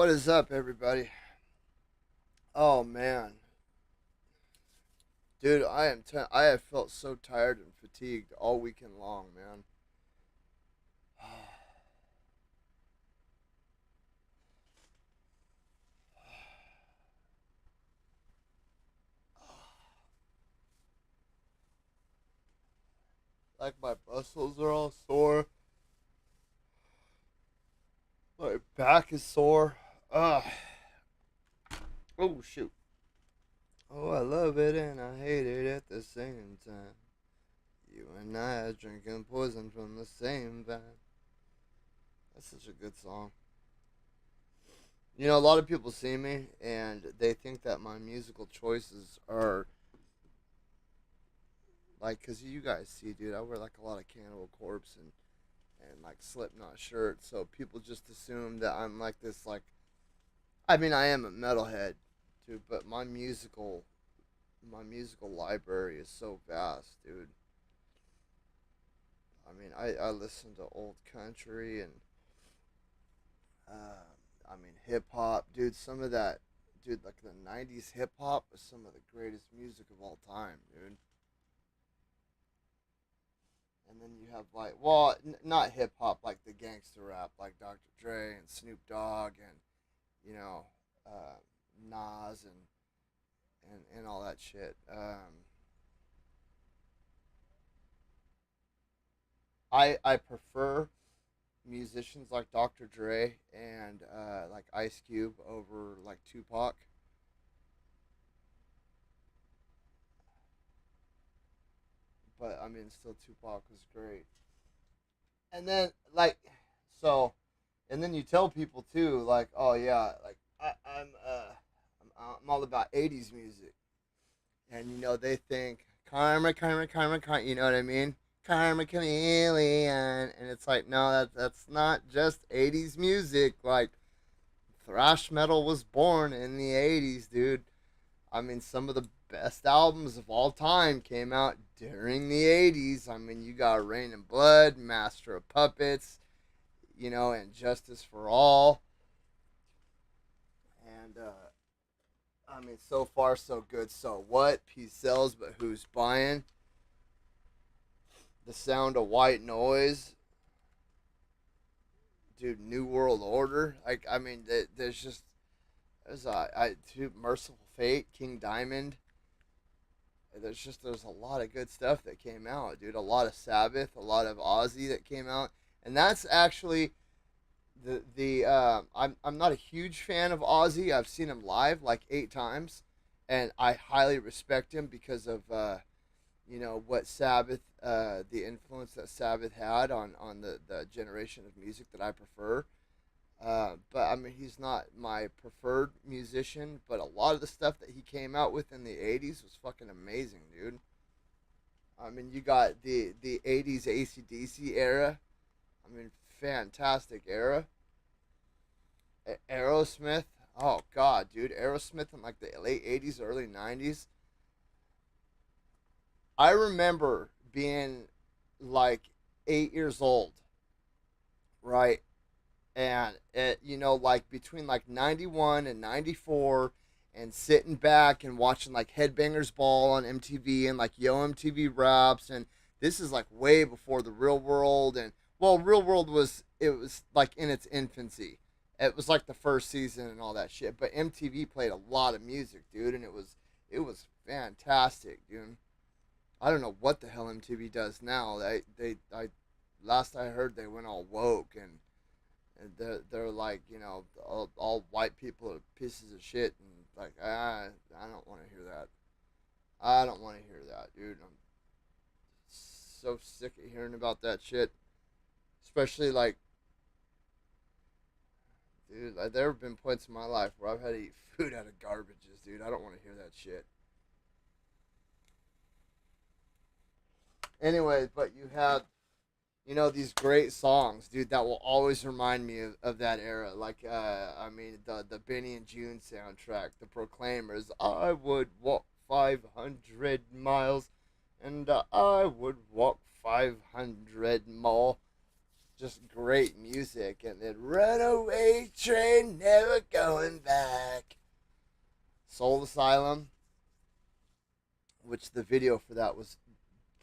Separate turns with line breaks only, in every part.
What is up, everybody? Oh man, dude, I have felt so tired and fatigued all weekend long, man. Like my muscles are all sore, my back is sore. Ugh. Oh shoot. Oh, I love it and I hate it at the same time. You and I are drinking poison from the same vine. That's such a good song. You know, a lot of people see me and they think that my musical choices are like, cause you guys see, dude, I wear like a lot of Cannibal Corpse and like Slipknot shirts, so people just assume that I'm like this. Like, I mean, I am a metalhead, dude, but my musical library is so vast, dude. I mean, I listen to old country and I mean hip hop, dude. Some of that, dude, like the '90s hip hop is some of the greatest music of all time, dude. And then you have like, well, not hip hop, like the gangster rap, like Dr. Dre and Snoop Dogg and you know, uh, Nas and all that shit. I prefer musicians like Dr. Dre and like Ice Cube over like Tupac. But I mean, still Tupac was great. And then like, so, and then you tell people too, like, oh yeah, like I'm all about '80s music, and you know they think karma, karma, karma, karma. You know what I mean? Karma chameleon, and it's like no, that's not just '80s music. Like thrash metal was born in the '80s, dude. I mean, some of the best albums of all time came out during the '80s. I mean, you got Rain and Blood, Master of Puppets, you know, and Justice for All, and I mean, so far so good. So what? Peace sells, but who's buying? The Sound of White Noise, dude. New World Order. Like, I mean, there's just dude, Merciful Fate, King Diamond. There's a lot of good stuff that came out, dude. A lot of Sabbath, a lot of Ozzy that came out, and that's actually the I'm not a huge fan of Ozzy. I've seen him live like 8 times, and I highly respect him because of you know what Sabbath, the influence that Sabbath had on the generation of music that I prefer. But I mean, he's not my preferred musician, but a lot of the stuff that he came out with in the '80s was fucking amazing, dude. I mean, you got the '80s AC/DC era. I mean, fantastic era. Aerosmith. Oh God, dude, Aerosmith in like the late '80s, early '90s. I remember being like 8 years old, right? And it, you know, like between like '91 and '94, and sitting back and watching like Headbangers Ball on MTV and like Yo MTV Raps, and this is like way before the Real World, and well, Real World was it was like in its infancy. It was like the first season and all that shit, but MTV played a lot of music, dude, and it was fantastic, dude. I don't know what the hell MTV does now. I last I heard they went all woke and they're like, you know, all white people are pieces of shit, and like I don't want to hear that. I don't want to hear that, dude. I'm so sick of hearing about that shit. Especially like, dude, like, there have been points in my life where I've had to eat food out of garbages, dude. I don't want to hear that shit. Anyway, but you had you know these great songs, dude, that will always remind me of that era. Like, I mean, the Benny and June soundtrack, the Proclaimers. I would walk 500 miles, and I would walk 500 more. just great music. And then Runaway Train, Never Going Back. Soul Asylum, which the video for that was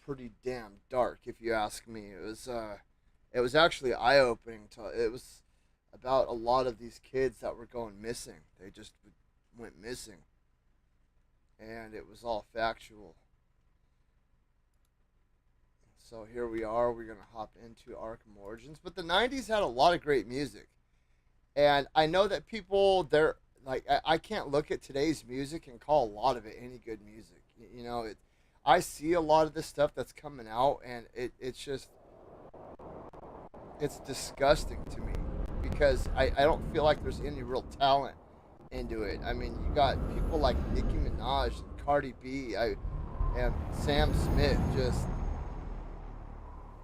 pretty damn dark, if you ask me. It was actually eye opening. It was about a lot of these kids that were going missing. They just went missing, and it was all factual. So here we are. We're gonna hop into Arkham Origins, but the '90s had a lot of great music, and I know that people they're like I can't look at today's music and call a lot of it any good music. You know, I see a lot of this stuff that's coming out, and it's just it's disgusting to me because I don't feel like there's any real talent into it. I mean, you got people like Nicki Minaj and Cardi B, and Sam Smith, just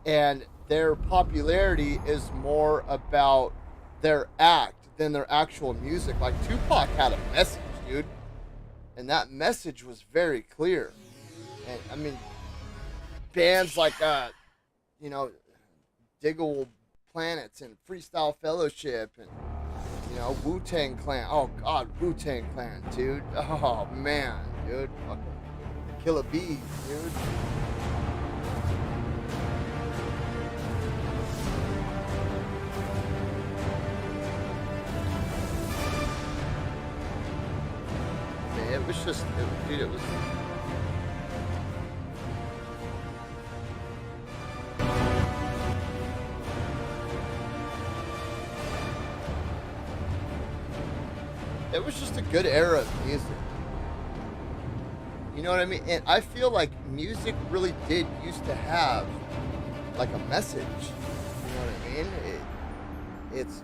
and their popularity is more about their act than their actual music. Like Tupac had a message, dude, and that message was very clear. And I mean, bands like you know, Digable Planets and Freestyle Fellowship and Wu-Tang Clan. Oh God, Wu-Tang Clan, dude. Oh man, dude. Fucking Killer Bees, dude. Man, it was just, dude. It was. It was just a good era of music. You know what I mean? And I feel like music really did used to have like a message. You know what I mean? It's,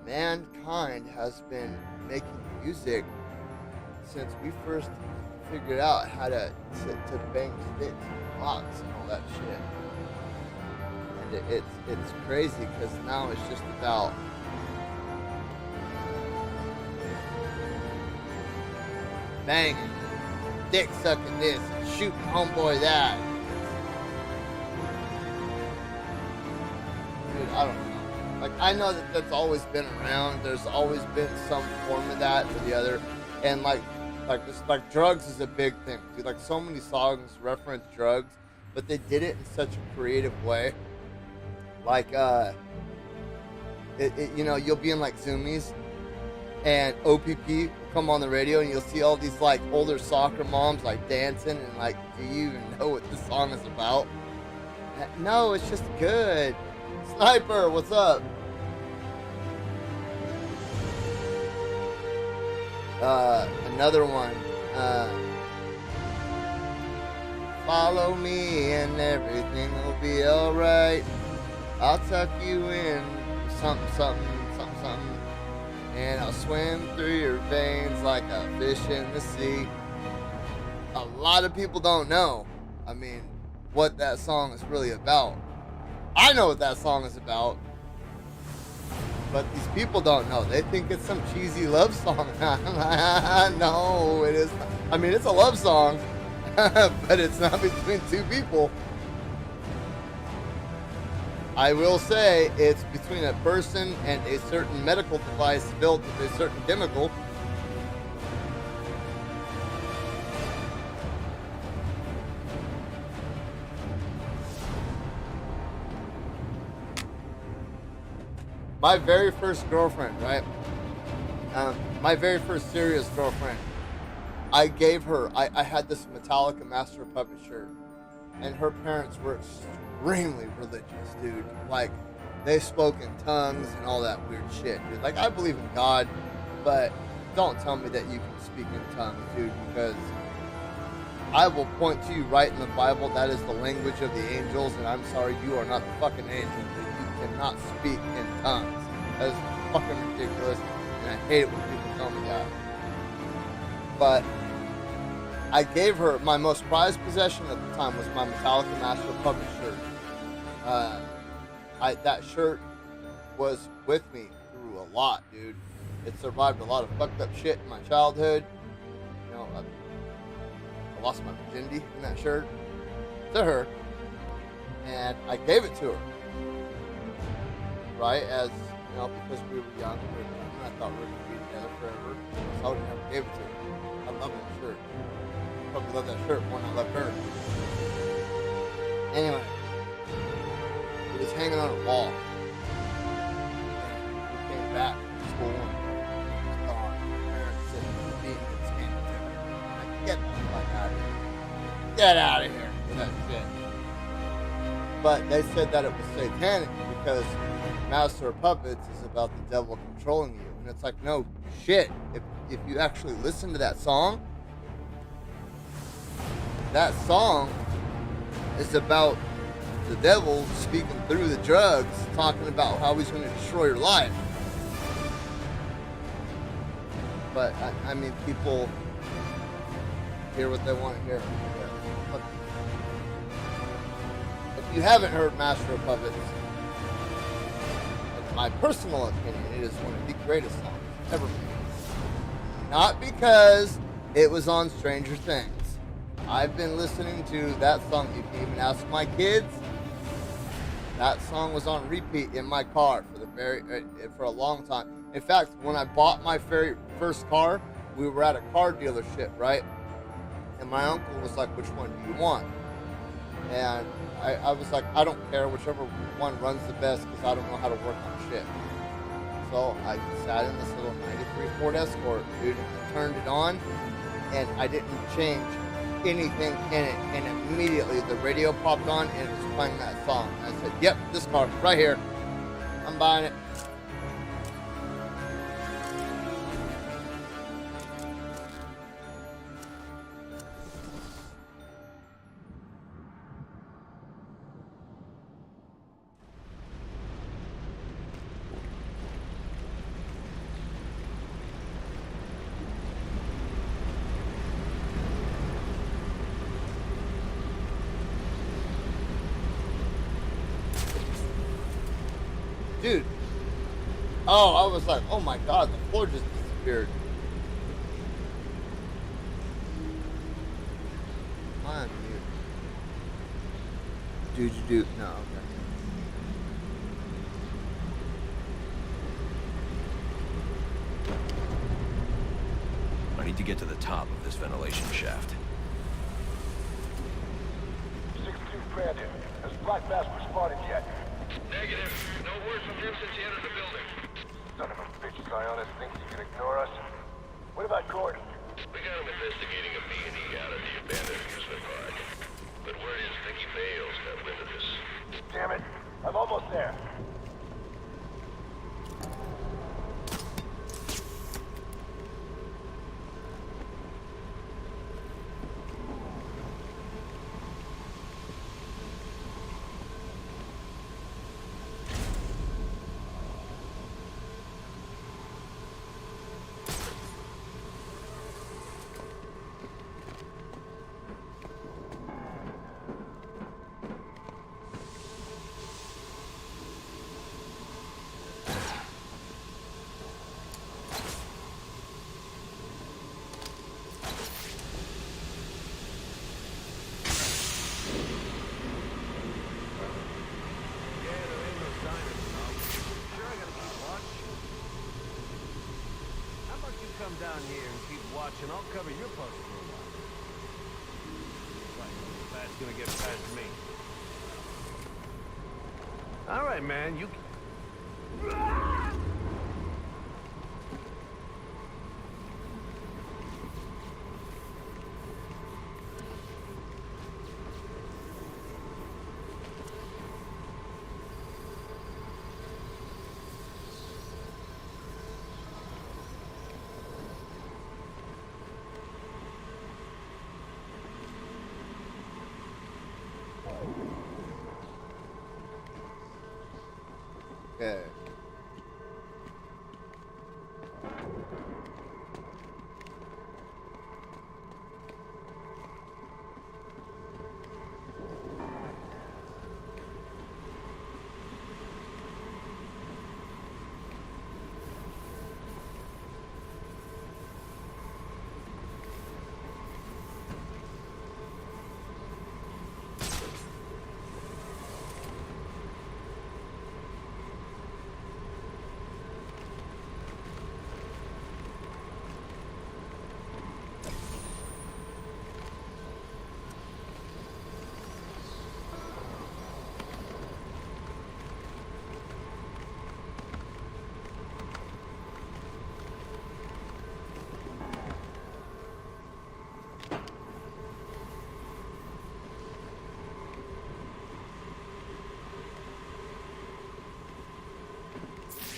mankind has been making music since we first figured out how to bang sticks and blocks and all that shit. And it's crazy because now it's just about banging, dick sucking this, and shooting homeboy that. Dude, I don't know. Like, I know that that's always been around. There's always been some form of that or the other. And like drugs is a big thing, dude. Like, so many songs reference drugs, but they did it in such a creative way. Like, you'll be in like Zoomies, and OPP come on the radio, and you'll see all these like older soccer moms like dancing, and like, do you even know what this song is about? No, it's just good. Sniper, what's up? Another one. Follow me and everything will be alright. I'll tuck you in something, something, something, something. And I'll swim through your veins like a fish in the sea. A lot of people don't know, I mean, what that song is really about. I know what that song is about, but these people don't know. They think it's some cheesy love song. No, it is not. I mean, it's a love song, but it's not between two people. I will say it's between a person and a certain medical device filled with a certain chemical. My very first girlfriend, right? My very first serious girlfriend, I gave her, I had this Metallica Master of Puppets shirt, and her parents were extremely religious, dude. Like, they spoke in tongues and all that weird shit, dude. Like, I believe in God, but don't tell me that you can speak in tongues, dude, because I will point to you right in the Bible. That is the language of the angels, and I'm sorry, you are not the fucking angel, dude. You cannot speak in tongues. That is fucking ridiculous, and I hate it when people tell me that. But I gave her, my most prized possession at the time was my Metallica Master of Puppets shirt. That shirt was with me through a lot, dude. It survived a lot of fucked up shit in my childhood. I lost my virginity in that shirt to her, and I gave it to her. right? As you know, because we were young, we were young, and I thought we were gonna be together forever. So I would never gave it to her. I love that shirt. Probably love that shirt more than I love her. Anyway, it was hanging on a wall. And we came back from school and it was gone. My parents said, "Being it's handed to me." I'm like, get the fuck out of here. Get out of here with that shit. But they said that it was satanic because Master of Puppets is about the devil controlling you. And it's like, no shit. If you actually listen to that song is about the devil speaking through the drugs, talking about how he's going to destroy your life. But, I mean, people hear what they want to hear. If you haven't heard Master of Puppets, in my personal opinion, it is one of the greatest songs ever made. Not because it was on Stranger Things. I've been listening to that song. You can even ask my kids. That song was on repeat in my car for a long time. In fact, when I bought my very first car, we were at a car dealership, right? And my uncle was like, "Which one do you want?" And I was like, "I don't care, whichever one runs the best, because I don't know how to work on shit." So I sat in this little 93 Ford Escort, dude, and turned it on, and I didn't change anything in it, and immediately the radio popped on and it was playing that song. I said, "Yep, this car right here, I'm buying it." Dude. Oh, I was like, oh my god, the floor just disappeared. Am I on mute? No, okay.
I need to get to the top of this ventilation shaft.
6-2 Brandon. Has Black Mask responded yet?
Negative. No word from him since he entered the building.
Son of a bitch, Sionis thinks he can ignore us. What about Gordon?
We got him investigating a B&E out of the abandoned amusement park. But word is Vicky Bales got wind of this.
Damn it. I'm almost there.
Come down here and keep watching. I'll cover your post for a while. Right, that's gonna get past me. All right, man. You.
Okay.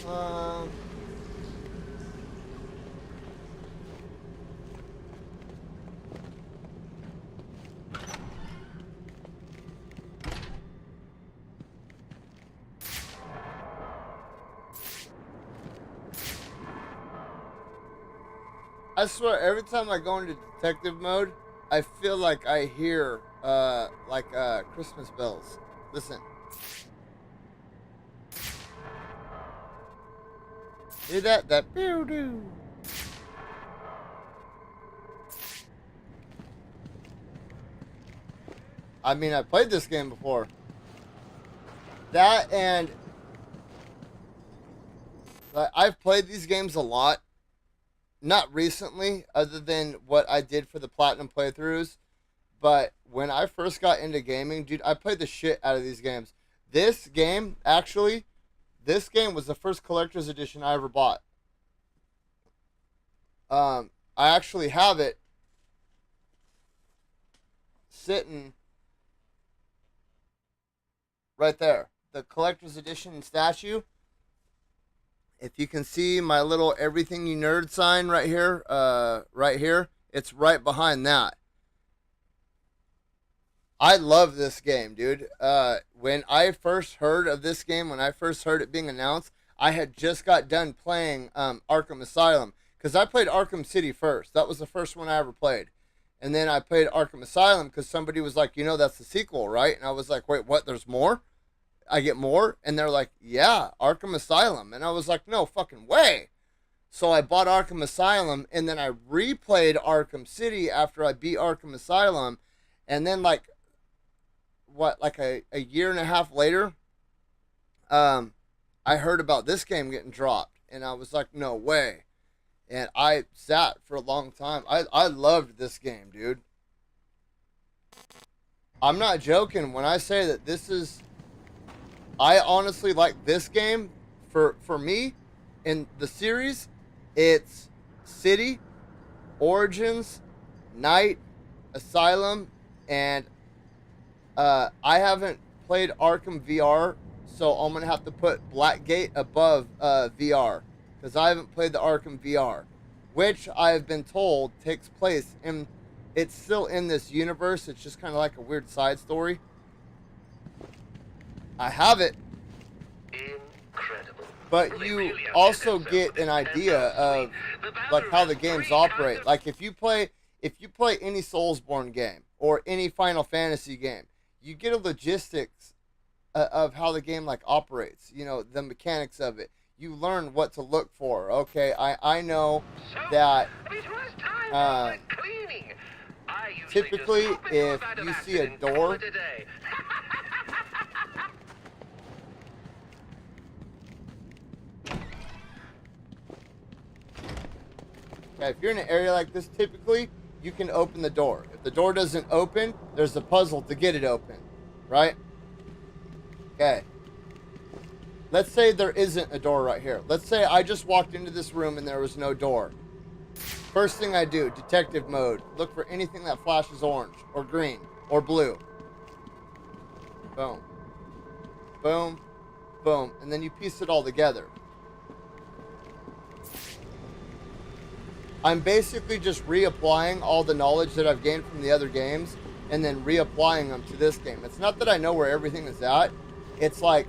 Um, I swear, every time I go into detective mode, I feel like I hear, Christmas bells. Listen. Hear that? That pew doo. I mean, I played this game before. That and I've played these games a lot. Not recently, other than what I did for the platinum playthroughs. But when I first got into gaming, dude, I played the shit out of these games. This game, actually, this game was the first collector's edition I ever bought. I actually have it sitting right there. The collector's edition statue. If you can see my little everything you nerd sign right here, it's right behind that. I love this game, dude. When I first heard of this game, when I first heard it being announced, I had just got done playing Arkham Asylum. Because I played Arkham City first. That was the first one I ever played. And then I played Arkham Asylum because somebody was like, that's the sequel, right? And I was like, wait, what? There's more? I get more? And they're like, yeah, Arkham Asylum. And I was like, no fucking way. So I bought Arkham Asylum, and then I replayed Arkham City after I beat Arkham Asylum. And then a year and a half later, I heard about this game getting dropped. And I was like, no way. And I sat for a long time. I loved this game, dude. I'm not joking when I say that this is... I honestly like this game. For me, in the series, it's City, Origins, Night, Asylum, and I haven't played Arkham VR, so I'm going to have to put Blackgate above VR, because I haven't played the Arkham VR, which I've been told takes place in... It's still in this universe. It's just kind of like a weird side story. I have it.
Incredible.
But you also get an idea of how the games operate. Like if you play any Soulsborne game or any Final Fantasy game, you get a logistics of how the game operates. The mechanics of it. You learn what to look for. Okay, I know that typically if you see a door. If you're in an area like this, typically, you can open the door. If the door doesn't open, there's a puzzle to get it open, right? Okay. Let's say there isn't a door right here. Let's say I just walked into this room and there was no door. First thing I do, detective mode. Look for anything that flashes orange or green or blue. Boom. Boom. Boom. And then you piece it all together. I'm basically just reapplying all the knowledge that I've gained from the other games and then reapplying them to this game. It's not that I know where everything is at. It's like,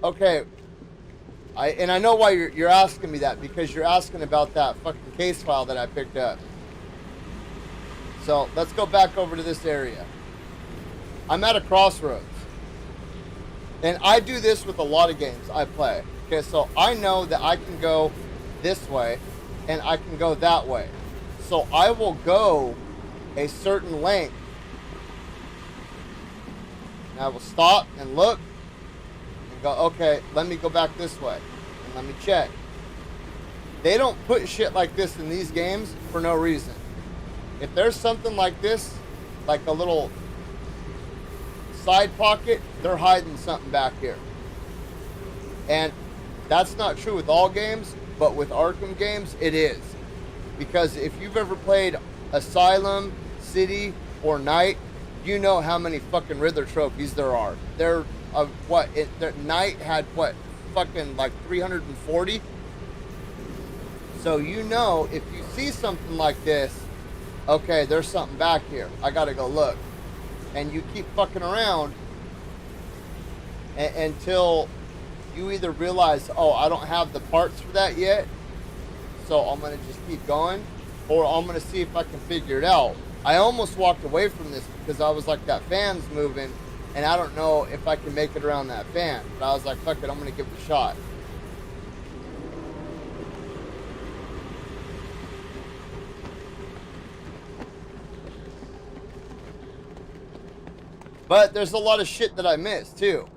okay, I know why you're asking me that, because you're asking about that fucking case file that I picked up. So let's go back over to this area. I'm at a crossroads. And I do this with a lot of games I play. Okay, so I know that I can go this way and I can go that way. So I will go a certain length. And I will stop and look and go, okay, let me go back this way. And let me check. They don't put shit like this in these games for no reason. If there's something like this, like a little side pocket, they're hiding something back here. And that's not true with all games, but with Arkham games, it is. Because if you've ever played Asylum, City, or Night, you know how many fucking Riddler trophies there are. Night had, fucking like 340. So you know, if you see something like this, okay, there's something back here. I gotta go look. And you keep fucking around until you either realize, oh, I don't have the parts for that yet, so I'm gonna just keep going, or I'm gonna see if I can figure it out. I almost walked away from this because I was like, that fan's moving, and I don't know if I can make it around that fan. But I was like, fuck it, I'm gonna give it a shot. But there's a lot of shit that I missed too.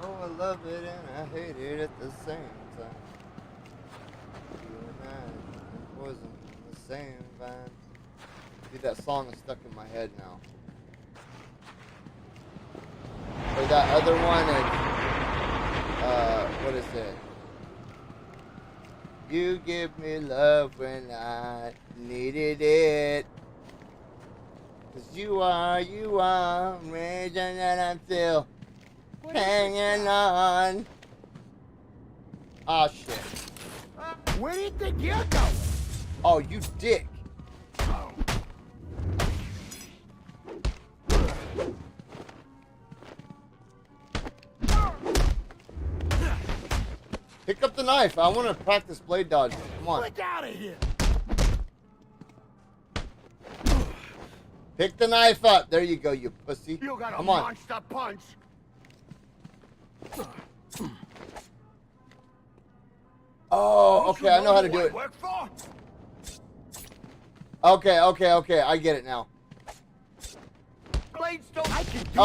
Oh, I love it and I hate it at the same time. You and I and poison in the same vine. Dude, that song is stuck in my head now. Or that other one is, what is it? You give me love when I needed it. 'Cause you are, raging and I'm still hanging on. Ah, shit.
Where do you think you're going?
Oh, you dick. Pick up the knife. I want to practice blade dodging. Come on.
Get out of here!
Pick the knife up. There you go, you pussy.
You got a
Come on.
monster punch.
Oh, okay. I know how to do it.
Work for?
Okay. I get it now.
Blades don't. I can do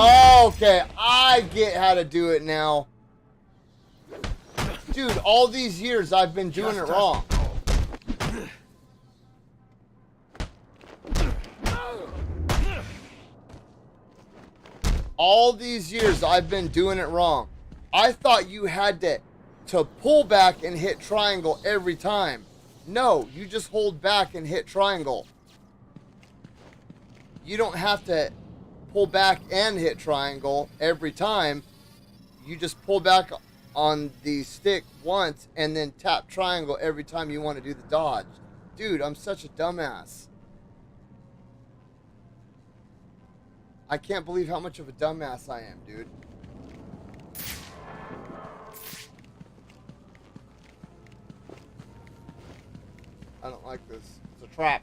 Okay, I get how to do it now. Dude, all these years I've been doing it wrong. All these years I've been doing it wrong. I thought you had to pull back and hit triangle every time. No, you just hold back and hit triangle. You don't have to pull back and hit triangle every time. You just pull back on the stick once and then tap triangle every time you want to do the dodge. Dude, I'm such a dumbass. I can't believe how much of a dumbass I am, dude. I don't like this. It's a trap.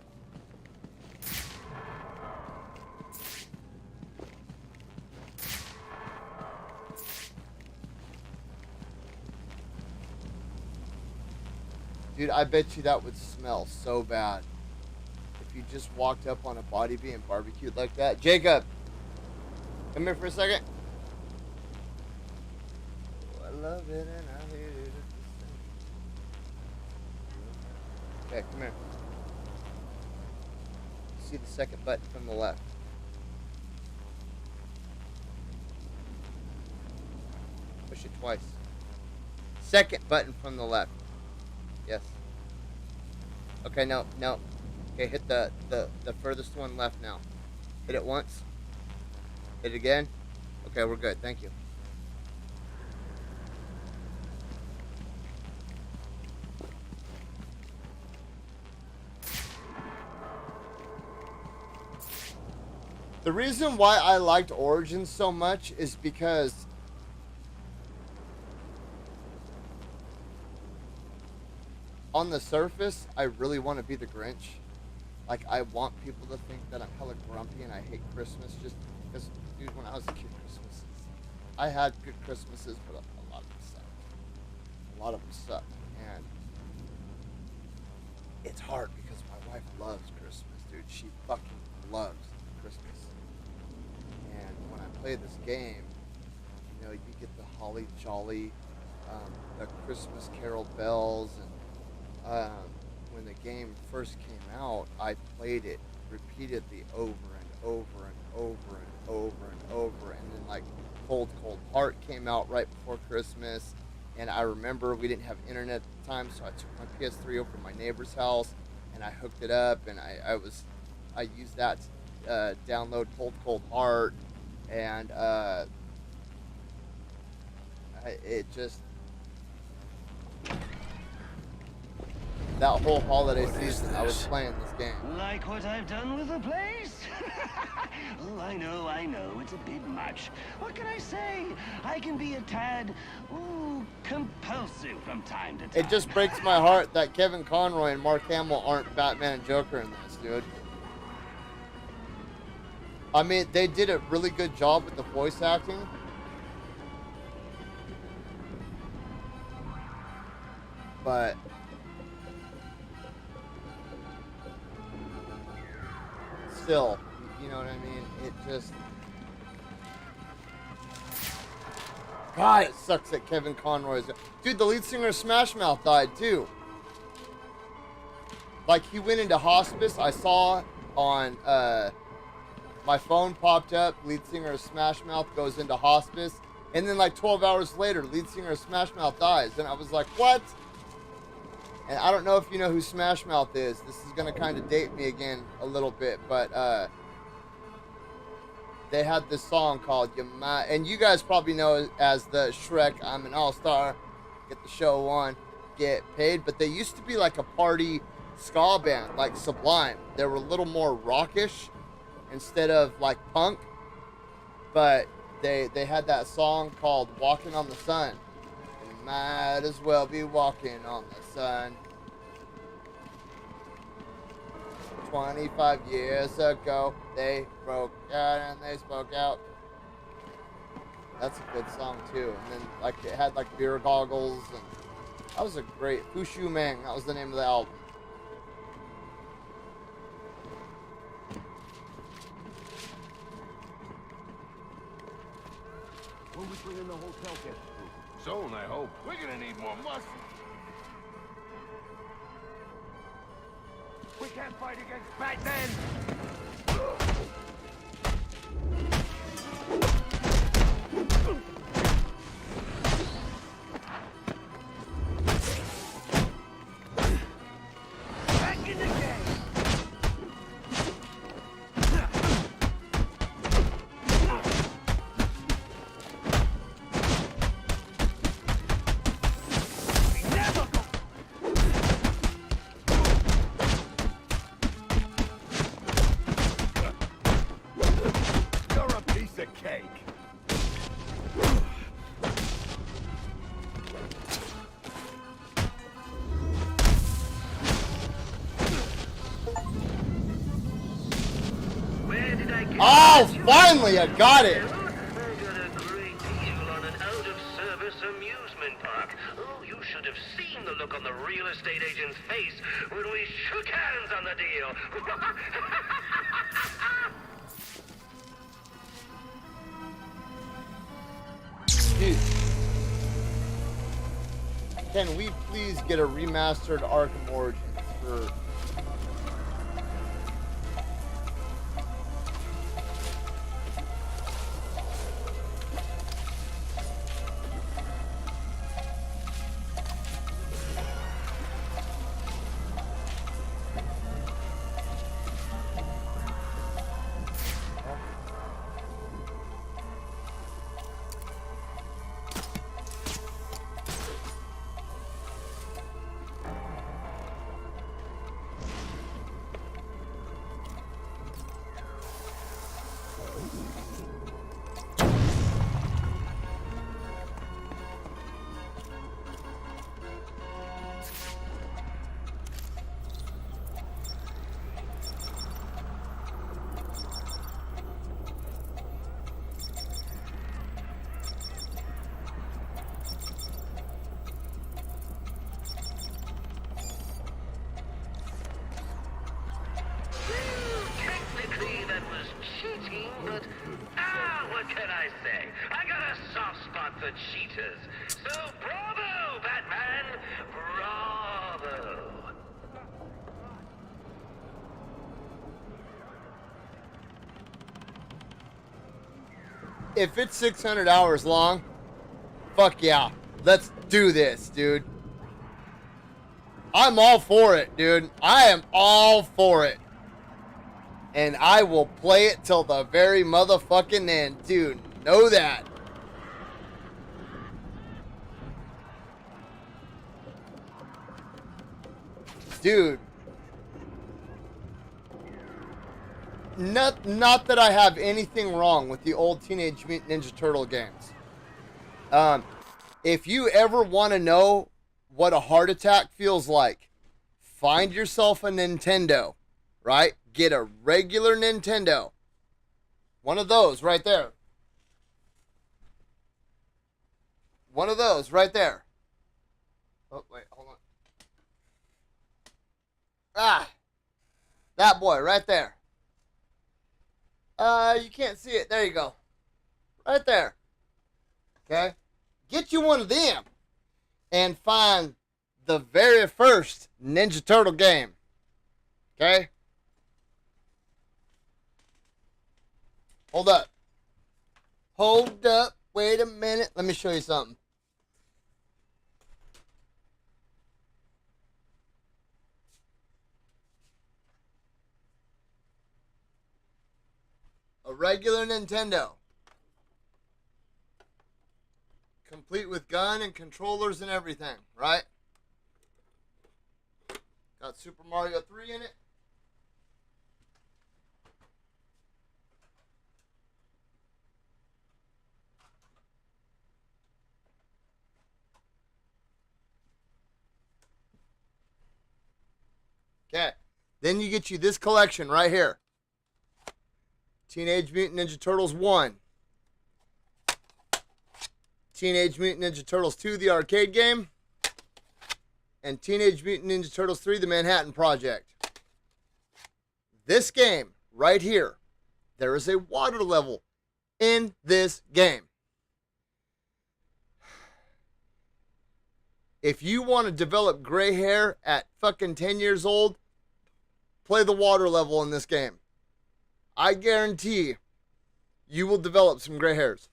Dude, I bet you that would smell so bad if you just walked up on a body being barbecued like that. Jacob, come here for a second. Oh, I love it and I hate it. Okay, come here. See the second button from the left. Push it twice. Second button from the left. Yes. Okay, no. Okay, hit the furthest one left now. Hit it once. Hit it again. Okay, we're good. Thank you. The reason why I liked Origins so much is because on the surface, I really want to be the Grinch. Like, I want people to think that I'm hella grumpy and I hate Christmas just because, dude, when I was a kid, Christmases, I had good Christmases, but a lot of them sucked. A lot of them sucked. And it's hard because my wife loves Christmas, dude. She fucking loves Christmas. And when I play this game, you know, you get the holly jolly, the Christmas carol bells, and when the game first came out, I played it repeatedly over and over and over and over and over, and then like Cold Heart came out right before Christmas, And I remember we didn't have internet at the time, so I took my PS3 over to my neighbor's house, and I hooked it up, and I used that to download Cold Heart, and it just, that whole holiday season I was playing this game.
Like what I've done with the place? Oh, I know, it's a bit much. What can I say? I can be a tad, compulsive from time to time.
It just breaks my heart that Kevin Conroy and Mark Hamill aren't Batman and Joker in this, dude. I mean, they did a really good job with the voice acting. But still, you know what I mean? It just, God, it sucks that Kevin Conroy's, dude, the lead singer of Smash Mouth died too. Like, he went into hospice. I saw on my phone popped up, lead singer of Smash Mouth goes into hospice, and then like 12 hours later, lead singer of Smash Mouth dies, and I was like, what? And I don't know if you know who Smash Mouth is. This is going to kind of date me again a little bit, but they had this song called You Might, and you guys probably know it as the Shrek, I'm an all-star, get the show on, get paid. But they used to be like a party ska band, like Sublime. They were a little more rockish instead of like punk, but they had that song called Walking on the Sun. Might as well be walking on the sun. 25 years ago, they broke out and they spoke out. That's a good song too. And then like it had like beer goggles, and that was a great Fushu Mang. That was the name of the album.
When we bring in the hotel guest?
Soon, I hope. We're gonna need more muscle.
We can't fight against Batman! Back in the game!
Oh, finally, I got it.
I got a great deal on an out-of-service amusement park. Oh, you should have seen the look on the real estate agent's face when we shook hands on the deal.
Dude, can we please get a remastered Arkham Origins for...
Technically, that was cheating, but what can I say? I got a soft spot for cheaters. So bravo, Batman! Bravo!
If it's 600 hours long, fuck yeah. Let's do this, dude. I'm all for it, dude. I am all for it. And I will play it till the very motherfucking end, dude. Know that. Dude. Not that I have anything wrong with the old Teenage Mutant Ninja Turtle games. If you ever want to know what a heart attack feels like, find yourself a Nintendo, right? Get a regular Nintendo. One of those right there. One of those right there. Oh, wait, hold on. Ah, that boy right there. You can't see it. There you go. Right there. Okay? Get you one of them and find the very first Ninja Turtle game. Okay? Hold up. Hold up. Wait a minute. Let me show you something. A regular Nintendo. Complete with gun and controllers and everything, right? Got Super Mario 3 in it. Okay. Then you get you this collection right here. Teenage Mutant Ninja Turtles 1. Teenage Mutant Ninja Turtles 2, the arcade game. And Teenage Mutant Ninja Turtles 3, the Manhattan Project. This game, right here, there is a water level in this game. If you want to develop gray hair at fucking 10 years old, play the water level in this game. I guarantee you will develop some gray hairs.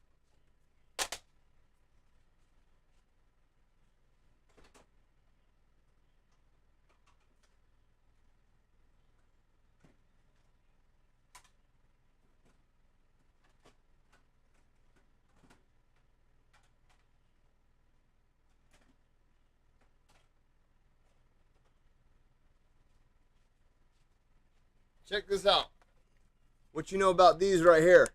Check this out. What you know about these right here?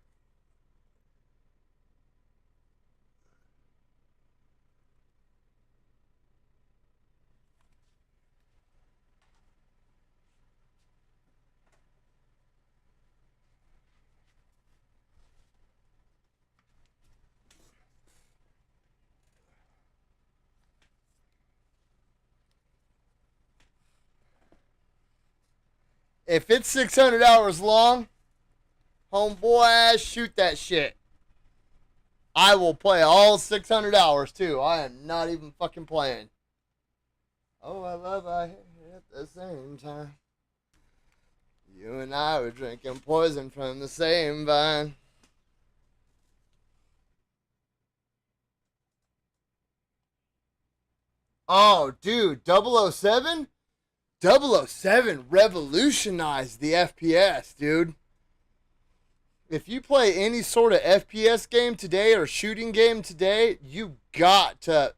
If it's 600 hours long, homeboy, shoot that shit. I will play all 600 hours too. I am not even fucking playing. Oh, I love I hate at the same time. You and I were drinking poison from the same vine. Oh, dude, 007? 007 revolutionized the FPS, dude. If you play any sort of FPS game today or shooting game today, you got to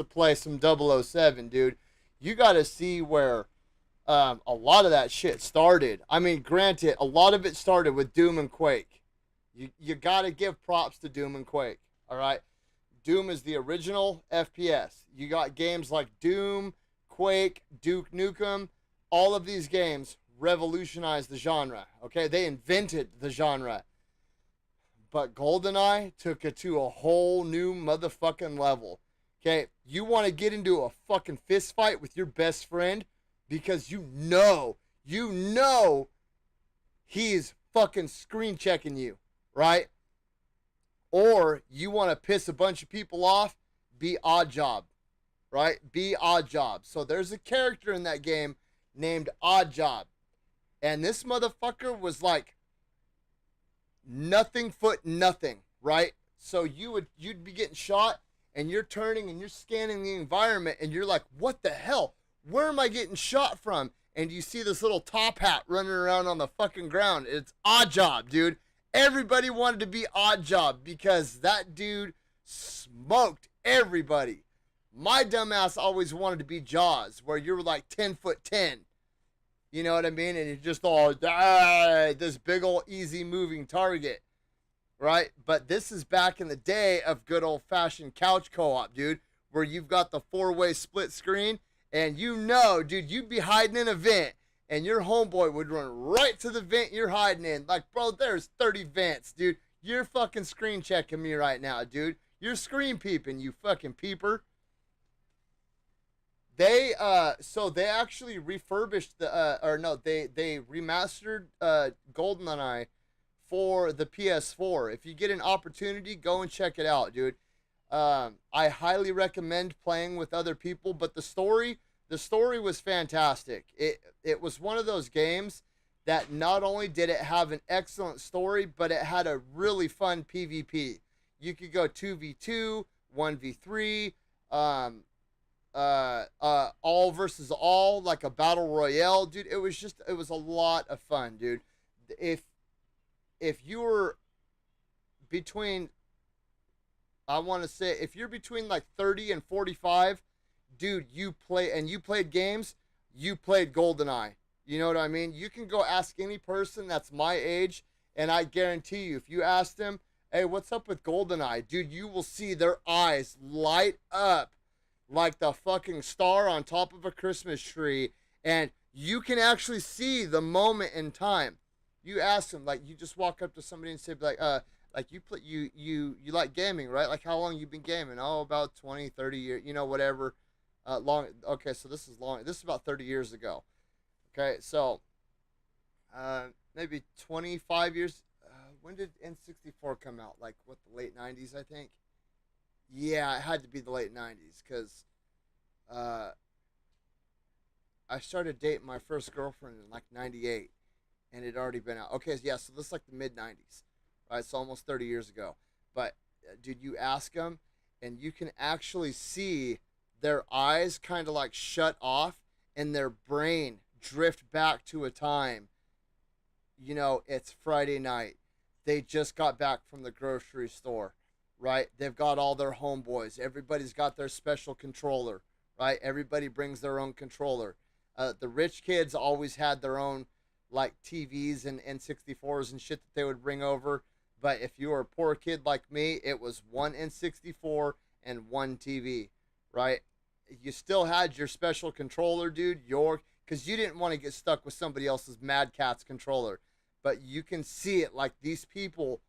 play some 007, dude. You got to see where a lot of that shit started. I mean, granted, a lot of it started with Doom and Quake. You got to give props to Doom and Quake, all right? Doom is the original FPS. You got games like Doom, Quake, Duke Nukem. All of these games revolutionized the genre, okay? They invented the genre. But GoldenEye took it to a whole new motherfucking level, okay? You want to get into a fucking fist fight with your best friend because you know he's fucking screen checking you, right? Or you want to piss a bunch of people off, be Odd Job, right? Be Odd Job. So there's a character in that game named Odd Job. And this motherfucker was like nothing, right? So you'd be getting shot and you're turning and you're scanning the environment, and you're like, what the hell? Where am I getting shot from? And you see this little top hat running around on the fucking ground. It's Oddjob, dude. Everybody wanted to be Oddjob because that dude smoked everybody. My dumbass always wanted to be Jaws, where you're like 10'10". You know what I mean? And you're just all, this big old easy moving target, right? But this is back in the day of good old fashioned couch co-op, dude, where you've got the 4-way split screen, and you know, dude, you'd be hiding in a vent, and your homeboy would run right to the vent you're hiding in. Like, bro, there's 30 vents, dude. You're fucking screen checking me right now, dude. You're screen peeping, you fucking peeper. They so they actually refurbished the they remastered GoldenEye for the PS4. If you get an opportunity, go and check it out, dude. I highly recommend playing with other people, but the story was fantastic. It was one of those games that not only did it have an excellent story, but it had a really fun PvP. You could go 2v2, 1v3, all versus all, like a battle royale, dude. It was a lot of fun, dude. If you were between, I want to say, if you're between like 30 and 45, dude, you played games, you played GoldenEye. You know what I mean? You can go ask any person that's my age, and I guarantee you, if you ask them, hey, what's up with GoldenEye, dude, you will see their eyes light up like the fucking star on top of a Christmas tree, and you can actually see the moment in time. You ask them, like, you just walk up to somebody and say, like you like gaming, right? Like, how long you been gaming? Oh, about 20, 30 years, you know, whatever. Long. Okay, so this is long. This is about 30 years ago. Okay, so maybe 25 years. When did N64 come out? Like, what, the late 90s, I think? Yeah, it had to be the late 90s, because I started dating my first girlfriend in like 98, and it had already been out. Okay, yeah, so this is like the mid 90s, right? It's almost 30 years ago. But dude, you ask them, and you can actually see their eyes kind of like shut off, and their brain drift back to a time. You know, it's Friday night. They just got back from the grocery store, right? They've got all their homeboys. Everybody's got their special controller, right? Everybody brings their own controller. The rich kids always had their own, like, TVs and N64s and shit that they would bring over. But if you were a poor kid like me, it was one N64 and one TV, right? You still had your special controller, dude, because you didn't want to get stuck with somebody else's Mad Catz controller. But you can see it, like, these people,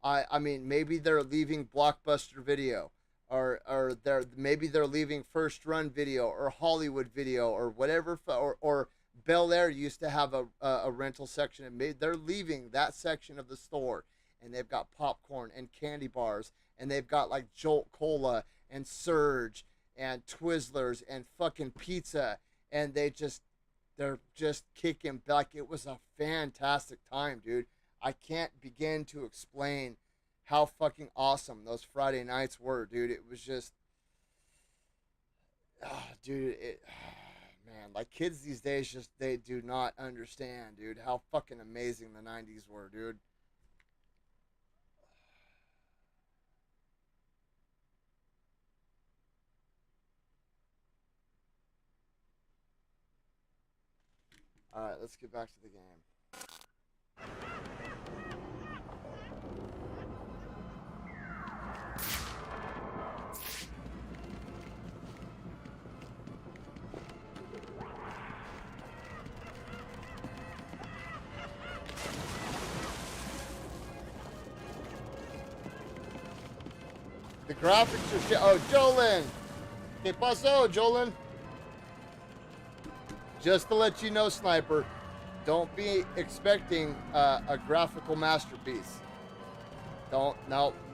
I mean, maybe they're leaving Blockbuster Video, or maybe they're leaving First Run Video, or Hollywood Video, or whatever, or Bel Air used to have a rental section, and they're leaving that section of the store, and they've got popcorn and candy bars, and they've got like Jolt Cola and Surge and Twizzlers and fucking pizza, and they're just kicking back. It was a fantastic time, dude. I can't begin to explain how fucking awesome those Friday nights were, dude. It was just, dude, man, like, kids these days they do not understand, dude, how fucking amazing the 90s were, dude. Alright, let's get back to the game. The graphics are shit. Oh, Jolin! ¿Qué pasó, Jolin? Just to let you know, Sniper, don't be expecting a graphical masterpiece. No,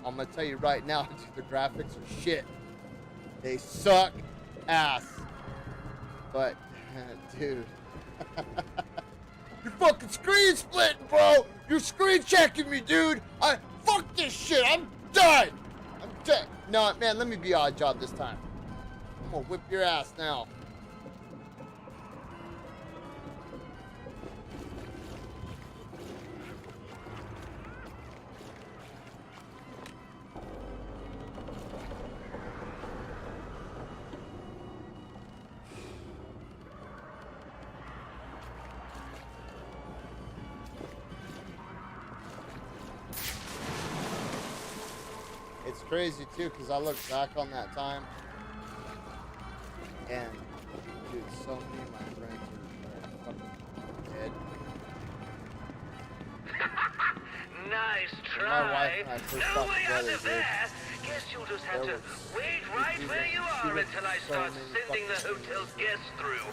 I'm going to tell you right now, dude, the graphics are shit. They suck ass. But, dude. You're fucking screen splitting, bro! You're screen checking me, dude! Fuck this shit! I'm done! I'm No, man, let me be odd job this time. I'm gonna whip your ass now. It's crazy too, because I look back on that time, and dude, so many of my friends are fucking dead.
Nice
When my wife
try.
and I first
No
got
way out
together,
of
dude,
there. Guess you'll just have
there
to
was-
wait right
dude,
where you
she
are
went
until I
so
start
many
sending the
fucking
hotel's guests through.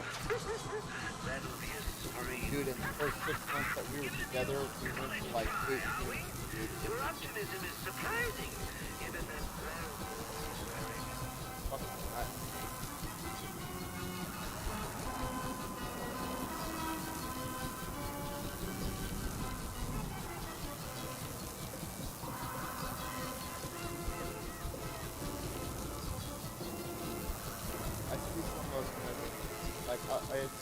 That'll be a spree.
dude, in the first 6 months that we were together, we went to like 8
Shall we?
dude.
Your optimism is surprising, given that
Fucking nuts. I see some of those movies. Like, I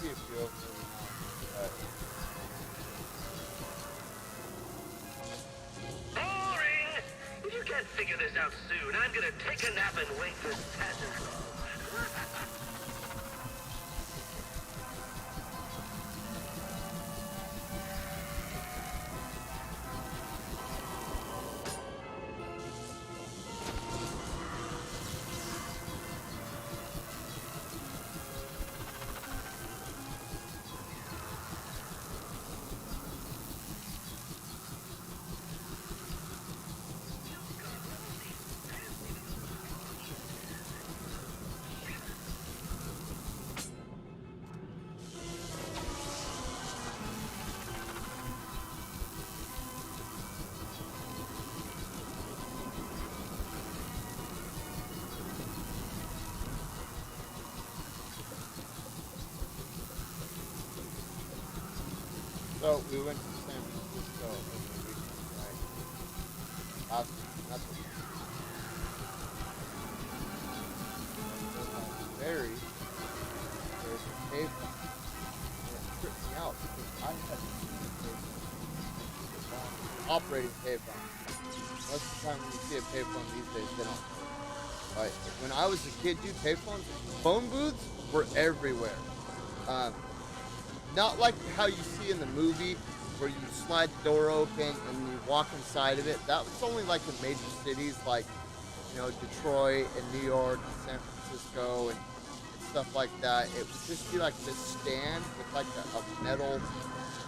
see a few of them now.
boring! If you can't figure this out soon, I'm gonna take a nap and wait for Santa Claus.
So we went to San Francisco over the weekend, right? Last week. That's what ferry. There's a cave bomb. And it tripped me out because I had seen a cave bomb. Operating cave bomb. Most of the time when you see a pay phone these days, they don't work. Right? When I was a kid, dude, pay phones, phone booths were everywhere. Not like how you see in the movie where you slide the door open and you walk inside of it. That was only like in major cities like, you know, Detroit and New York and San Francisco and stuff like that. It would just be like this stand with like a metal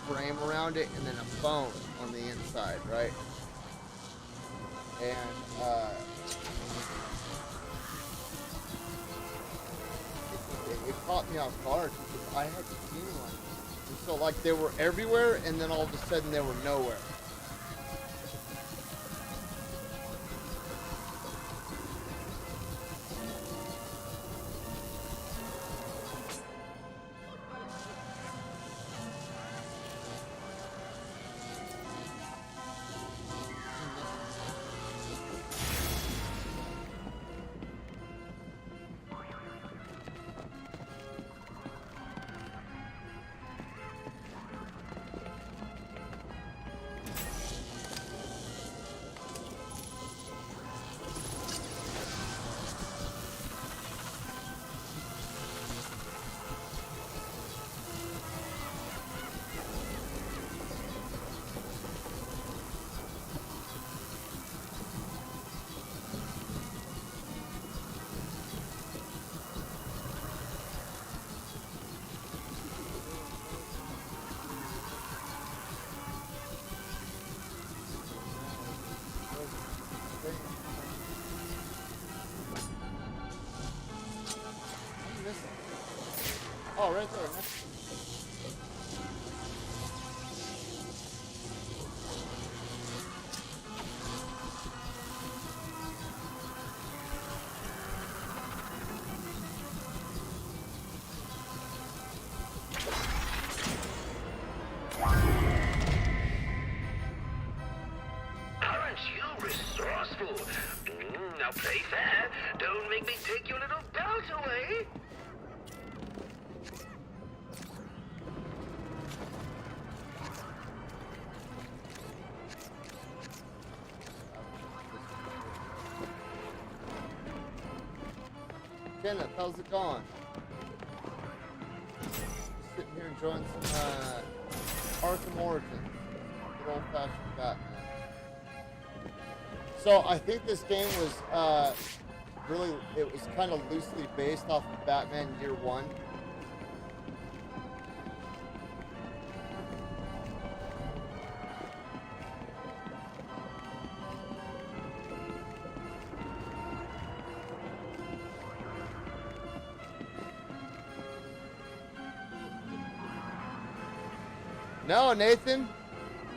frame around it and then a phone on the inside, right? And it caught me off guard because I had seen one. And so like they were everywhere and then all of a sudden they were nowhere. Oh, right there. Next.
Aren't you resourceful? Now pay
Kenneth, how's it going? Just sitting here enjoying some Arkham Origins. Good old-fashioned Batman. So I think this game was really, it was kind of loosely based off of Batman Year One. No, Nathan,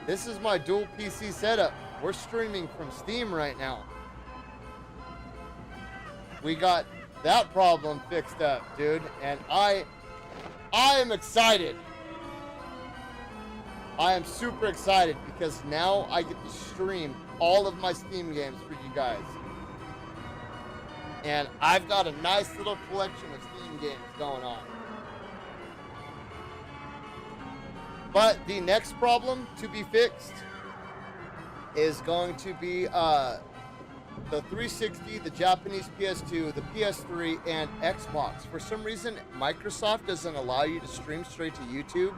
this is my dual PC setup. We're streaming from Steam right now. We got that problem fixed up, dude, and I am excited. I am super excited because now I get to stream all of my Steam games for you guys. And I've got a nice little collection of Steam games going on. But the next problem to be fixed is going to be the 360, the Japanese PS2, the PS3, and Xbox. For some reason, Microsoft doesn't allow you to stream straight to YouTube.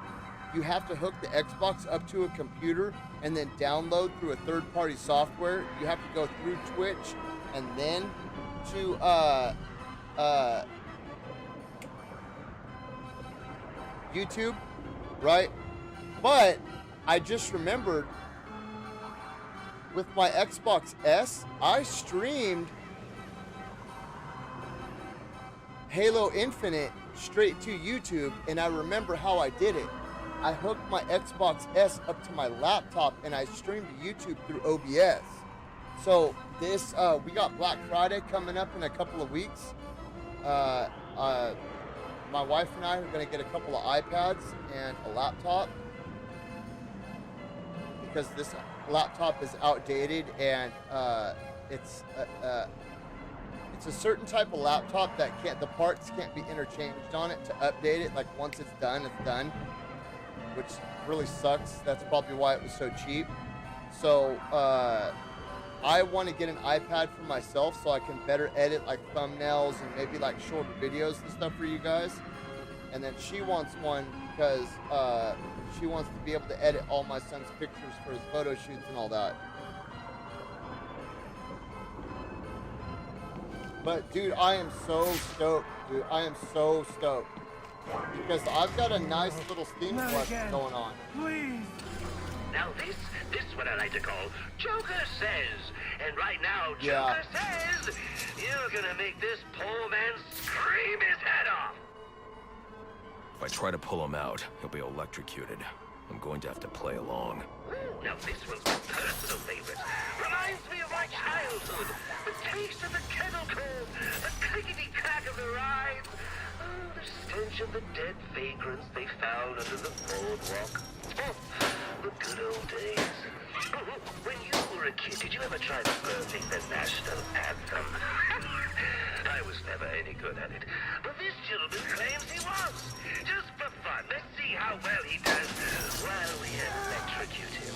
You have to hook the Xbox up to a computer and then download through a third-party software. You have to go through Twitch and then to YouTube, right? But I just remembered with my Xbox S, I streamed Halo Infinite straight to YouTube, and I remember how I did it. I hooked my Xbox S up to my laptop, and I streamed to YouTube through OBS. So this, we got Black Friday coming up in a couple of weeks. My wife and I are going to get a couple of iPads and a laptop, because this laptop is outdated, and it's a certain type of laptop that the parts can't be interchanged on it to update it. Like once it's done, which really sucks. That's probably why it was so cheap. So I want to get an iPad for myself so I can better edit like thumbnails and maybe like shorter videos and stuff for you guys. And then she wants one because she wants to be able to edit all my son's pictures for his photo shoots and all that. But dude, I am so stoked, dude. I am so stoked because I've got a nice little Steam collection going on.
Please.
Now this what I like to call Joker Says. And right now, Joker says, you're gonna make this poor man scream his head off.
If I try to pull him out, he'll be electrocuted. I'm going to have to play along.
Now this one's my personal favorite. Reminds me of my childhood. The taste of the kettle corn, the clickety-clack of the rides, the stench of the dead vagrants they found under the boardwalk. Oh, the good old days. When you were a kid, did you ever try learning the national anthem? I was never any good at it, but this gentleman claims he was. Just for fun, let's see how well he does while we electrocute him.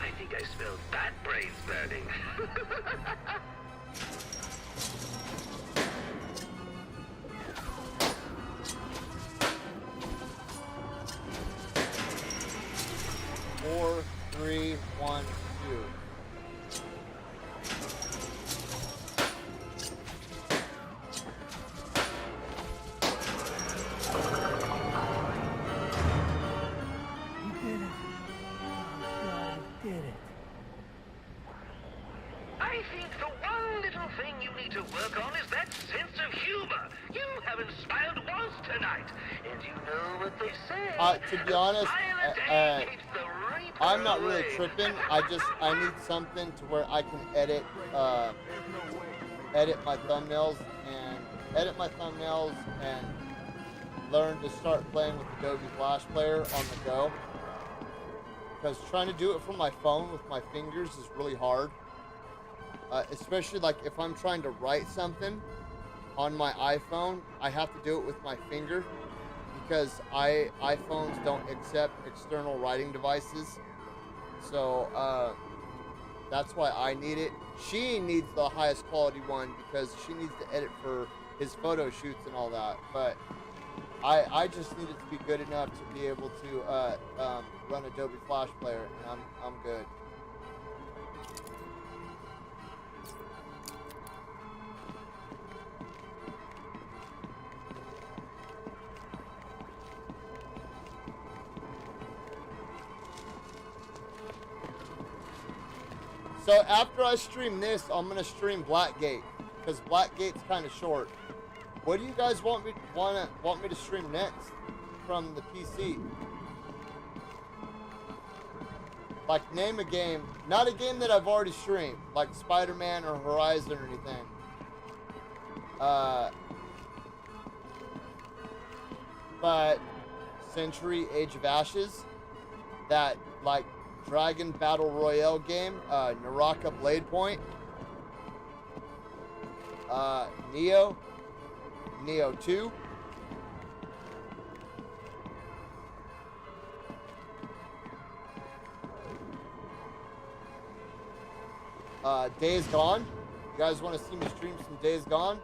I think I smelled bat brains burning.
Four, three, one, two.
You did it. Oh, God, you did it.
I think the one little thing you need to work on is that sense of humor. You haven't smiled once tonight, and you know what they say.
To be honest, I'm not really tripping. I need something to where I can edit my thumbnails and learn to start playing with Adobe Flash Player on the go. Because trying to do it from my phone with my fingers is really hard. Especially like if I'm trying to write something on my iPhone, I have to do it with my finger because iPhones don't accept external writing devices. So that's why I need it. she needs the highest quality one because she needs to edit for his photo shoots and all that. But I just need it to be good enough to be able to run Adobe Flash Player, and I'm good. So after I stream this, I'm gonna stream Blackgate because Blackgate's kind of short. What do you guys want me to stream next from the PC? Like, name a game, not a game that I've already streamed, like Spider-Man or Horizon or anything. But Century Age of Ashes, that like Dragon Battle Royale game, Naraka Blade Point, Neo 2, Days Gone. You guys want to see me stream some Days Gone?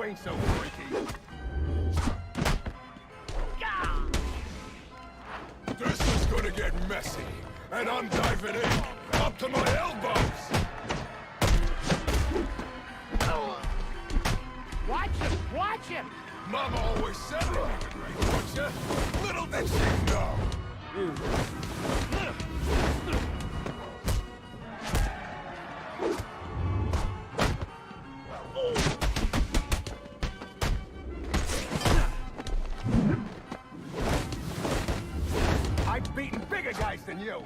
Ain't so freaky.
This is gonna get messy, and I'm diving in, up to my elbows!
Watch him!
Mama always said that you could make butcher. Little did she know!
I've beaten bigger guys than you.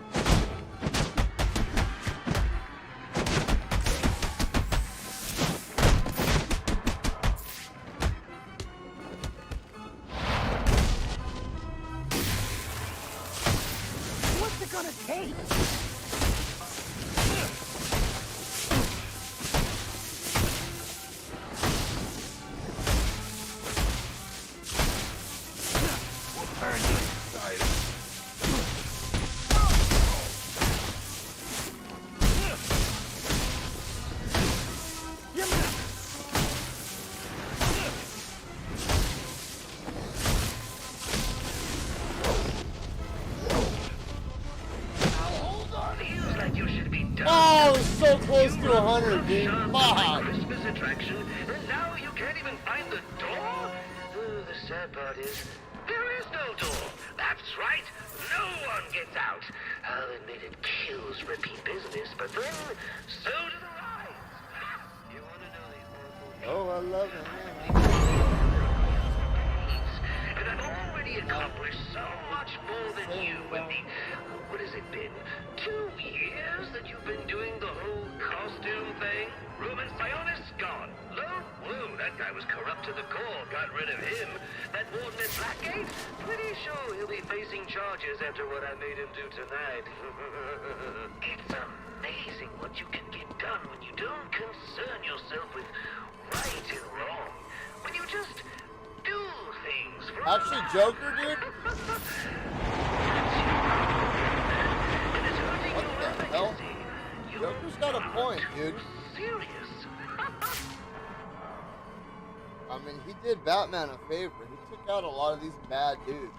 so close to 100, dude.
Sharp
Fuck.
Christmas attraction, and now you can't even find the door? Oh, the sad part is, there is no door. That's right, no one gets out. I'll admit it kills repeat business, but then, so do the rides. You want to know the awful
Oh, I love it.
and I've already accomplished so much more than you in the, what has it been, 2 years that you've been doing the whole costume thing? Roman Sionis gone. Whoa, that guy was corrupt to the core. Got rid of him. That warden at Blackgate? Pretty sure he'll be facing charges after what I made him do tonight. It's amazing what you can get done when you don't concern yourself with right and wrong. When you just do things for
Actually, Joker, dude?
And it's hurting
What
your
the hell?
legacy. You
Joker's got a point, dude.
serious?
I mean, he did Batman a favor. He took out a lot of these bad dudes.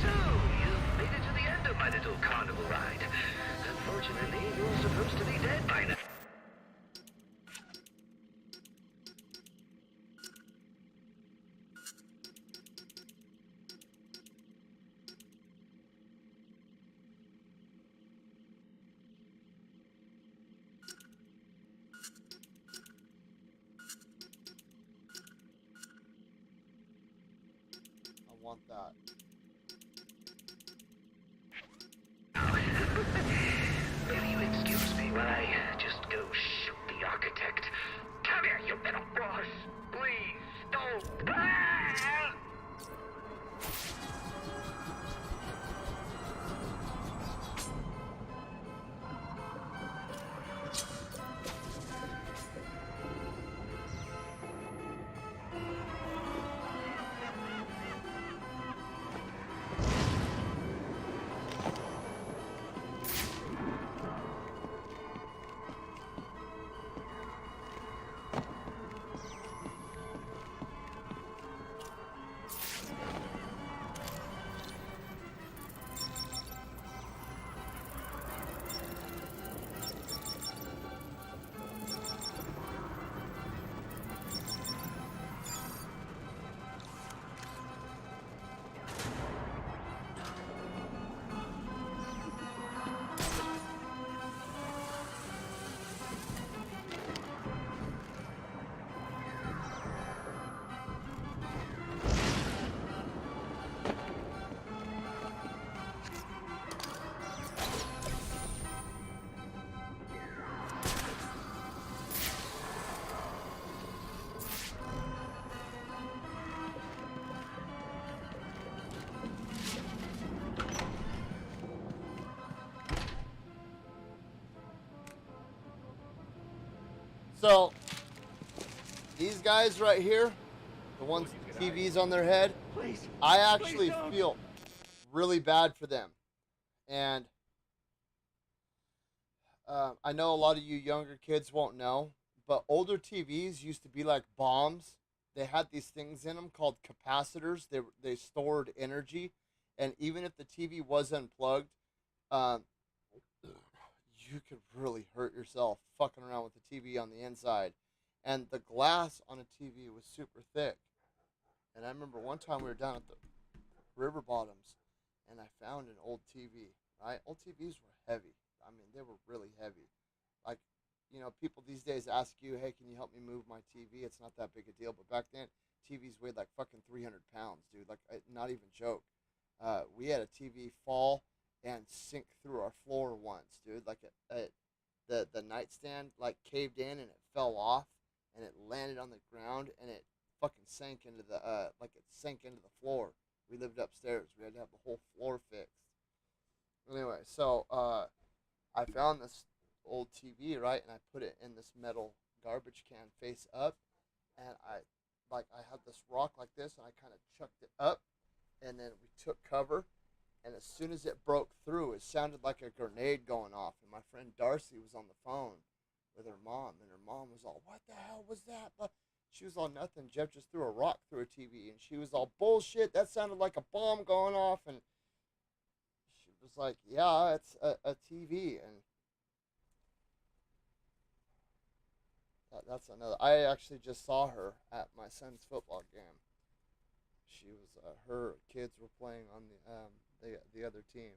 So, you've made it to the end of my little carnival ride. Unfortunately, you're supposed to be dead by now.
I want that.
Will you excuse me while I just go shoot the architect? Come here, you little boss! Please, don't! Ah!
So, these guys right here, the ones with TVs on their head,
Please.
I actually
Please don't.
feel really bad for them. And I know a lot of you younger kids won't know, but older TVs used to be like bombs. They had these things in them called capacitors. They stored energy, and even if the TV was unplugged, you could really hurt yourself fucking around with the TV on the inside. And the glass on a TV was super thick. And I remember one time we were down at the river bottoms, and I found an old TV. Right, old TVs were heavy. I mean, they were really heavy. Like, you know, people these days ask you, "Hey, can you help me move my TV?" It's not that big a deal, but back then, TVs weighed like fucking 300 pounds, dude. Like, not even joke. We had a TV fall and sink through our floor once, dude. Like, the nightstand like caved in and it fell off, and it landed on the ground, and it fucking sank into the floor. We lived upstairs. We had to have the whole floor fixed. Anyway, so I found this old TV, right, and I put it in this metal garbage can face up, and I had this rock like this, and I kind of chucked it up, and then we took cover, and as soon as it broke through, it sounded like a grenade going off, and my friend Darcy was on the phone with her mom, and her mom was all, "What the hell was that?" But she was all, "Nothing, Jeff just threw a rock through a TV," and she was all, "Bullshit, that sounded like a bomb going off," and she was like, "Yeah, it's a TV," and that's another. I actually just saw her at my son's football game. She was, her kids were playing on the other team.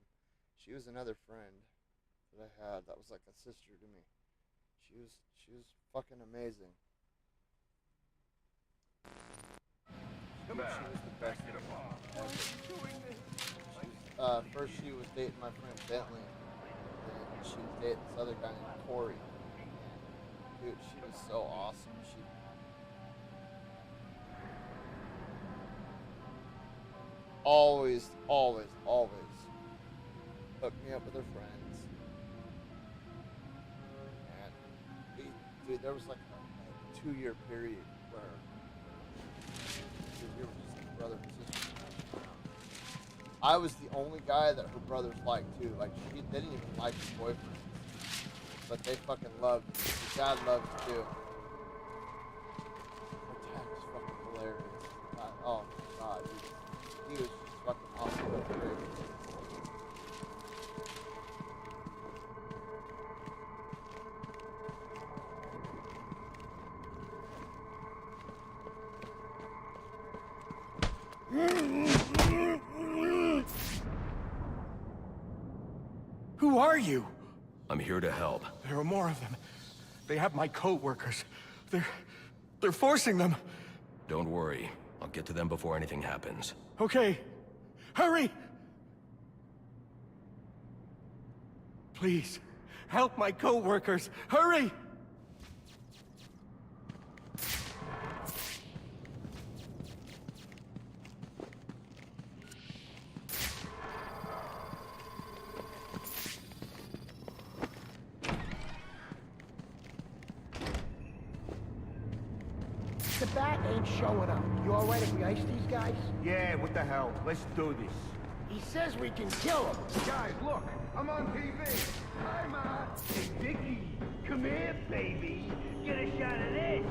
She was another friend that I had that was like a sister to me. She was fucking amazing. She was the best thing ever. First she was dating my friend Bentley, and she was dating this other guy named Corey. Dude, she was so awesome. She always hooked me up with her friends. And dude, there was like a 2-year period where we were just like brother and sister. I was the only guy that her brothers liked too. Like they didn't even like his boyfriend, but they fucking loved him. His dad loved him too. Her dad was fucking hilarious. Oh my god, he was just fucking awesome.
Who are you?
I'm here to help.
There are more of them. They have my co-workers. They're forcing them.
Don't worry. I'll get to them before anything happens.
Okay. Hurry! Please, help my co-workers. Hurry!
The bat ain't showing up. You alright if we ice these guys?
Yeah, what the hell? Let's do this.
He says we can kill him.
Guys, look! I'm on TV! Hi, Ma!
Hey, Vicky, come here, baby. Get a shot of this.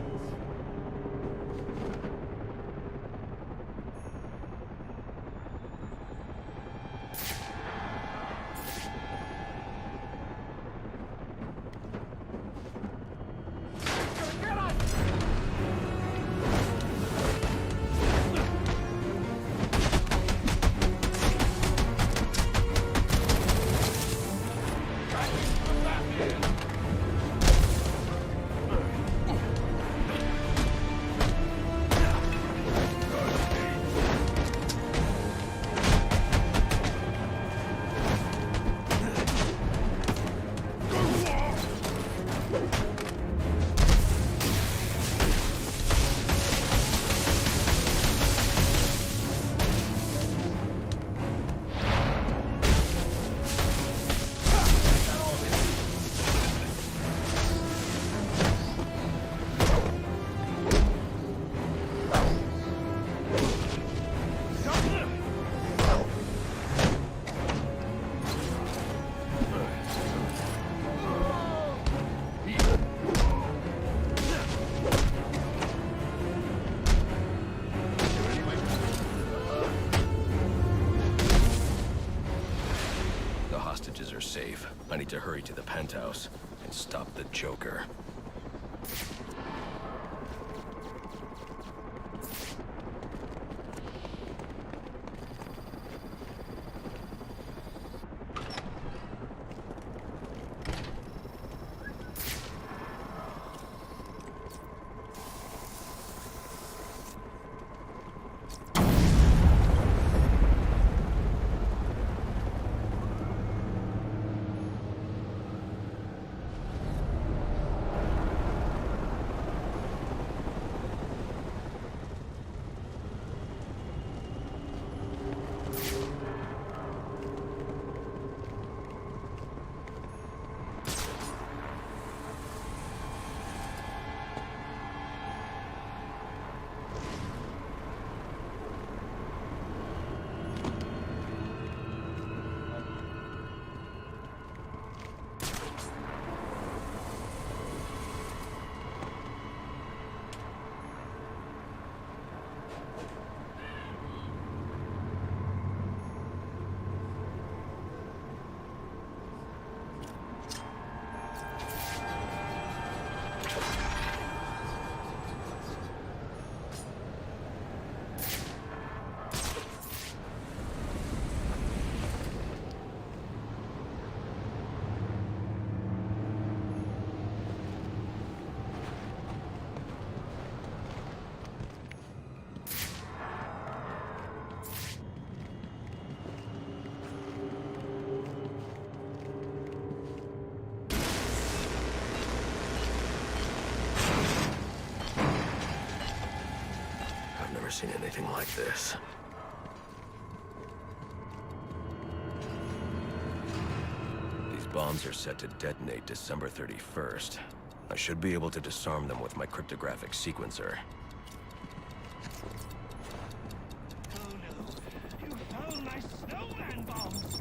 Safe. I need to hurry to the penthouse and stop the Joker. seen anything like this. These bombs are set to detonate December 31st. I should be able to disarm them with my cryptographic sequencer.
Oh no! You found my snowman bombs!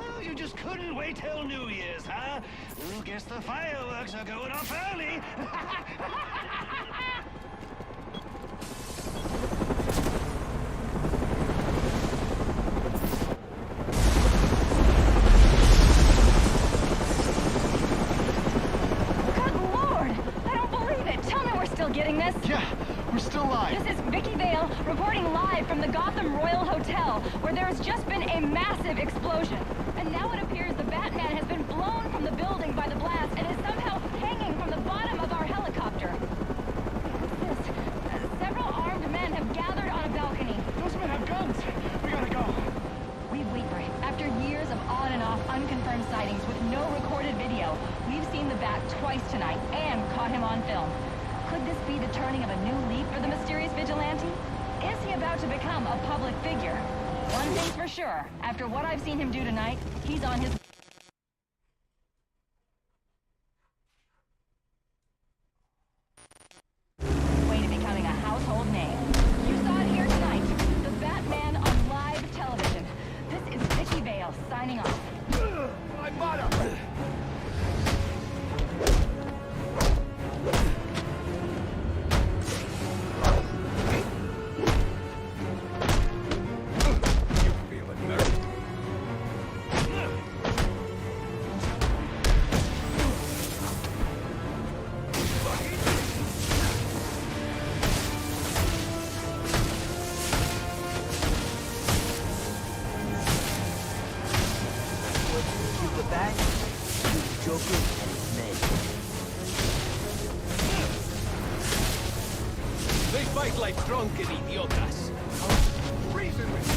Oh, you just couldn't wait till New Year's, huh? Well, guess the fireworks are going off early.
Good Lord! I don't believe it! Tell me we're still getting this!
Yeah, we're still live.
This is Vicky Vale reporting live from the Gotham Royal Hotel, where there has just been a massive explosion. And now it appears the Batman has been blown from the building by the blast and is somehow hanging from the bottom of our helicopter. What's this? Several armed men have gathered on a balcony.
Those men have guns. We gotta go.
We've waited. After years of on and off unconfirmed sightings with no recorded video, we've seen the Bat twice tonight and caught him on film. Could this be the turning of a new leaf for the mysterious vigilante? Is he about to become a public figure? One thing's for sure, after what I've seen him do tonight, he's on his way to becoming a household name. You saw it here tonight. The Batman on live television. This is Vicky Vale signing off.
My mother!
They fight like drunken idiotas.
Reason with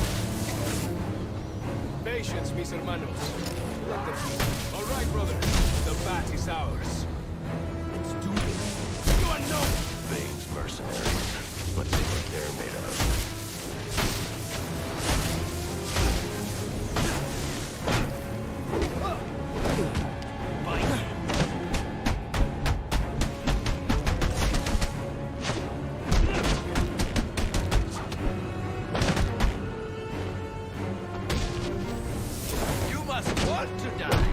Patience, mis hermanos. Let them be. All right, brother. The bat is ours. Let's do this. You are no Bane's mercenaries. Let's see what they're made of. You must want to die.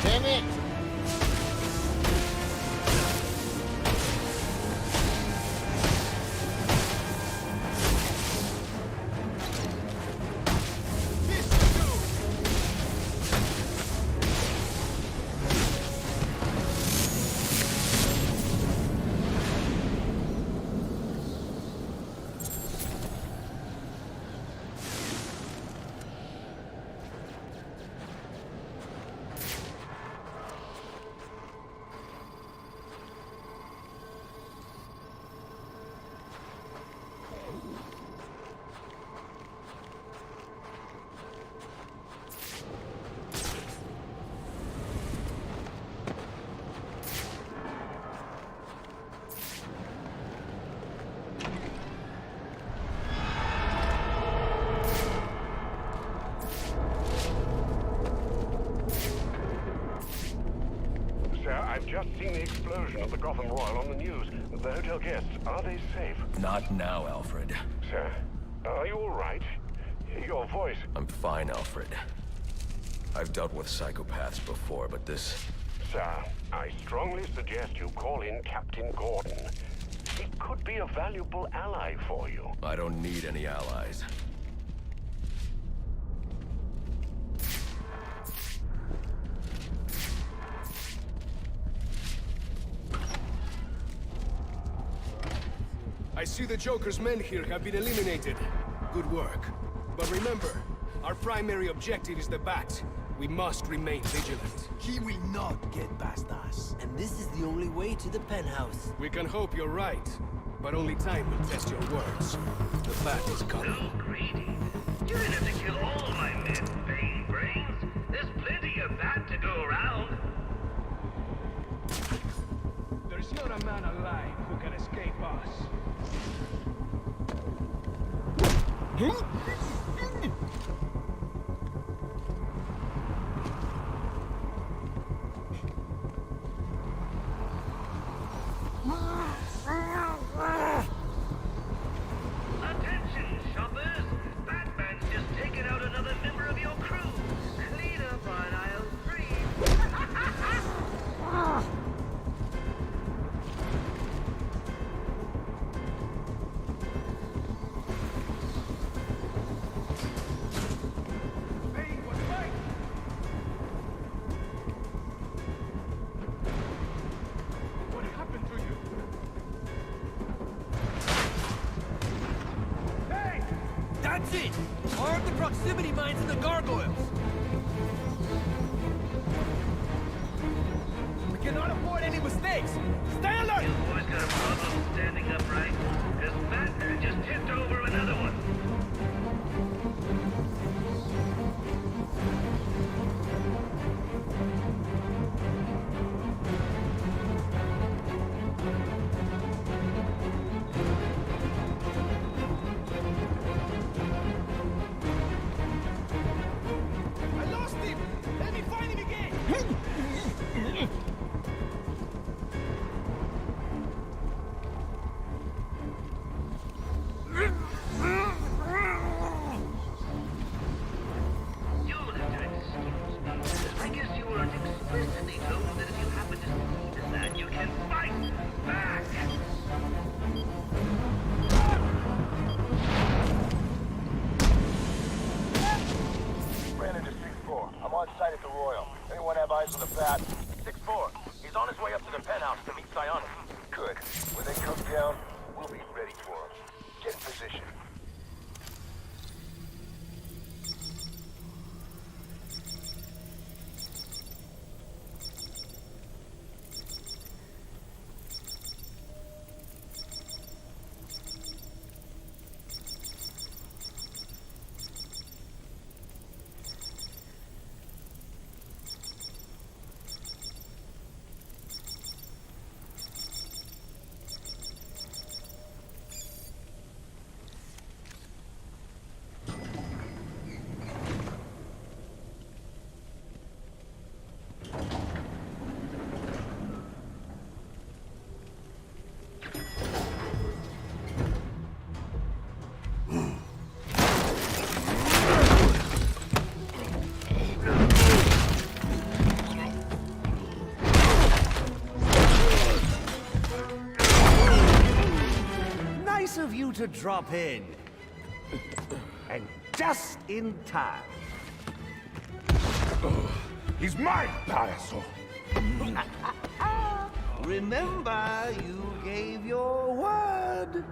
Damn it!
Sir, I've just seen the explosion at the Gotham Royal on the news. The hotel guests, are they safe?
Not now, Alfred.
Sir, are you all right? Your voice...
I'm fine, Alfred. I've dealt with psychopaths before, but this...
Sir, I strongly suggest you call in Captain Gordon. He could be a valuable ally for you.
I don't need any allies. see the Joker's men here have been eliminated. Good work. But remember, our primary objective is the Bat. We must remain vigilant.
He will not get past us. And this is the only way to the penthouse.
We can hope you're right, but only time will test your words. The Bat is coming.
So greedy. You didn't have to kill all my men, Bane Brains. There's plenty of that to go around.
There's not a man alive who can escape us.
Attention, shoppers! Batman's just taken out another member of your crew. Clean up on aisle 3.
What happened to you?
That's it! Arm the proximity mines and the gargoyles! We cannot afford any mistakes! Stay alert!
You boys got a problem standing upright? Because Batman just tipped over another one.
I lost him! Let me find him again!
You'll have to excuse me. I guess you weren't explicitly told that if you happen to see the lad, you can fight back!
Brandon to 6-4. I'm on site at the Royal. Anyone have eyes on the Bat? 6-4. He's on his way up to the penthouse to meet Psionic. Good. When they come down, we'll be ready for him. Get in position.
Nice of you to drop in. And just in time.
He's mine, Payaso!
Remember, you gave your word.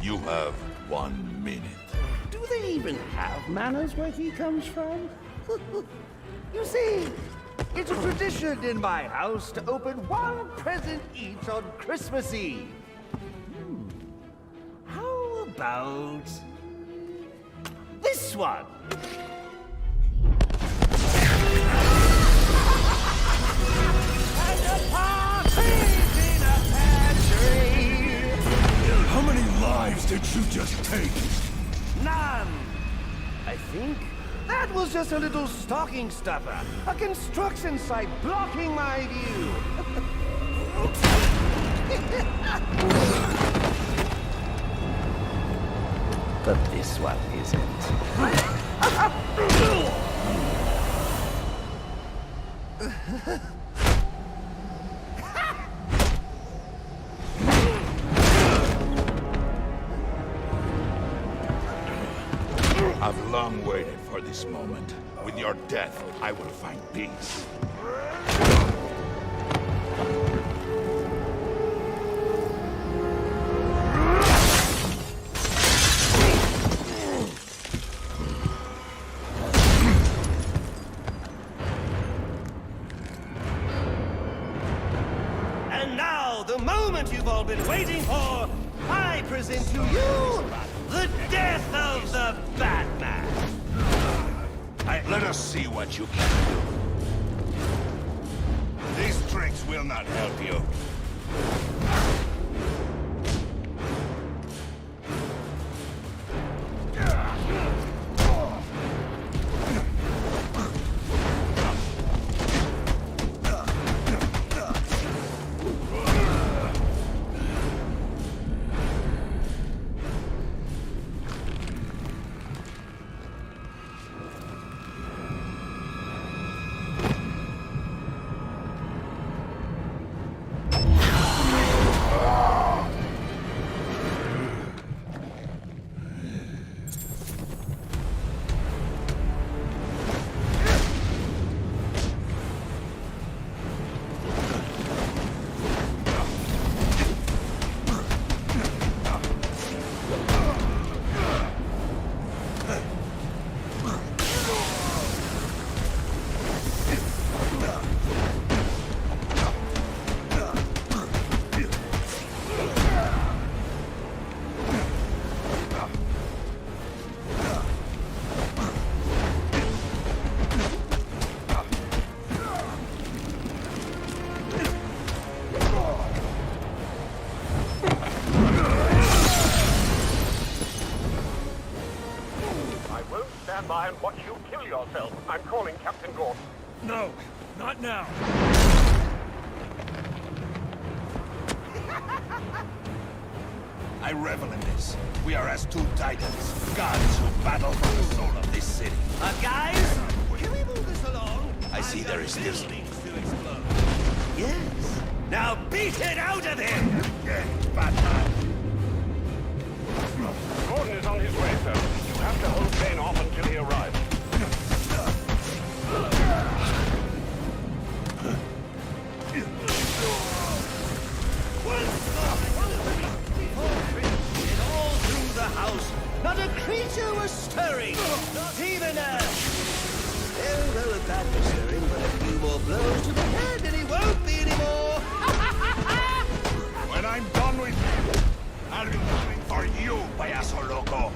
You have 1 minute.
Do they even have manners where he comes from? You see, it's a tradition in my house to open one present each on Christmas Eve. How about this one? And a partridge in a pear tree.
How many lives did you just take?
None. I think that was just a little stocking stuffer. A construction site blocking my view. But this one isn't.
I've long waited for this moment. With your death, I will find peace.
all been waiting for, I present to you the death of the Batman.
Let us see what you can do. These tricks will not help you.
Stand by and watch you kill yourself. I'm calling Captain Gordon.
No, not now. I revel in this. We are as two titans, gods who battle for the soul of this city.
Guys, can we move this along?
I see there is still...
To explode. Yes. Now beat it out of him!
Batman!
Gordon is on his way, sir. You have to hold Bane off until he arrives.
And all through the house, not a creature was stirring, not even a... well, a bat was stirring, but a few more blows to the head and he won't be anymore!
When I'm done with you, I'll be coming for you, payaso loco!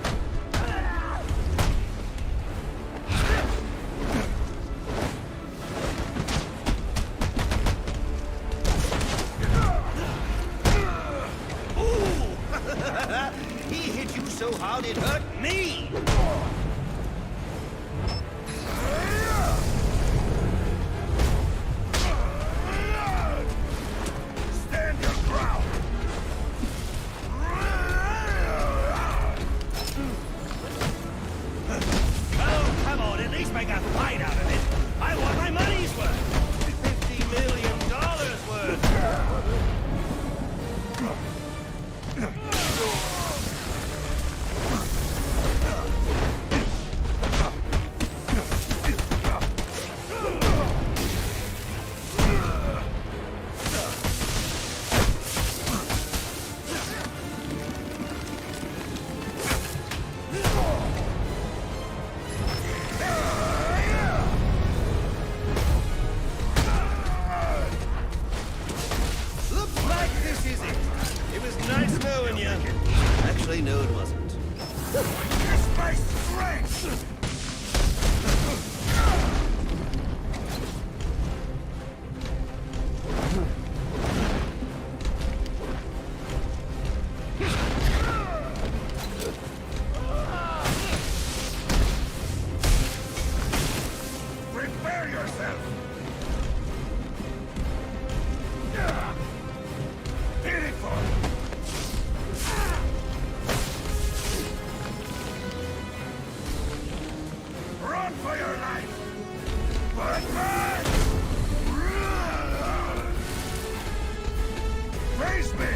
He hit you so hard it hurt me!
Stand your ground!
Oh, come on, at least make a fight out of it! I want my money's worth! $50 million worth! Looks like this is it. It was nice knowing you. Actually, no, it wasn't.
Kiss my strength! Prepare yourself! Hit it for me! Run for your life! Batman! Face me!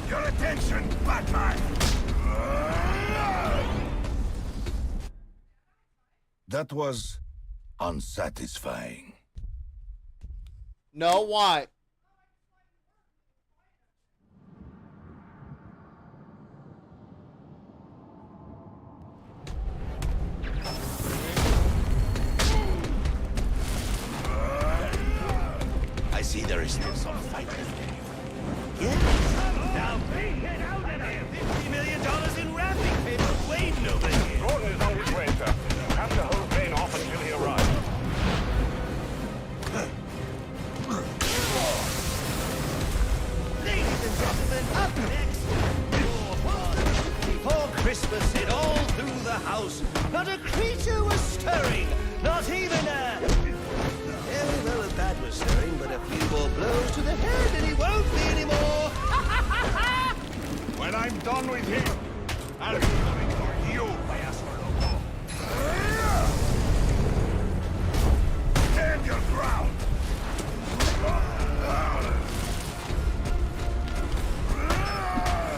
Your attention, Batman! That was unsatisfying.
No, why?
I see there is still some fight in there.
Yeah, Christmas it all through the house. Not a creature was stirring, not even a... Yeah, well, a bat was stirring, but a few more blows to the head and he won't be anymore.
When I'm done with him, I'll be coming for you, Payaso Loco. Stand your ground!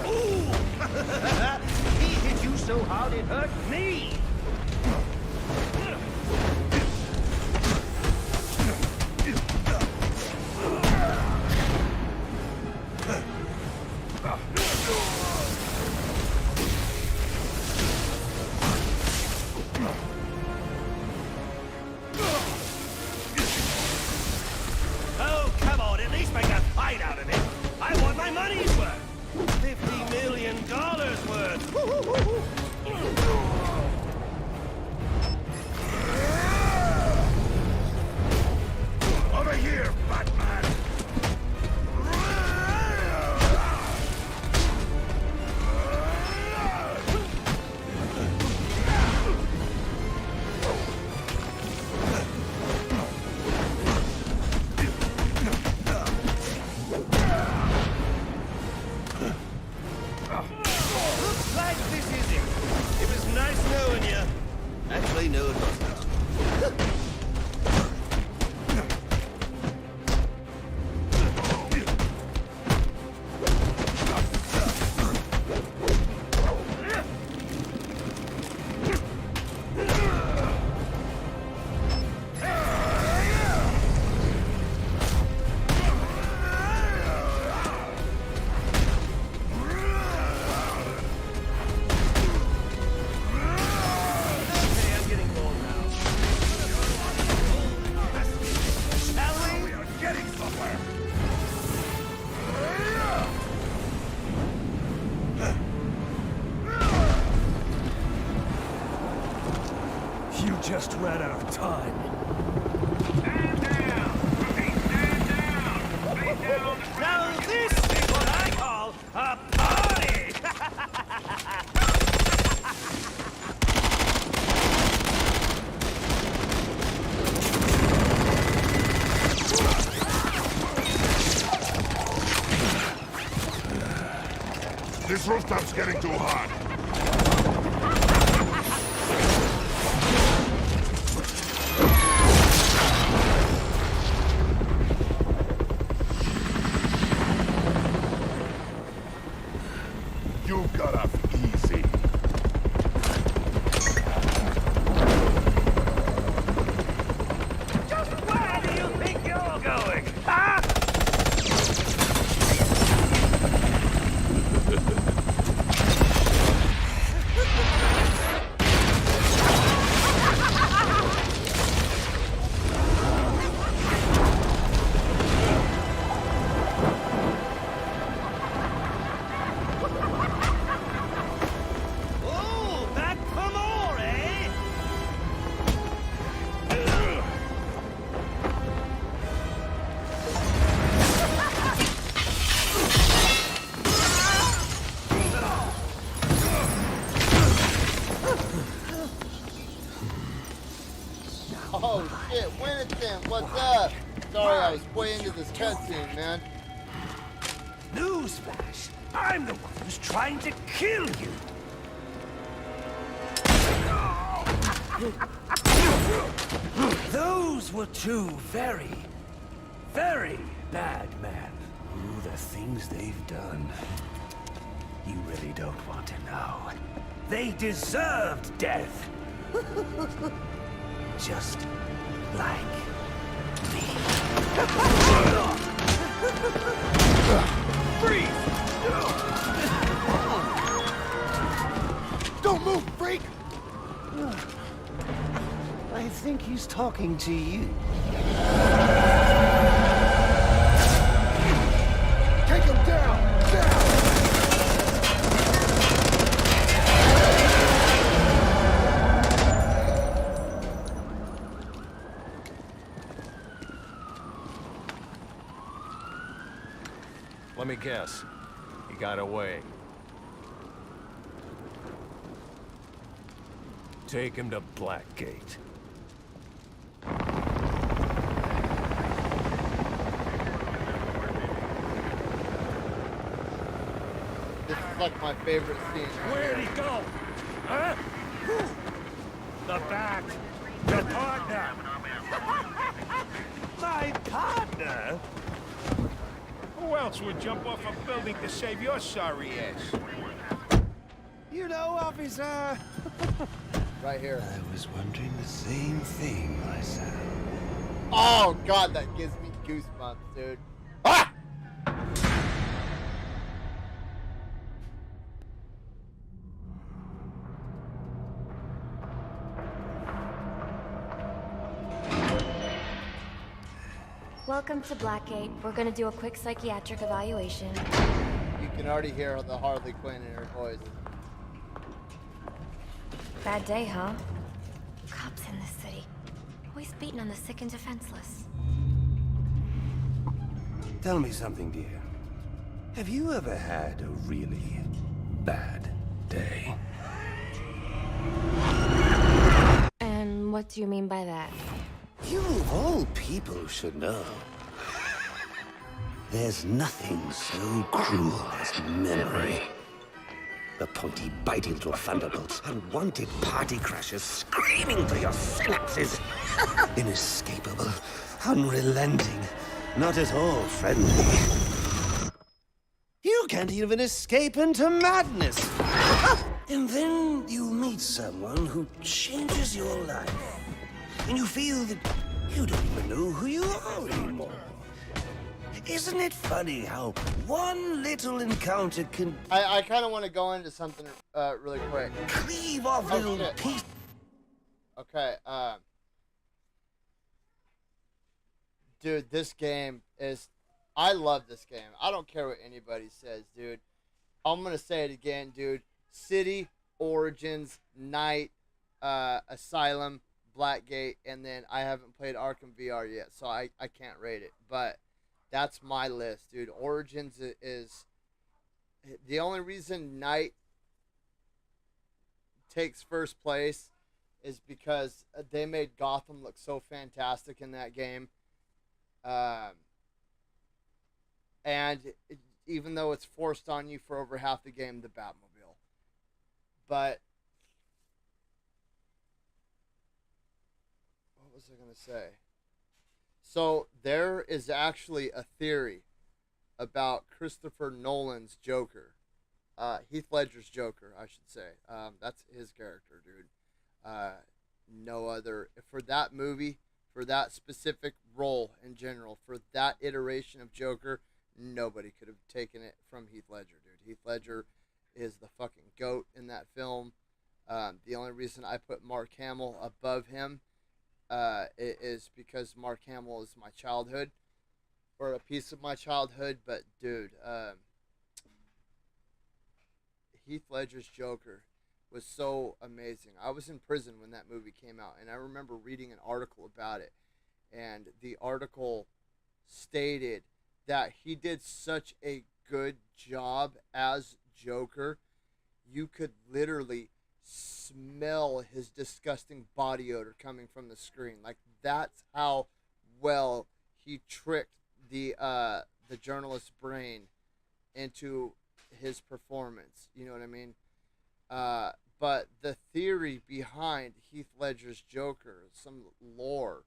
Ooh! He hit you so hard it hurt me! Oh, come on, at least make a fight out of it. I want my money's worth. $50 million worth.
Over here, Batman!
Looks like this is it. It was nice knowing you. Actually, no, it wasn't. Okay, I'm getting bored now. Shall we?
We are getting somewhere! You just ran out of time.
Now this is what I call a party!
This rooftop's getting too hot. You got off easy.
Just where do you think you're going, huh? Oh, back for more, eh?
Oh shit, Winston, what's up? Sorry, I was way into this cutscene, man.
Newsflash! I'm the one who's trying to kill you! Those were two very, very bad men. Ooh, the things they've done. You really don't want to know. They deserved death. Just like me. Freeze!
Don't move, freak!
I think he's talking to you.
Take him down! Down!
Let me guess. He got away. take him to Blackgate.
This is like my favorite scene.
Where'd he go? Huh? The Bat. Your partner. My partner? Who else would jump off a building to save your sorry ass?
You know, officer.
Right here.
I was wondering the same thing myself.
Oh god, that gives me goosebumps, dude. Ah!
Welcome to Blackgate. We're gonna do a quick psychiatric evaluation.
You can already hear the Harley Quinn in her voice.
Bad day, huh? Cops in this city. Always beating on the sick and defenseless.
Tell me something, dear. Have you ever had a really bad day?
And what do you mean by that?
You of all people should know. There's nothing so cruel as memory. The pointy, biting little thunderbolts, unwanted party crashers screaming through your synapses. Inescapable, unrelenting, not at all friendly. You can't even escape into madness. And then you meet someone who changes your life. And you feel that you don't even know who you are anymore. Isn't it funny how one little encounter can...
I kind of want to go into something really quick.
Cleave off little pieces.
Okay, dude, this game is... I love this game. I don't care what anybody says, dude. I'm going to say it again, dude. City, Origins, Night, Asylum, Blackgate, and then I haven't played Arkham VR yet, so I can't rate it. But that's my list, dude. Origins is the only reason Night takes first place is because they made Gotham look so fantastic in that game. And even though it's forced on you for over half the game, the Batmobile. But what was I going to say? So there is actually a theory about Christopher Nolan's Joker. Heath Ledger's Joker, I should say. That's his character, dude. No other. For that movie, for that specific role in general, for that iteration of Joker, nobody could have taken it from Heath Ledger, dude. Heath Ledger is the fucking GOAT in that film. The only reason I put Mark Hamill above him is because Mark Hamill is my childhood, or a piece of my childhood. But dude, Heath Ledger's Joker was so amazing. I was in prison when that movie came out, and I remember reading an article about it, and the article stated that he did such a good job as Joker, you could literally smell his disgusting body odor coming from the screen. Like, that's how well he tricked the journalist's brain into his performance. You know what I mean? But the theory behind Heath Ledger's Joker, some lore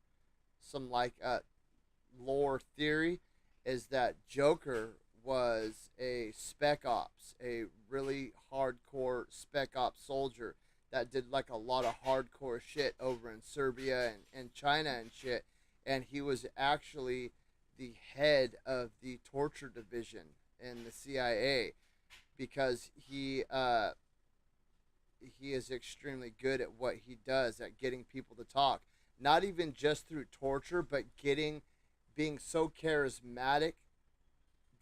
theory, is that Joker was a spec ops, a really hardcore spec ops soldier that did like a lot of hardcore shit over in Serbia and China and shit. And he was actually the head of the torture division in the CIA because he is extremely good at what he does, at getting people to talk. Not even just through torture, but being so charismatic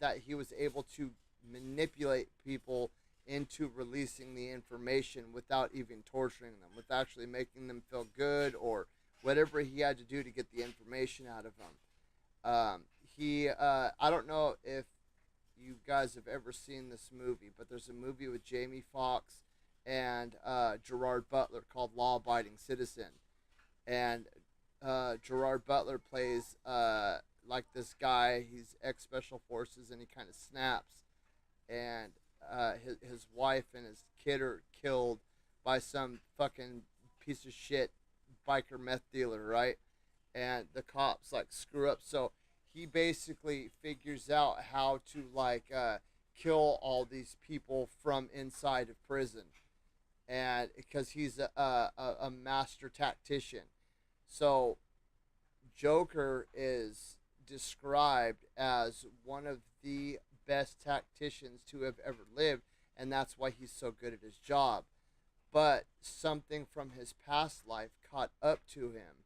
that he was able to manipulate people into releasing the information without even torturing them, with actually making them feel good or whatever he had to do to get the information out of them. I don't know if you guys have ever seen this movie, but there's a movie with Jamie Foxx and Gerard Butler called Law Abiding Citizen. And Gerard Butler plays like this guy. He's ex Special Forces, and he kind of snaps. And his wife and his kid are killed by some fucking piece of shit biker meth dealer, right? And the cops like screw up, so he basically figures out how to like kill all these people from inside of prison, and because he's a master tactician. So Joker is described as one of the best tacticians to have ever lived, and that's why he's so good at his job. But something from his past life caught up to him,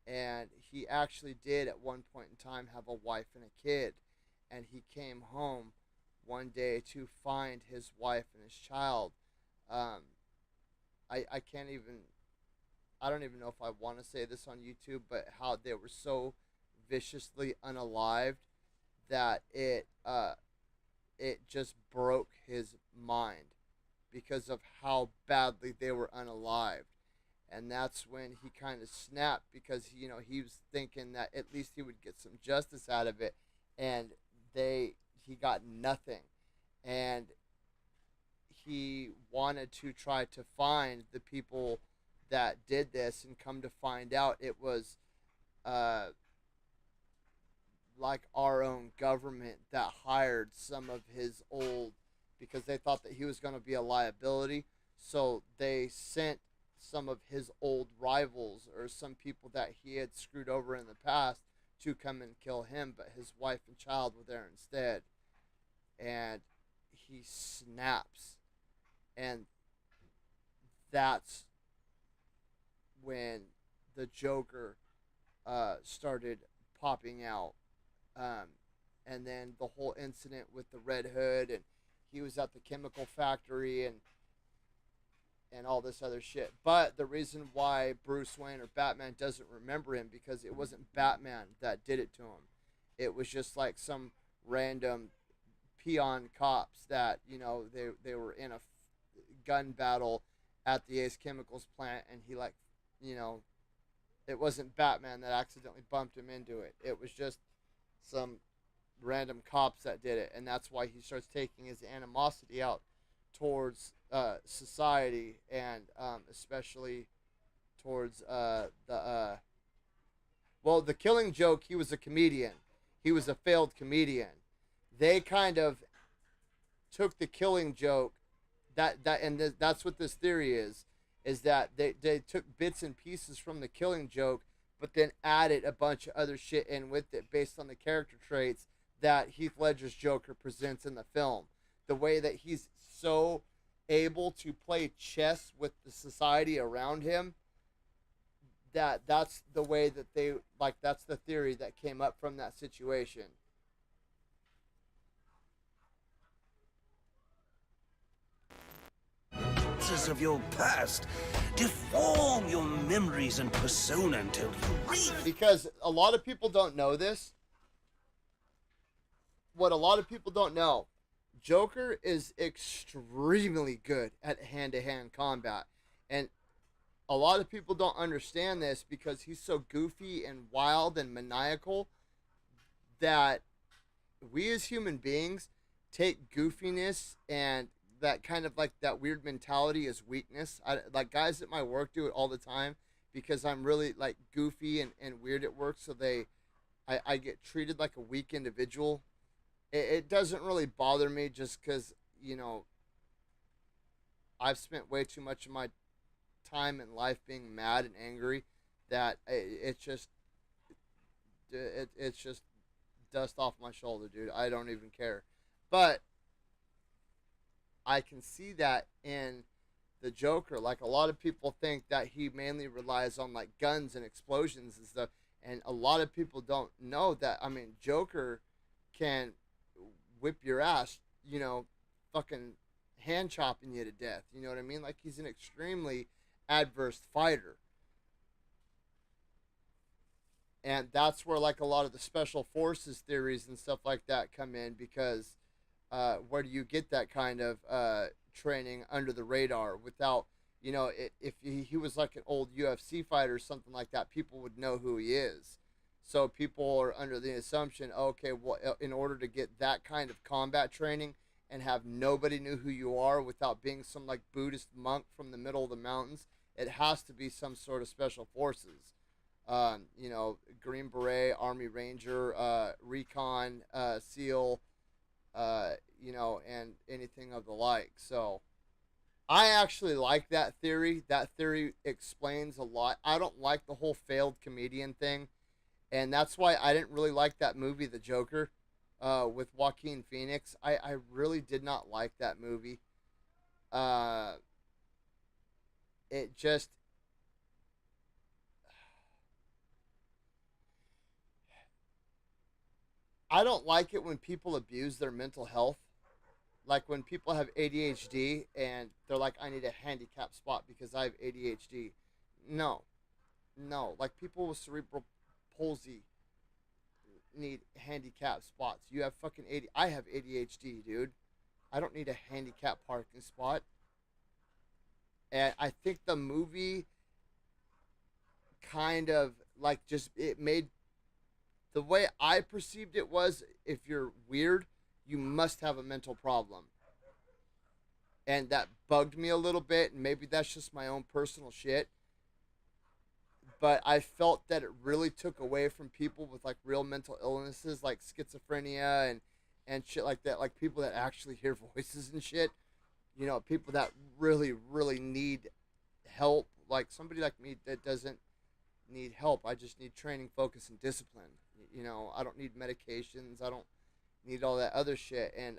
and he actually did at one point in time have a wife and a kid, and he came home one day to find his wife and his child. I can't even, I don't even know if I want to say this on YouTube, but how they were so viciously unalived that it just broke his mind because of how badly they were unalived. And that's when he kind of snapped, because he was thinking that at least he would get some justice out of it, and he got nothing. And he wanted to try to find the people that did this, and come to find out it was like our own government that hired some of his old, because they thought that he was going to be a liability, so they sent some of his old rivals or some people that he had screwed over in the past to come and kill him, but his wife and child were there instead. And he snaps, and that's when the Joker started popping out. And then the whole incident with the Red Hood, and he was at the chemical factory, and all this other shit. But the reason why Bruce Wayne or Batman doesn't remember him, because it wasn't Batman that did it to him. It was just like some random peon cops that, they were in a gun battle at the Ace Chemicals plant, and he it wasn't Batman that accidentally bumped him into it. It was just some random cops that did it, and that's why he starts taking his animosity out towards society, and especially towards the Killing Joke. He was a comedian. He was a failed comedian. They kind of took the Killing Joke, that's what this theory is that they took bits and pieces from the Killing Joke, but then added a bunch of other shit in with it based on the character traits that Heath Ledger's Joker presents in the film. The way that he's so able to play chess with the society around him, that's the way that that's the theory that came up from that situation.
Of your past deform your memories and persona until you
because a lot of people don't know this. What a lot of people don't know, Joker is extremely good at hand-to-hand combat, and a lot of people don't understand this because he's so goofy and wild and maniacal that we as human beings take goofiness and that kind of like that weird mentality as weakness. Like guys at my work do it all the time because I'm really like goofy and weird at work, so I get treated like a weak individual. It doesn't really bother me just because, I've spent way too much of my time in life being mad and angry that it's just dust off my shoulder, dude. I don't even care. But I can see that in the Joker. Like, a lot of people think that he mainly relies on like guns and explosions and stuff, and a lot of people don't know that. I mean, Joker can whip your ass, fucking hand chopping you to death. You know what I mean? Like, he's an extremely adverse fighter. And that's where like a lot of the special forces theories and stuff like that come in, because where do you get that kind of training under the radar without You know, if he was like an old UFC fighter or something like that, people would know who he is. So people are under the assumption, okay, well, in order to get that kind of combat training and have nobody knew who you are without being some like Buddhist monk from the middle of the mountains, it has to be some sort of special forces. You know, Green Beret, Army Ranger, Recon, SEAL, you know, and anything of the like. So I actually like that theory. That theory explains a lot. I don't like the whole failed comedian thing. And that's why I didn't really like that movie, The Joker, with Joaquin Phoenix. I really did not like that movie. It just... I don't like it when people abuse their mental health. Like when people have ADHD and they're like, I need a handicap spot because I have ADHD. No. No. Like people with cerebral palsy need handicap spots. You have fucking I have ADHD, dude. I don't need a handicap parking spot. And I think the movie kind of like just it made the way I perceived it was if you're weird, you must have a mental problem. And that bugged me a little bit, and maybe that's just my own personal shit. But I felt that it really took away from people with like real mental illnesses like schizophrenia and shit like that, like people that actually hear voices and shit. You know, people that really, really need help. Like somebody like me that doesn't need help. I just need training, focus, and discipline. You know, I don't need medications. I don't need all that other shit. And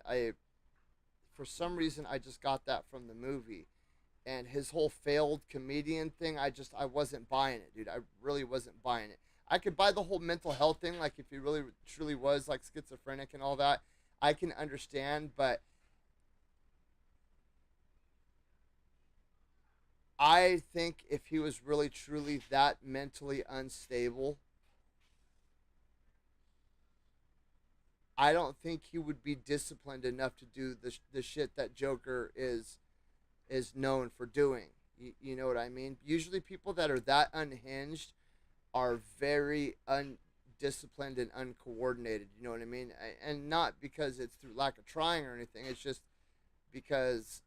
for some reason, I just got that from the movie. And his whole failed comedian thing, I wasn't buying it, dude. I really wasn't buying it. I could buy the whole mental health thing, like if he really truly was like schizophrenic and all that, I can understand, but I think if he was really truly that mentally unstable, I don't think he would be disciplined enough to do the shit that Joker is known for doing. You know what I mean? Usually people that are that unhinged are very undisciplined and uncoordinated. You know what I mean? And not because it's through lack of trying or anything. It's just because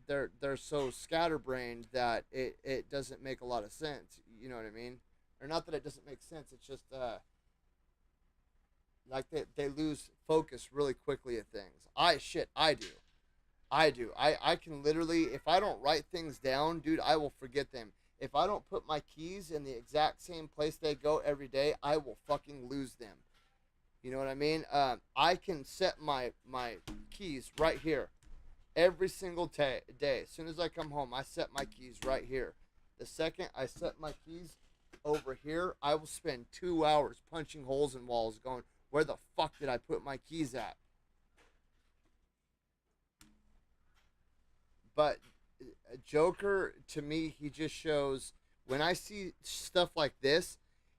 they're so scatterbrained that it doesn't make a lot of sense. You know what I mean? Or not that it doesn't make sense. It's just like they lose focus really quickly at things. I do. I can literally, if I don't write things down, dude, I will forget them. If I don't put my keys in the exact same place they go every day, I will fucking lose them. You know what I mean? I can set my keys right here every single day. As soon as I come home, I set my keys right here. The second I set my keys over here, I will spend 2 hours punching holes in walls going, where the fuck did I put my keys at? But Joker, to me, he just shows, when I see stuff like this,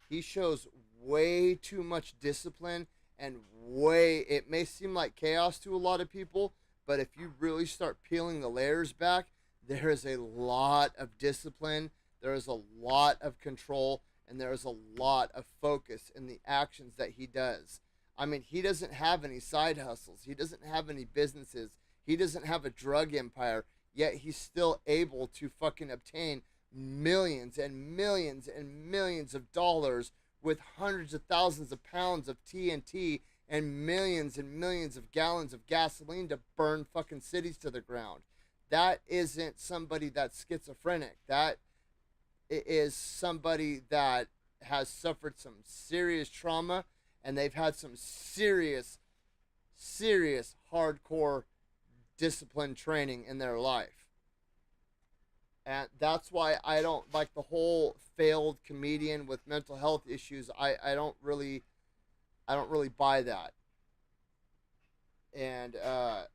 he shows way too much discipline and it may seem like chaos to a lot of people, but if you really start peeling the layers back, there is a lot of discipline, there is a lot of control, and there is a lot of focus in the actions that he does. I mean, he doesn't have any side hustles. He doesn't have any businesses. He doesn't have a drug empire. Yet he's still able to fucking obtain millions and millions and millions of dollars with hundreds of thousands of pounds of TNT and millions of gallons of gasoline to burn fucking cities to the ground. That isn't somebody that's schizophrenic. That is somebody that has suffered some serious trauma and they've had some serious hardcore discipline training in their life. And that's why I don't like the whole failed comedian with mental health issues. I don't really buy that. And I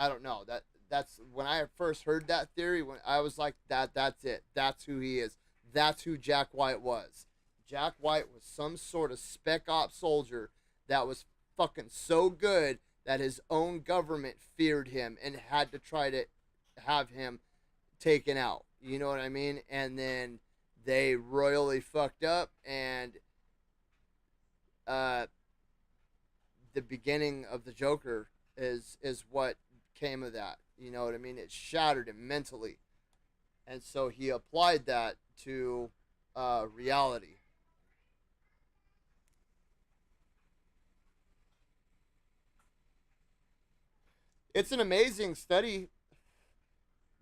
don't know. That's when I first heard that theory, when I was like, that's it. That's who he is. That's who Jack White was. Jack White was some sort of spec op soldier that was fucking so good that his own government feared him and had to try to have him taken out. You know what I mean? And then they royally fucked up, and uh, the beginning of the Joker is what came of that. You know what I mean? It shattered him mentally, and so he applied that to reality. It's an amazing study.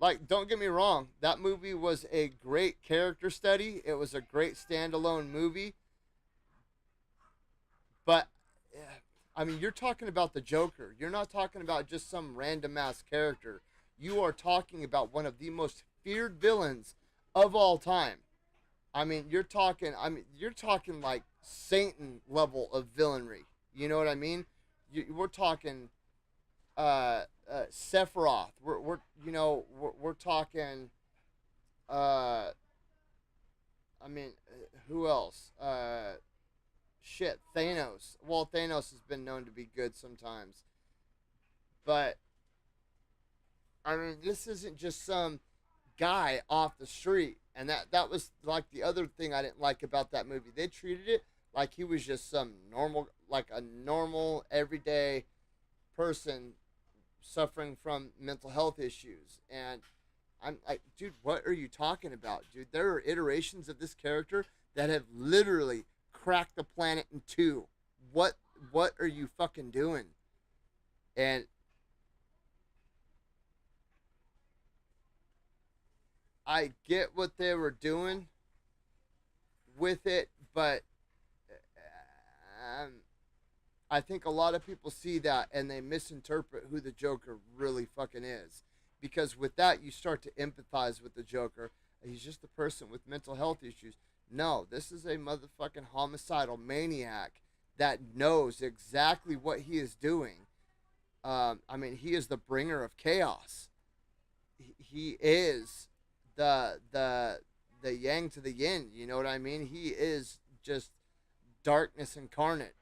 Like, don't get me wrong, that movie was a great character study. It was a great standalone movie. But, I mean, you're talking about the Joker. You're not talking about just some random ass character. You are talking about one of the most feared villains of all time. You're talking like Satan level of villainry. You know what I mean? We're talking Sephiroth. We're talking. Uh, who else? Shit, Thanos. Well, Thanos has been known to be good sometimes, but I mean, this isn't just some guy off the street. And that was like the other thing I didn't like about that movie. They treated it like he was just some normal, like a normal everyday person suffering from mental health issues. And I'm like, dude, what are you talking about, dude? There are iterations of this character that have literally cracked the planet in two. What are you fucking doing? And I get what they were doing with it, but I think a lot of people see that and they misinterpret who the Joker really fucking is. Because with that, you start to empathize with the Joker. He's just a person with mental health issues. No, this is a motherfucking homicidal maniac that knows exactly what he is doing. He is the bringer of chaos. He is the yang to the yin. You know what I mean? He is just darkness incarnate.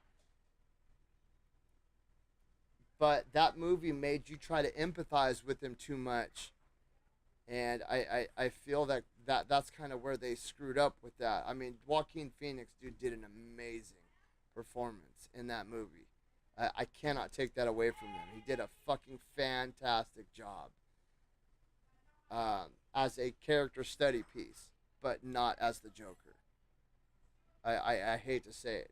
But that movie made you try to empathize with him too much. And I feel that's kind of where they screwed up with that. I mean, Joaquin Phoenix, dude, did an amazing performance in that movie. I cannot take that away from him. He did a fucking fantastic job as a character study piece, but not as the Joker. I hate to say it.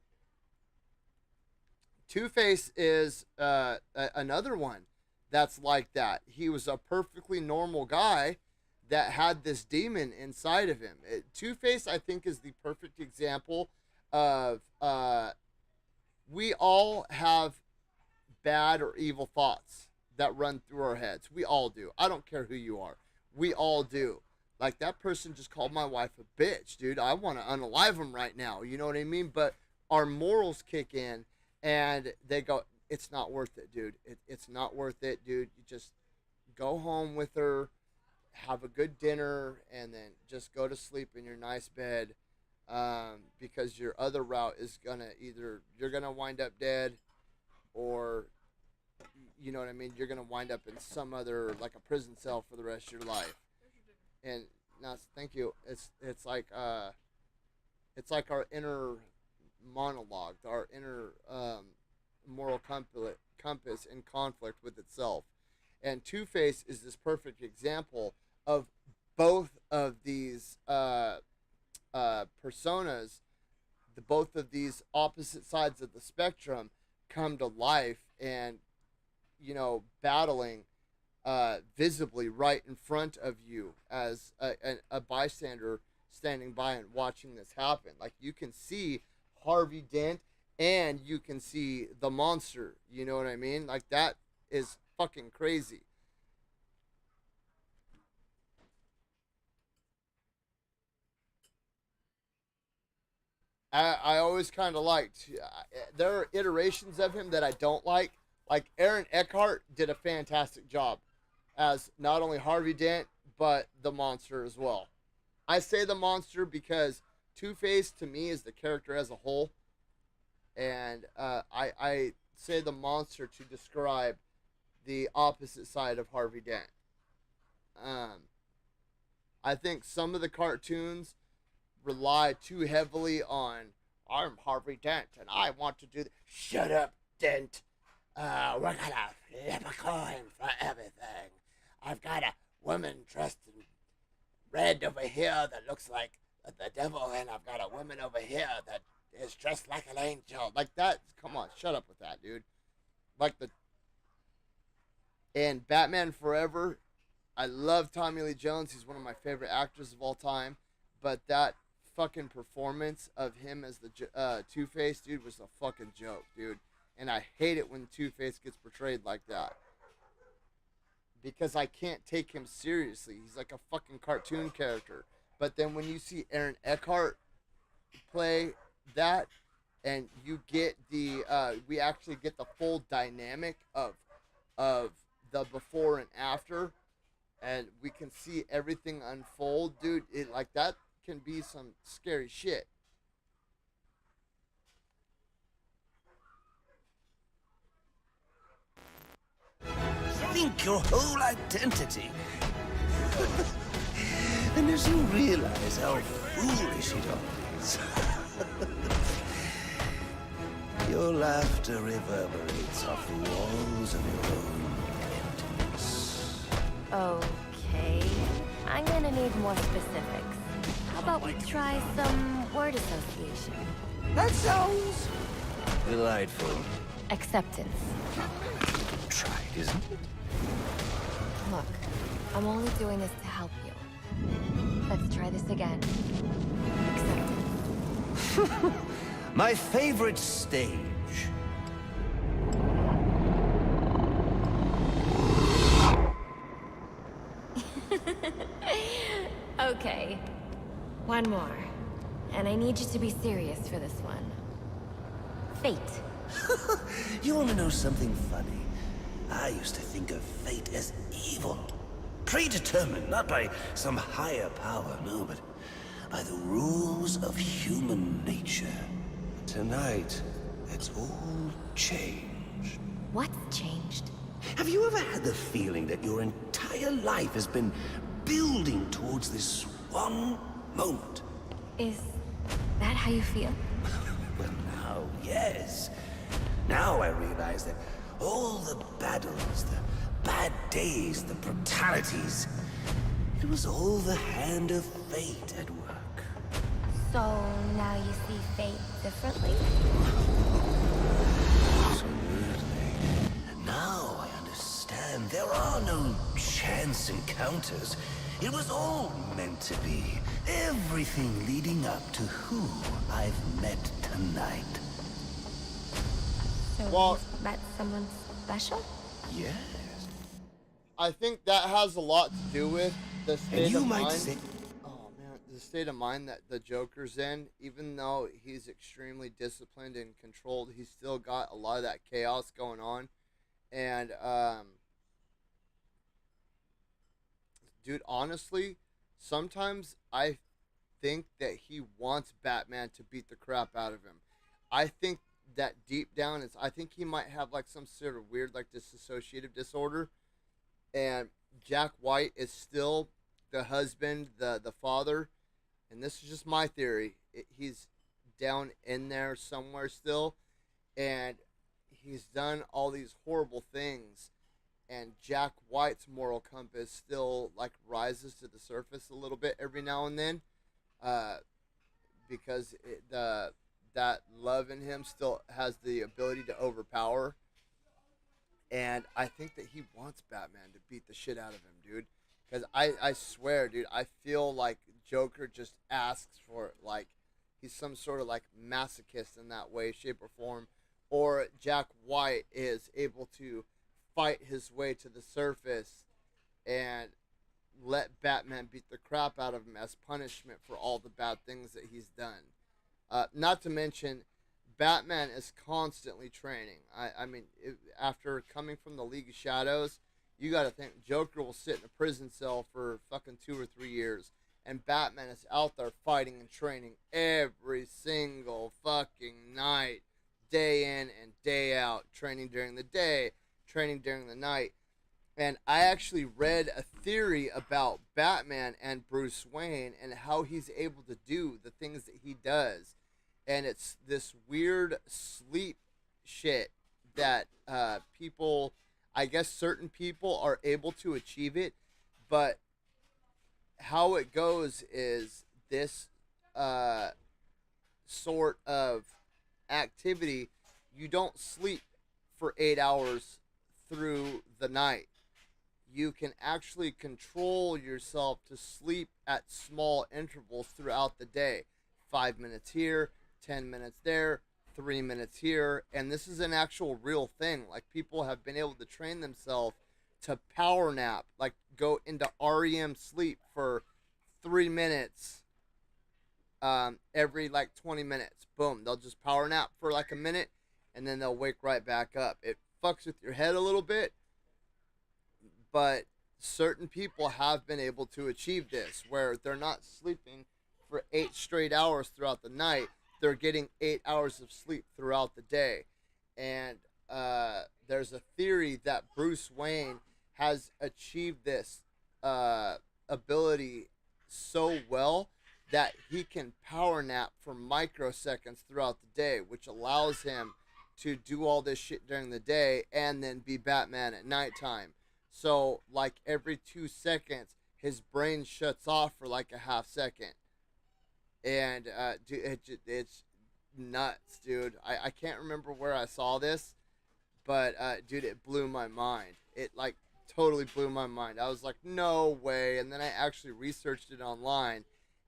Two-Face is another one that's like that. He was a perfectly normal guy that had this demon inside of him. Two-Face, I think, is the perfect example of we all have bad or evil thoughts that run through our heads. We all do. I don't care who you are. We all do. Like, that person just called my wife a bitch, dude. I want to unalive him right now. You know what I mean? But our morals kick in, and they go, it's not worth it, dude. It's not worth it, dude. You just go home with her, have a good dinner, and then just go to sleep in your nice bed, because your other route is gonna either you're gonna wind up dead, or you know what I mean, you're gonna wind up in some other, like, a prison cell for the rest of your life. And now, thank you. It's like our inner monologue, our inner moral compass in conflict with itself. And Two-Face is this perfect example of both of these personas, both of these opposite sides of the spectrum come to life and, you know, battling visibly right in front of you as a bystander standing by and watching this happen. Like, you can see Harvey Dent and you can see the monster. You know what I mean? Like, that is fucking crazy. I always kind of liked. There are iterations of him that I don't like. Like, Aaron Eckhart did a fantastic job as not only Harvey Dent, but the monster as well. I say the monster because Two-Face, to me, is the character as a whole. And I say the monster to describe the opposite side of Harvey Dent. I think some of the cartoons rely too heavily on, I'm Harvey Dent and I want to do shut up, Dent. We're gonna flip a coin for everything. I've got a woman dressed in red over here that looks like the devil, and I've got a woman over here that is dressed like an angel. Like that, come on, shut up with that, dude. Like and Batman Forever, I love Tommy Lee Jones. He's one of my favorite actors of all time. But that fucking performance of him as the Two-Face, dude, was a fucking joke, dude. And I hate it when Two-Face gets portrayed like that. Because I can't take him seriously. He's like a fucking cartoon character. But then when you see Aaron Eckhart play that, and you get we actually get the full dynamic of the before and after, and we can see everything unfold, dude. It like that can be some scary shit.
Think your whole identity. And as you realize how foolish it all is, your laughter reverberates off the walls of your own emptiness.
Okay. I'm gonna need more specifics. How about we try some word association?
That sounds delightful.
Acceptance.
Tried, isn't it?
Look, I'm only doing this to help you. Let's try this again. Acceptance.
My favorite stage.
Okay. One more. And I need you to be serious for this one. Fate.
You want to know something funny? I used to think of fate as evil. Predetermined, not by some higher power, no, but by the rules of human nature. Tonight, it's all changed.
What's changed?
Have you ever had the feeling that your entire life has been building towards this one moment?
Is that how you feel?
Well, now, yes. Now I realize that all the battles, the bad days, the brutalities, it was all the hand of fate at work.
So now you see fate differently?
Absolutely. Now I understand there are no chance encounters. It was all meant to be. Everything leading up to who I've met tonight.
So
Well,
you've met someone special?
Yes.
I think that has a lot to do with the state of mind.
Say
Oh man, the state of mind that the Joker's in. Even though he's extremely disciplined and controlled, he's still got a lot of that chaos going on. And dude, honestly, sometimes I think that he wants Batman to beat the crap out of him. I think that deep down I think he might have like some sort of weird like dissociative disorder, and Jack White is still the husband, the father, and this is just my theory. He's down in there somewhere still, and he's done all these horrible things, and Jack White's moral compass still like rises to the surface a little bit every now and then, because that love in him still has the ability to overpower. And I think that he wants Batman to beat the shit out of him, dude. Because I swear, dude, I feel like Joker just asks for it. Like, he's some sort of, like, masochist in that way, shape, or form. Or Jack White is able to fight his way to the surface and let Batman beat the crap out of him as punishment for all the bad things that he's done. Not to mention, Batman is constantly training. I mean, after coming from the League of Shadows, you got to think Joker will sit in a prison cell for fucking 2 or 3 years, and Batman is out there fighting and training every single fucking night, day in and day out, training during the day, training during the night. And I actually read a theory about Batman and Bruce Wayne and how he's able to do the things that he does. And it's this weird sleep shit that people, I guess certain people are able to achieve it. But how it goes is this sort of activity, you don't sleep for 8 hours through the night. You can actually control yourself to sleep at small intervals throughout the day. 5 minutes here, 10 minutes there, 3 minutes here. And this is an actual real thing. Like, people have been able to train themselves to power nap, like go into REM sleep for 3 minutes every like 20 minutes. Boom, they'll just power nap for like a minute and then they'll wake right back up. It fucks with your head a little bit, but certain people have been able to achieve this where they're not sleeping for 8 straight hours throughout the night. They're getting 8 hours of sleep throughout the day. And there's a theory that Bruce Wayne has achieved this ability so well that he can power nap for microseconds throughout the day, which allows him to do all this shit during the day and then be Batman at nighttime. So, like, every 2 seconds, his brain shuts off for like a half second. And it's nuts, dude. I can't remember where I saw this, but dude, it blew my mind. It like totally blew my mind. I was like, no way. And then I actually researched it online,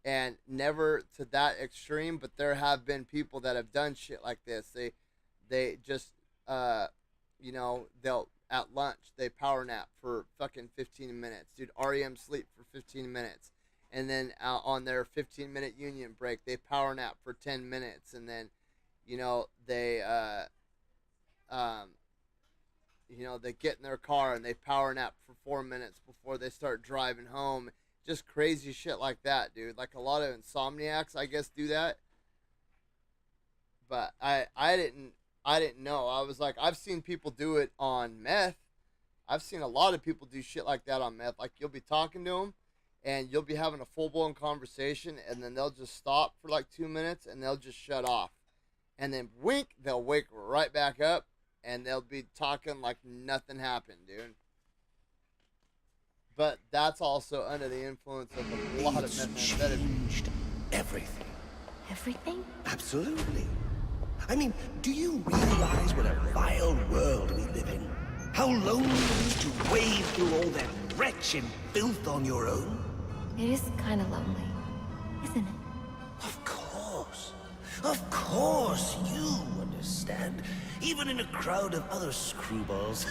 and never to that extreme, but there have been people that have done shit like this. They just you know, they'll at lunch they power nap for fucking 15 minutes, dude. REM sleep for 15 minutes. And then on their 15-minute union break, they power nap for 10 minutes. And then, you know, they get in their car and they power nap for 4 minutes before they start driving home. Just crazy shit like that, dude. Like, a lot of insomniacs, I guess, do that. But I didn't know. I was like, I've seen people do it on meth. I've seen a lot of people do shit like that on meth. Like, you'll be talking to them, and you'll be having a full-blown conversation, and then they'll just stop for like 2 minutes, and they'll just shut off. And then, wink, they'll wake right back up, and they'll be talking like nothing happened, dude. But that's also under the influence of a lot of methamphetamine.
Changed everything.
Everything?
Absolutely. I mean, do you realize what a vile world we live in? How lonely it is to wade through all that wretched filth on your own?
It is kind of lonely, isn't it?
Of course. Of course, you understand. Even in a crowd of other screwballs.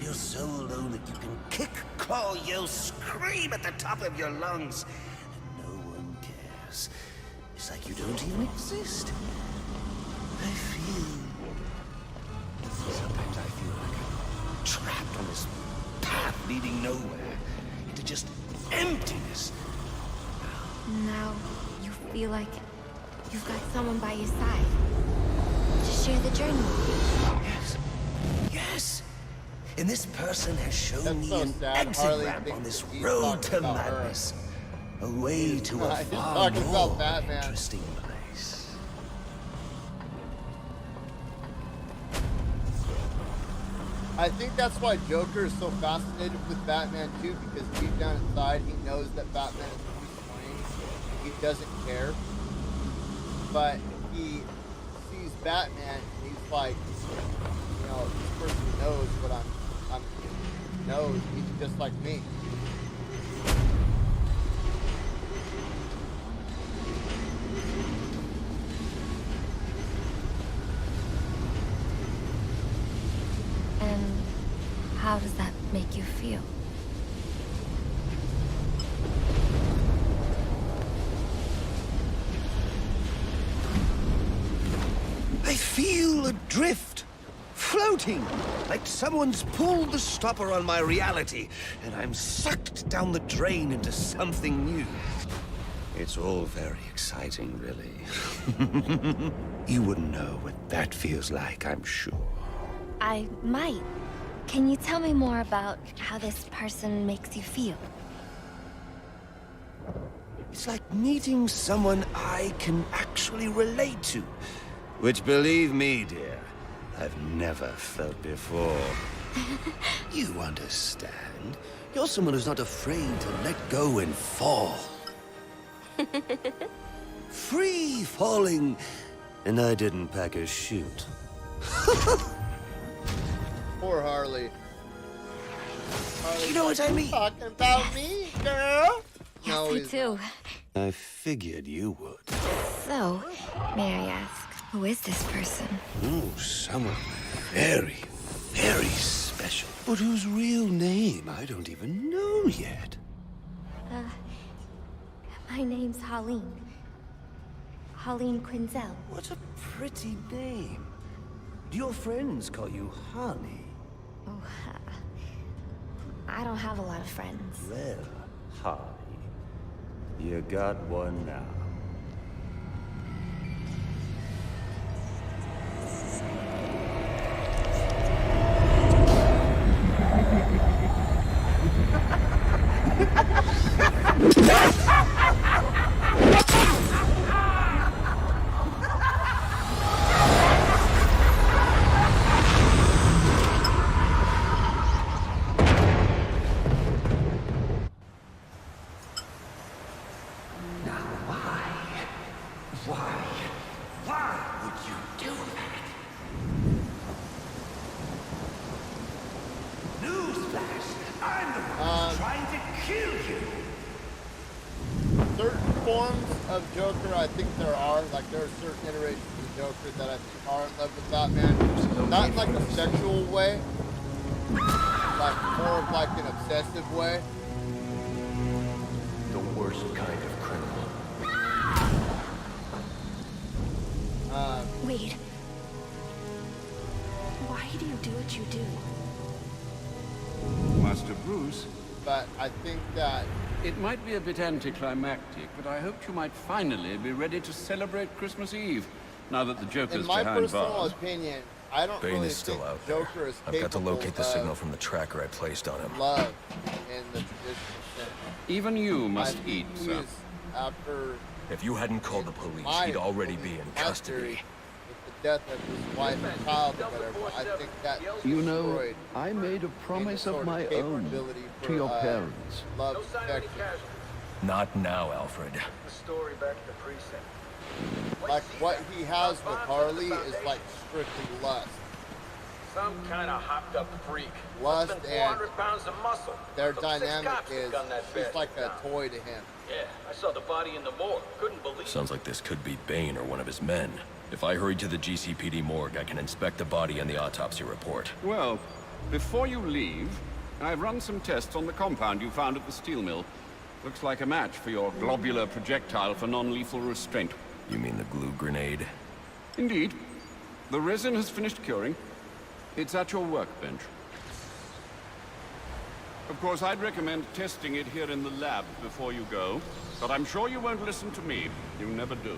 You're so alone that you can kick, claw, yell, scream at the top of your lungs. And no one cares. It's like you don't even exist. I feel... Sometimes I feel like I'm trapped on this path leading nowhere. Into just emptiness.
Now you feel like you've got someone by your side to share the journey with.
Yes. Yes. And this person has shown me
so
an
sad.
exit
Harley
ramp
thinks
on this
he's
road
talking
to
about her.
madness. A way to a
He's
far
talking about
more
Batman.
interesting place.
I think that's why Joker is so fascinated with Batman too, because deep down inside he knows that Batman is Bruce Wayne. He doesn't care, but he sees Batman and he's like, you know, this person knows what I'm knows. He's just like me.
And how does that make you feel?
I feel adrift, floating, like someone's pulled the stopper on my reality, and I'm sucked down the drain into something new. It's all very exciting, really. You wouldn't know what that feels like, I'm sure.
I might. Can you tell me more about how this person makes you feel?
It's like meeting someone I can actually relate to. Which, believe me, dear, I've never felt before. You understand. You're someone who's not afraid to let go and fall. Free falling. And I didn't pack a chute.
Poor Harley.
You know what I mean?
Talking about me, girl?
Yes,
No,
I
he's
do.
I figured you would.
So, may I ask, who is this person?
Oh, someone very, very special. But whose real name I don't even know yet.
My name's Harleen. Harleen Quinzel.
What a pretty name. Do your friends call you Harley?
Oh, I don't have a lot of friends.
Well, Harley, you got one now.
certain forms of Joker, I think there are. Like, there are certain iterations of the Joker that I think are in love with Batman. Not in, like, a sexual way. Like, more of, like, an obsessive way.
The worst kind of criminal.
Wait. Why do you do what you do?
Master Bruce?
But I think that...
It might be a bit anticlimactic, but I hoped you might finally be ready to celebrate Christmas Eve, now that the Joker's
behind bars. In my personal
bars.
opinion, I don't
Bane
really
is still
think
out there.
Joker is
I've got to
capable
locate the
of
signal from the tracker I placed on him.
love in the traditional sense.
Even you must
I
eat,
think he
sir.
is after...
If you hadn't called the police, he'd already be in custody.
With the death of his wife and child or whatever, I think that
You know,
destroyed
I made a promise
sort
of my own
capability
to your
for,
parents.
love affection.
Not now, Alfred. The story back to the precinct.
Like, what he has with Harley is like strictly lust.
Some kind of hopped up freak.
Lust
Less than
and
400 pounds of muscle.
their
Some
dynamic
6 cops
is
have gunned that
she's
bastard
like a
down.
toy to him.
Yeah, I saw the body in the morgue. Couldn't believe it.
Sounds like this could be Bane or one of his men. If I hurry to the GCPD morgue, I can inspect the body and the autopsy report.
Well, before you leave, I've run some tests on the compound you found at the steel mill. Looks like a match for your globular projectile for non-lethal restraint.
You mean the glue grenade?
Indeed. The resin has finished curing. It's at your workbench. Of course, I'd recommend testing it here in the lab before you go, but I'm sure you won't listen to me. You never do.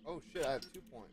Oh shit, I have 2 points.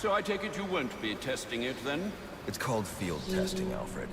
So I take it you won't be testing it, then?
It's called field testing, Alfred.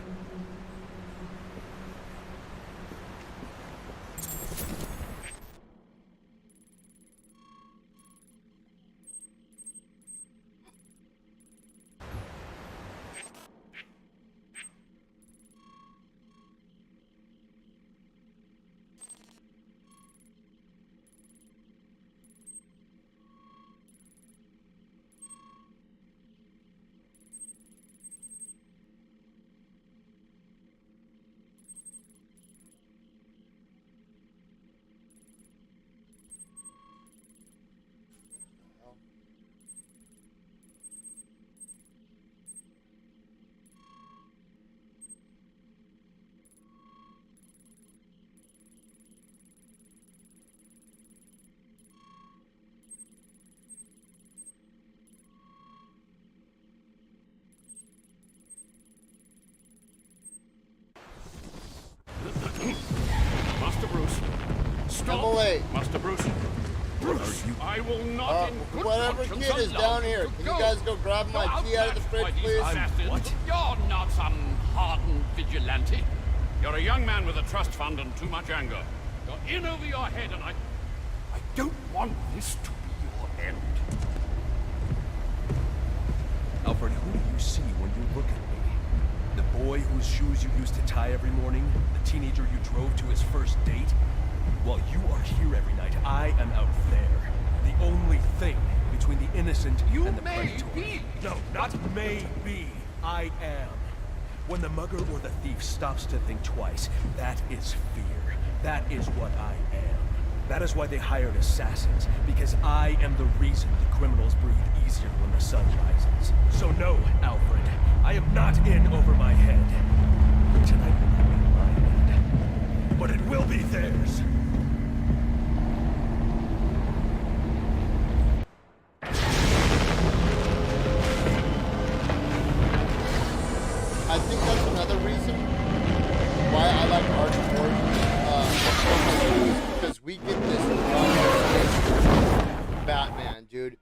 Master Bruce. Stop!
Emily.
Master Bruce. Bruce, I will not in good
Whatever
conscience
kid is
allow
down
you
here,
to
can
go.
you guys go grab my
Go
key out of the
outmatched
fridge,
by these
please?
assassins.
What?
You're not some hardened vigilante. You're a young man with a trust fund and too much anger. You're in over your head, and I don't want this to be your end.
Alfred, who do you see when you look at me? The boy whose shoes you used to tie every morning? The teenager you drove to his first date? While you are here every night, I am out there. The only thing between the innocent and the predator.
Be.
No, not may be. I am. When the mugger or the thief stops to think twice, that is fear. That is what I am. That is why they hired assassins, because I am the reason the criminals breathe easier when the sun rises. So no, Alfred, I am not in over my head. Tonight will not be my end, but it will be theirs.
I think that's another reason why I like Arkham Origins, because we get this Batman, dude.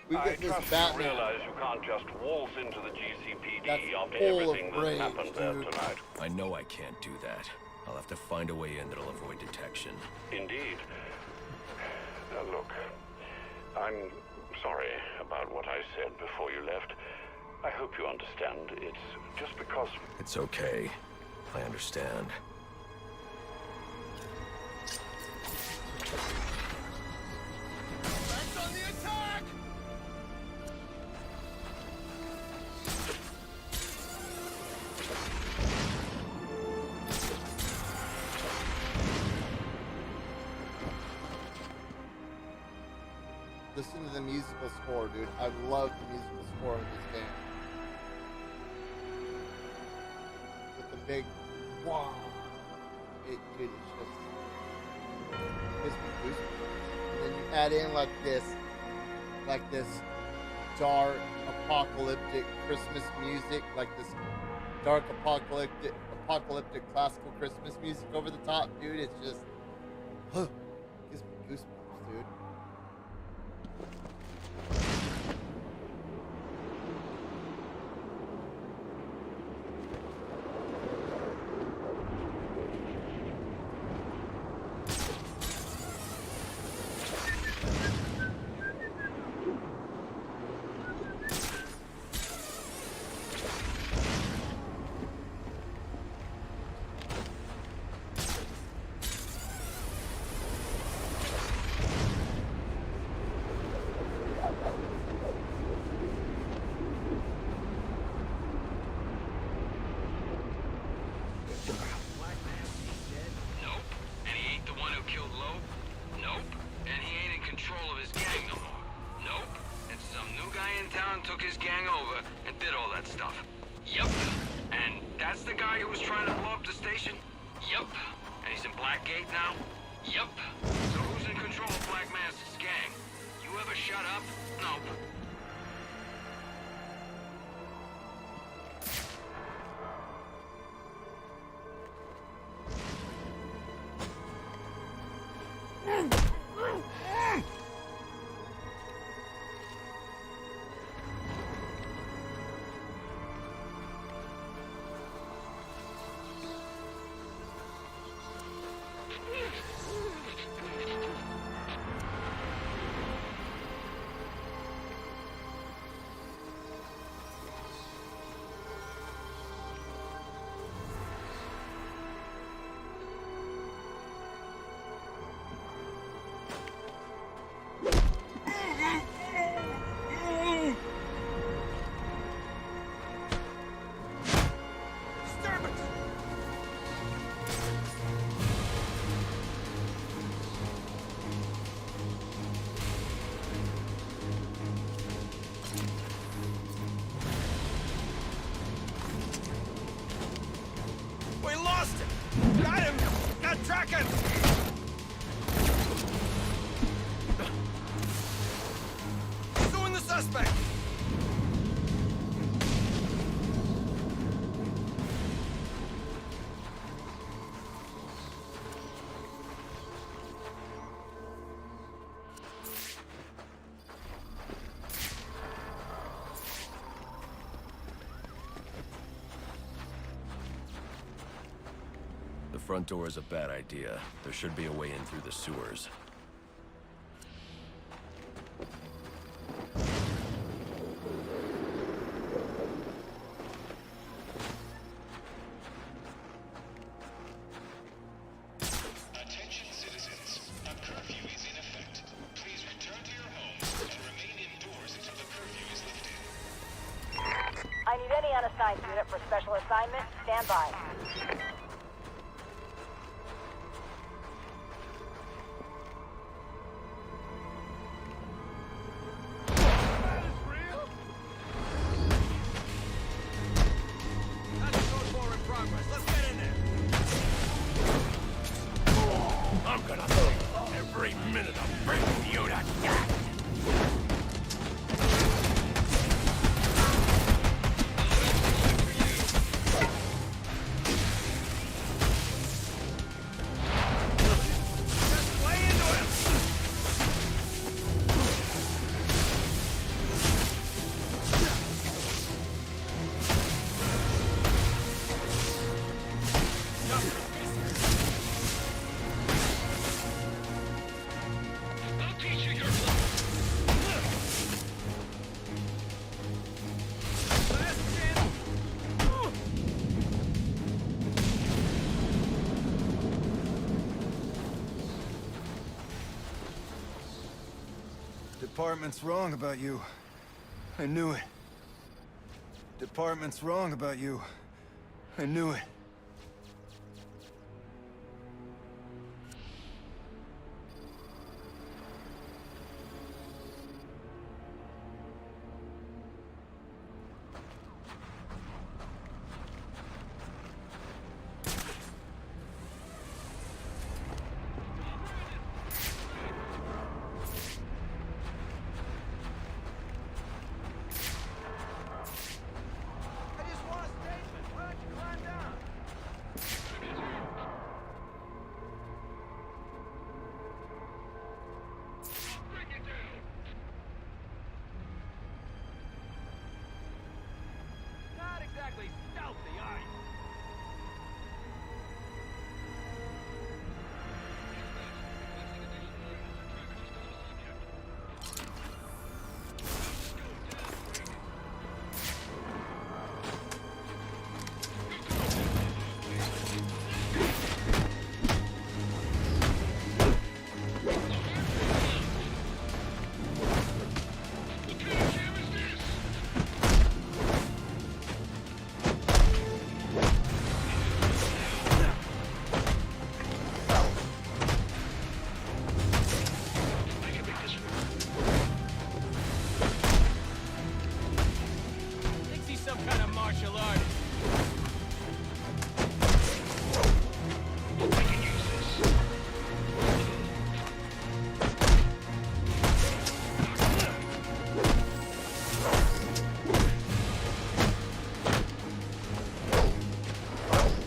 We get this Batman.
Realize you can't just waltz into the GCPD
that's
after
full
everything
of
that's
brains,
happened there
dude.
tonight.
I know I can't do that. I'll have to find a way in that'll avoid detection.
Indeed. Look, I'm sorry about what I said before you left. I hope you understand. It's just because...
It's okay. I understand.
Back on the attack!
Listen to the musical score, dude. I love the musical score of this game. With the big wow. Dude, it's just gives me goosebumps. And then you add in like this dark apocalyptic Christmas music, like this dark apocalyptic classical Christmas music over the top, dude. It's just gives me goosebumps, dude.
Took his gang over and did all that stuff. Yup. And that's the guy who was trying to blow up the station? Yup. And he's in Blackgate now? Yup. So who's in control of Black Mask's gang? You ever shut up? Nope.
front door is a bad idea. There should be a way in through the sewers.
Attention citizens, a curfew is in effect. Please return to your homes and remain indoors until the curfew is lifted.
I need any unassigned unit for special assignment. Stand by.
I'm gonna feel every minute of bringing you to death! Just lay into him!
I'll teach you your
Department's wrong about you. I knew it. Department's wrong about you. I knew it.
I just want a statement. Why don't you climb down? Not exactly stealthy, are you? Thinks he's some kind of martial artist. I can use this.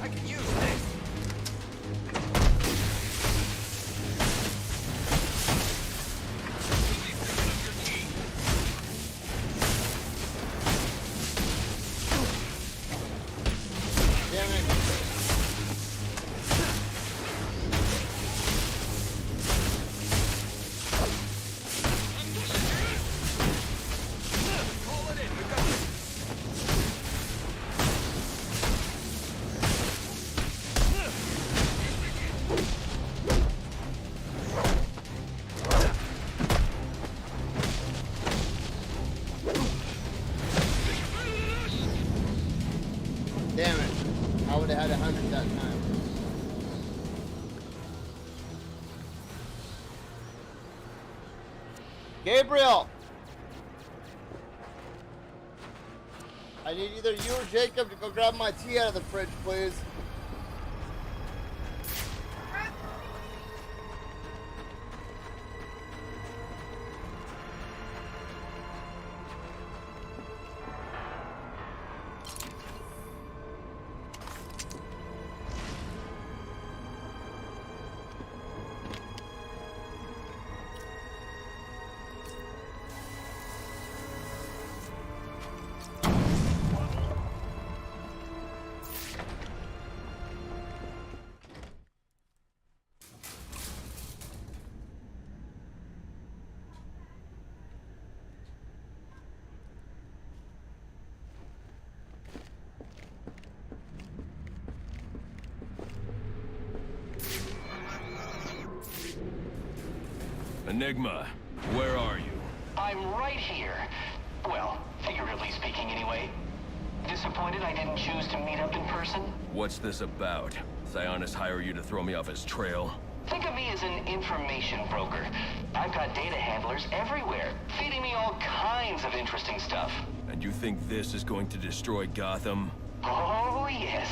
I can use this.
Damn it.
Call it in. We've got
Damn it. I would have had 100 that time. Gabriel! I need either you or Jacob to go grab my tea out of the fridge, please.
Enigma, where are you?
I'm right here. Well, figuratively speaking anyway. Disappointed I didn't choose to meet up in person?
What's this about? Sionis hire you to throw me off his trail?
Think of me as an information broker. I've got data handlers everywhere, feeding me all kinds of interesting stuff.
And you think this is going to destroy Gotham?
Oh, yes.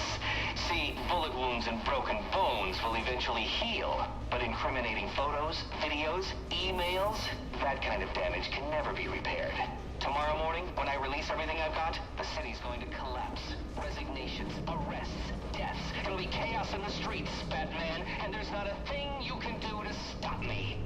See, bullet wounds and broken bones will eventually heal. But incriminating photos, videos, emails, that kind of damage can never be repaired. Tomorrow morning, when I release everything I've got, the city's going to collapse. Resignations, arrests, deaths. It'll be chaos in the streets, Batman, and there's not a thing you can do to stop me.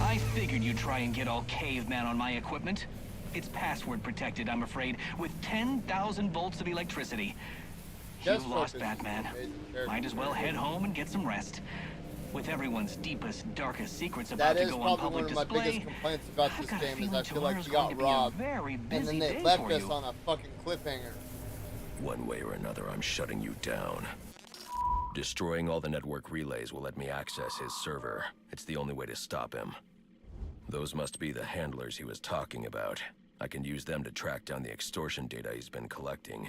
I figured you'd try and get all caveman on my equipment. It's password protected, I'm afraid, with 10,000 volts of electricity. You lost, Batman. Might as well head home and get some rest. With everyone's deepest, darkest secrets about to go on public display,
that is probably one of my biggest complaints about this game is I feel like you got robbed, and then they left us on a fucking cliffhanger.
One way or another, I'm shutting you down. Destroying all the network relays will let me access his server. It's the only way to stop him. Those must be the handlers he was talking about. I can use them to track down the extortion data he's been collecting.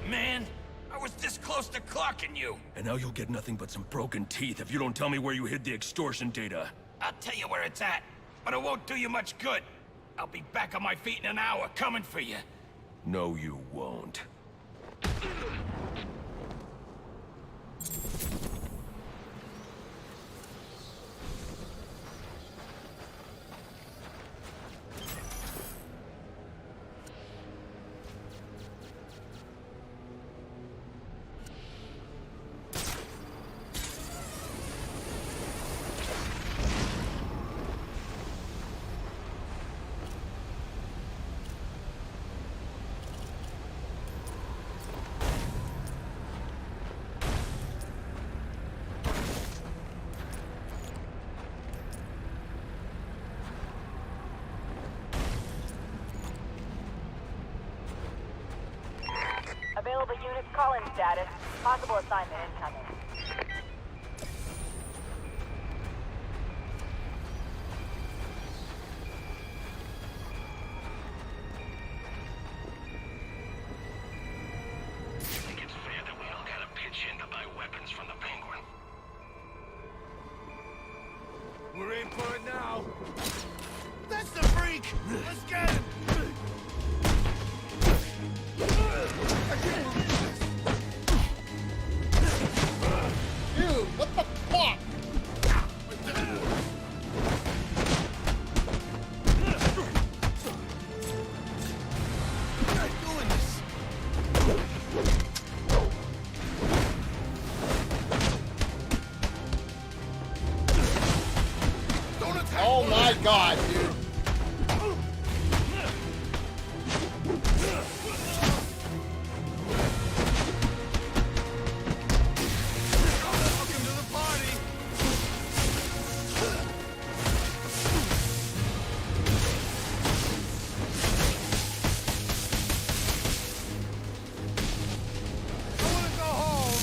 Man, I was this close to clocking you.
And now you'll get nothing but some broken teeth if you don't tell me where you hid the extortion data.
I'll tell you where it's at, but it won't do you much good. I'll be back on my feet in an hour, coming for you.
No, you won't.
Available units, call-in status. Possible assignment incoming.
Think it's fair that we all gotta pitch in to buy weapons from the Penguin?
We're in for it now. That's the freak! Let's get him!
Dude, what the fuck? Oh my god, dude.
Welcome to the party.
I want to go home.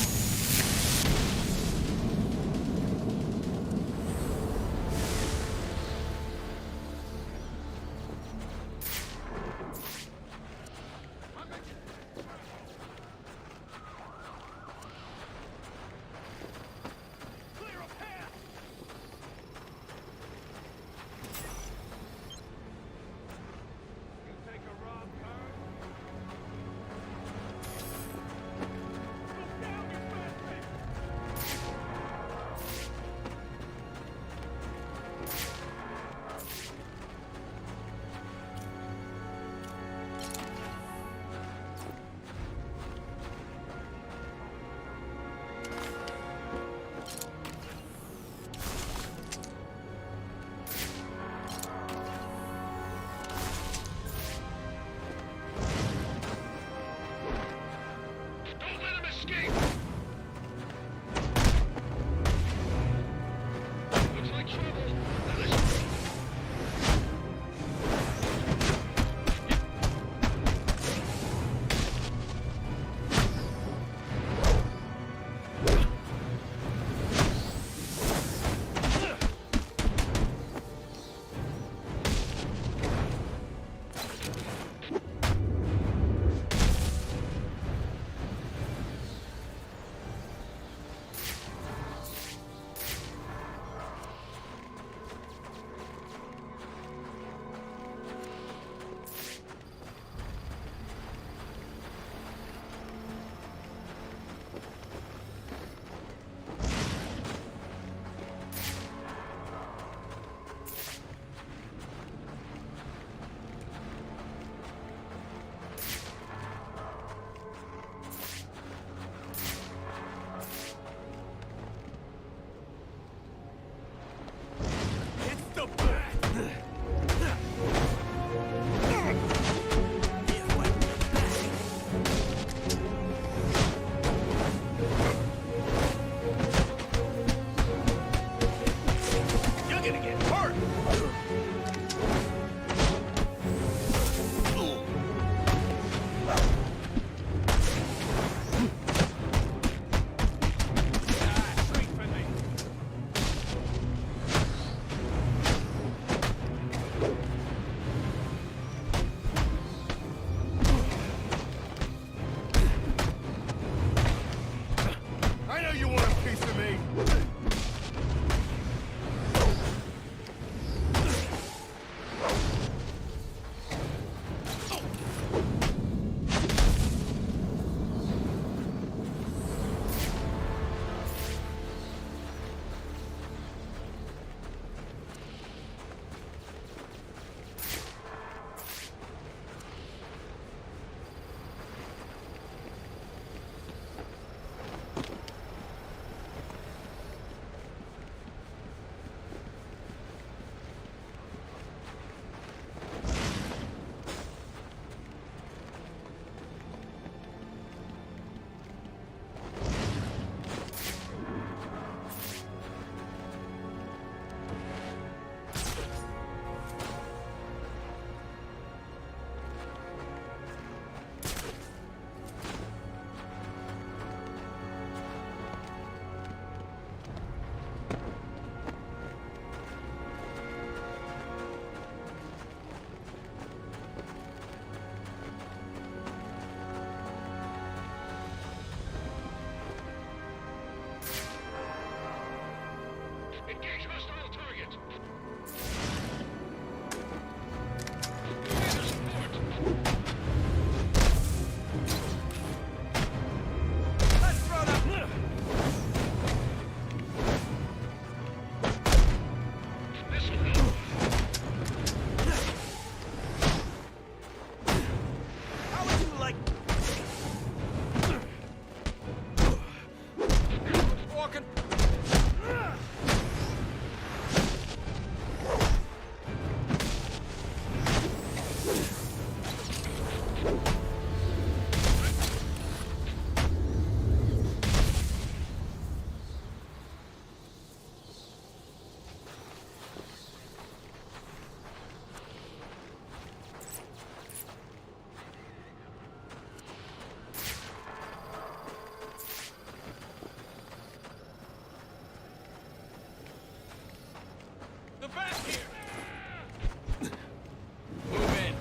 Move in.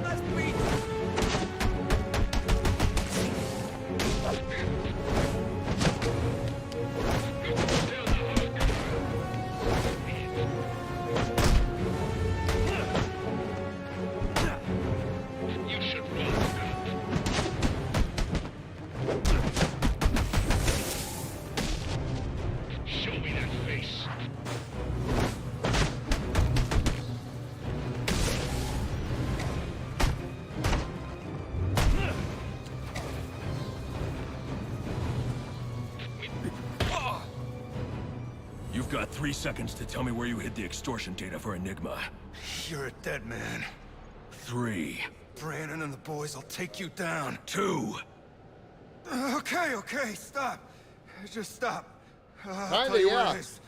Let's beat.
You should run. Show me that face.
You've got 3 seconds to tell me where you hid the extortion data for Enigma.
You're a dead man.
3.
Brandon and the boys will take you down.
2.
Okay, stop. Just stop. I'll
Kinda,
tell you where
yeah.
it is.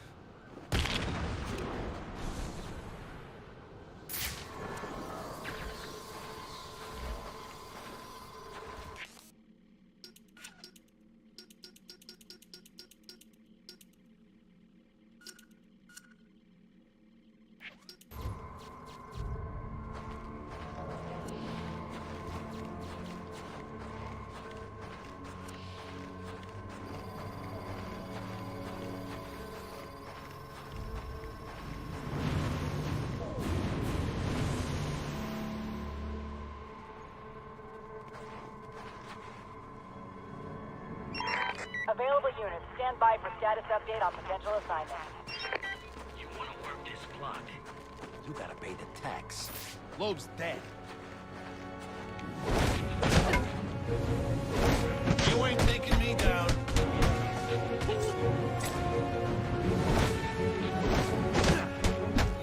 Available units, stand by for status update on potential assignment.
You want to work this plot?
You gotta pay the tax. Loeb's dead.
You ain't taking me down.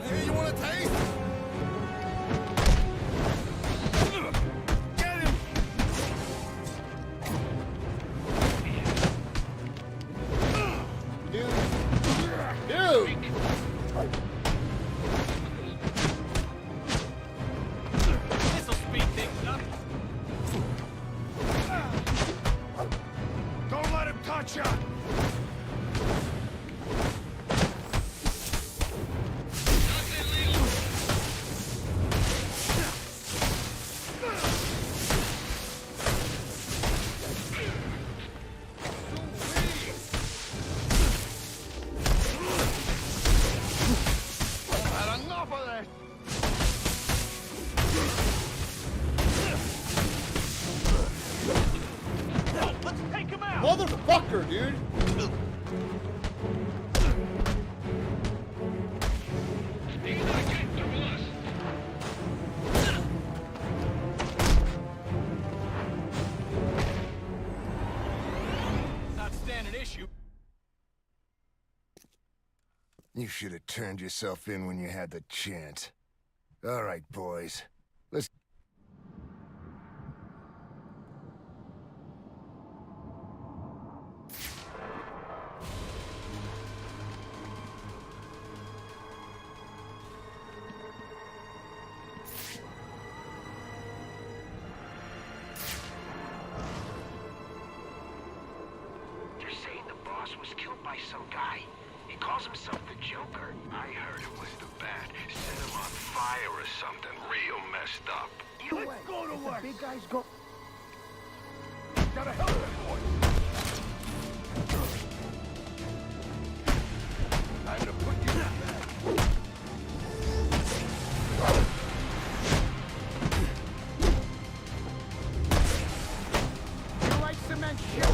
Hey, you want a taste? Get him!
Dude!
This'll speed things up.
Don't let him touch you!
Had enough of this!
Let's take him out.
Motherfucker, dude!
He's not getting through us.
Not standing issue.
You should have turned yourself in when you had the chance. All right, boys. Let's...
They're saying the boss was killed by some guy. He calls himself the Joker.
I heard it was the bat. Set him on fire or something real messed up.
Let's go to work. The big guys go. Gotta help them, boy.
Time to put you to bed. You like cement shit?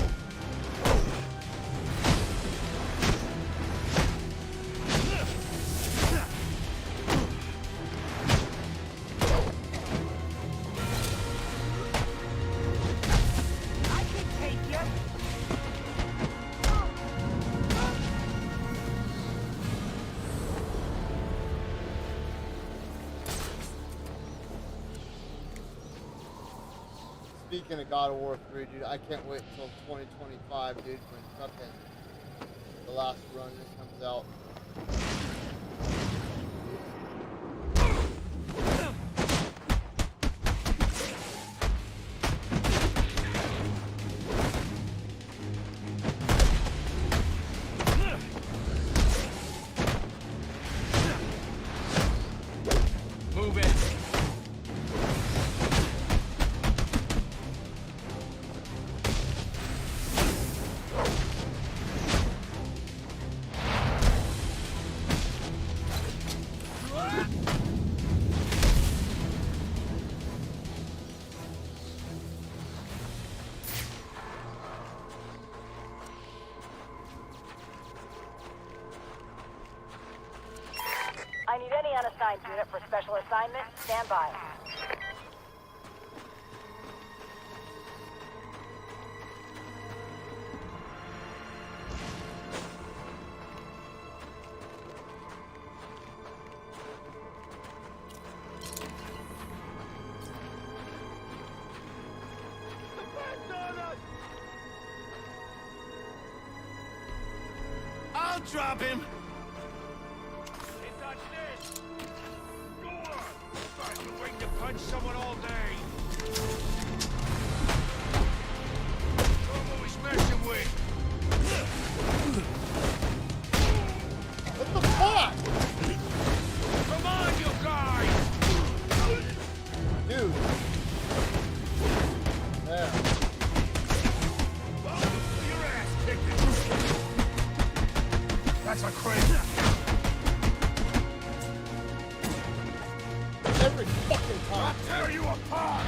I can take you.
Speaking of God of War 3, dude, I can't wait until 2025, dude, when fucking the last run comes out.
unassigned unit for special assignment. Stand by.
I'll drop him!
Can't touch this! Go on! I've been waiting to punch someone all day! Who was messing with?
What the fuck?
Come on, you guys!
Dude. There.
Your ass kicking! That's a crazy.
Every fucking time.
I'll tear you apart!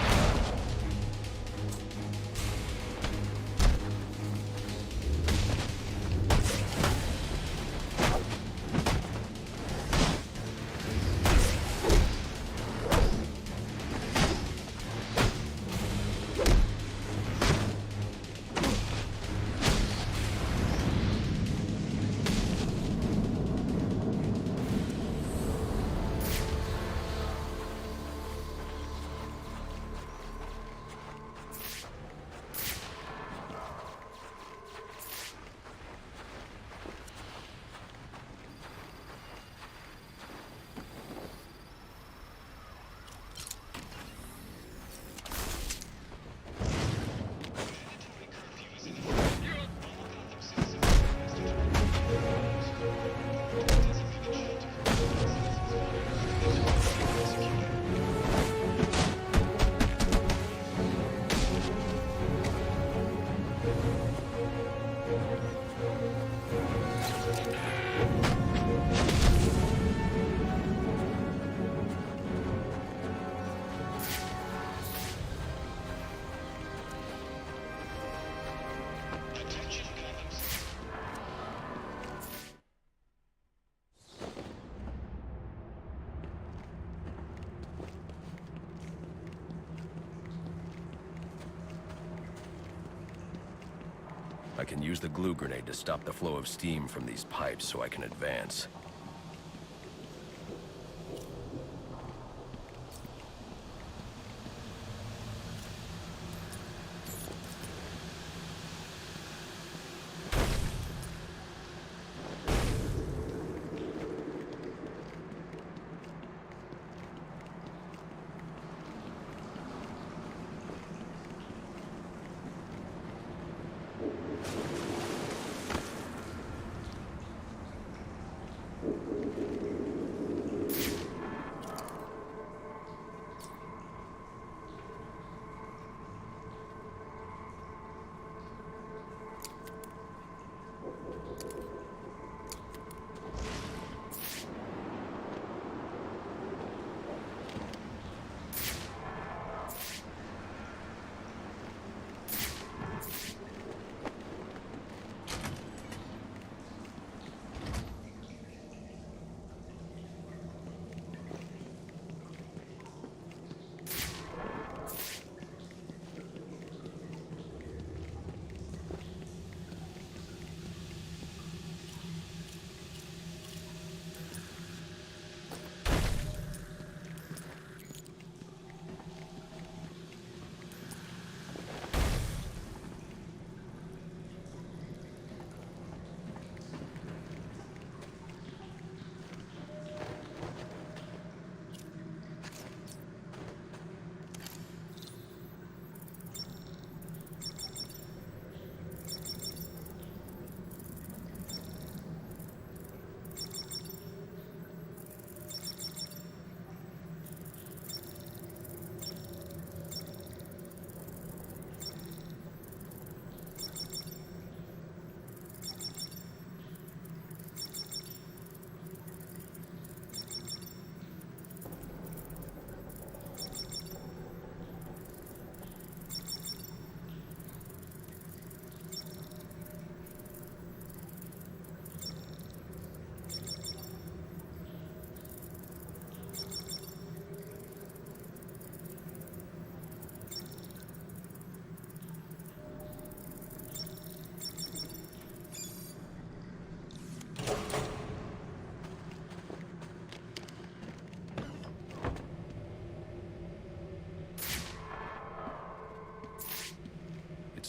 I can use the glue grenade to stop the flow of steam from these pipes so I can advance.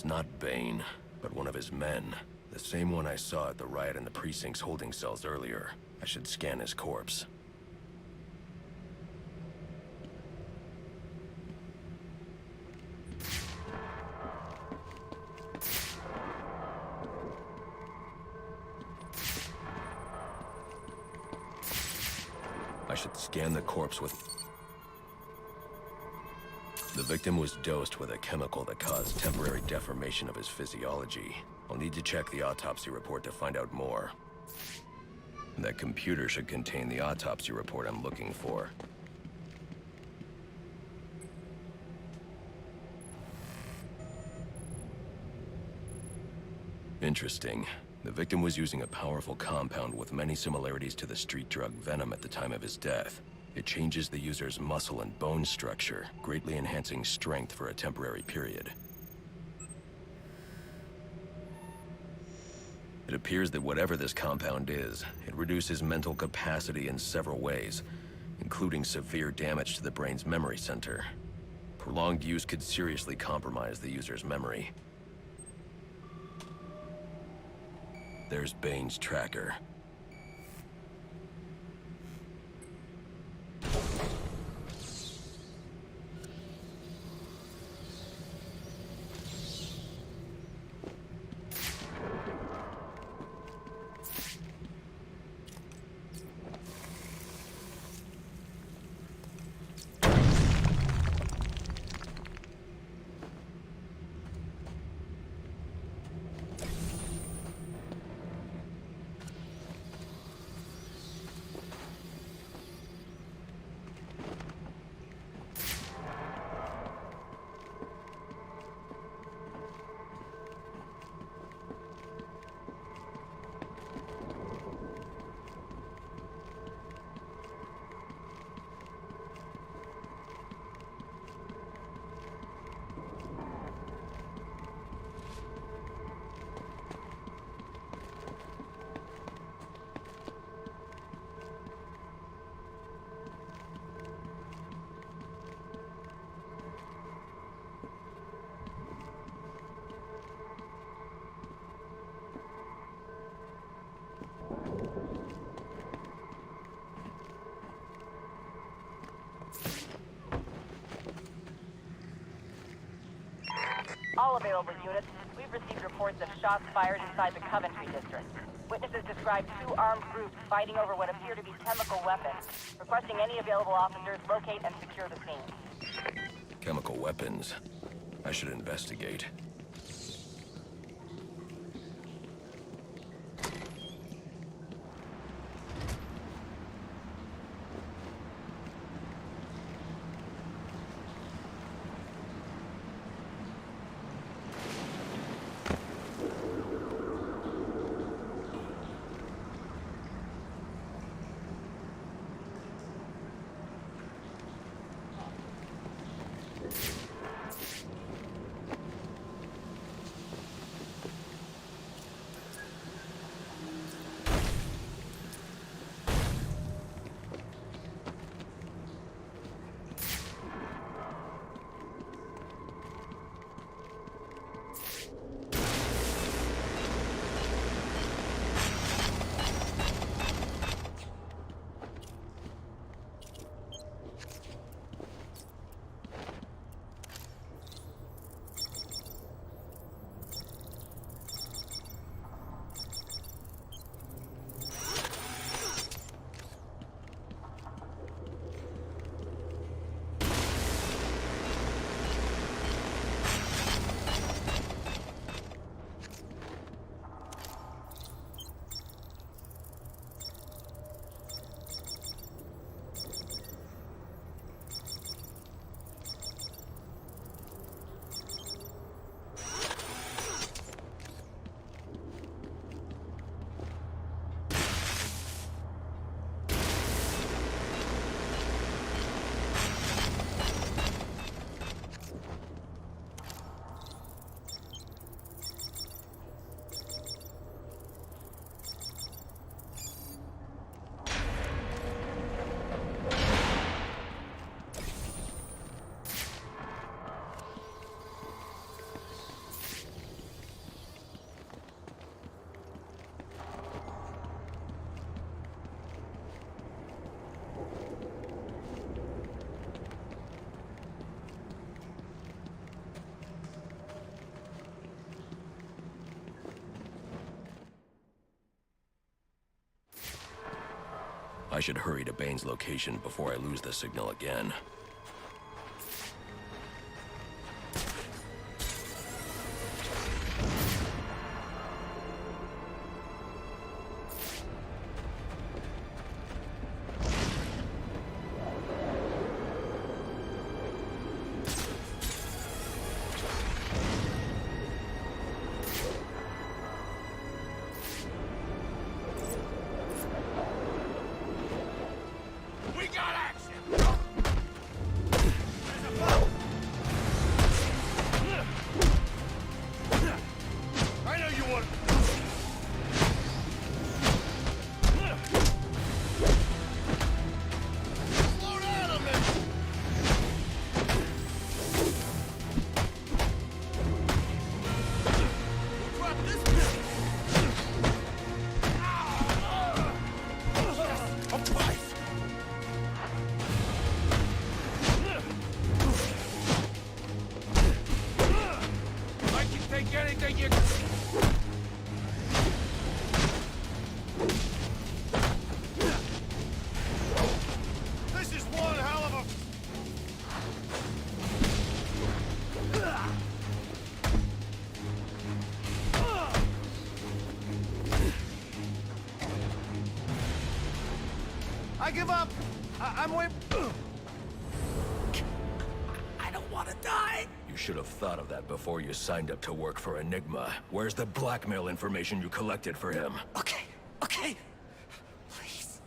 not Bane, but one of his men. The same one I saw at the riot in the precinct's holding cells earlier. I should scan his corpse. I should scan the corpse with... The victim was dosed with a chemical that caused temporary deformation of his physiology. I'll need to check the autopsy report to find out more. That computer should contain the autopsy report I'm looking for. Interesting. The victim was using a powerful compound with many similarities to the street drug Venom at the time of his death. It changes the user's muscle and bone structure, greatly enhancing strength for a temporary period. It appears that whatever this compound is, it reduces mental capacity in several ways, including severe damage to the brain's memory center. Prolonged use could seriously compromise the user's memory. There's Bane's tracker.
All available units, we've received reports of shots fired inside the Coventry district. Witnesses describe two armed groups fighting over what appear to be chemical weapons. Requesting any available officers locate and secure the scene.
Chemical weapons. I should investigate. I should hurry to Bane's location before I lose the signal again.
We got action! I know you want... Slow down a minute! We'll drop this one! A fight! I can take anything you... This is one hell of a...
I give up. I'm way... I don't want to die.
You should have thought of that before you signed up to work for Enigma. Where's the blackmail information you collected for him?
Okay, okay. Please.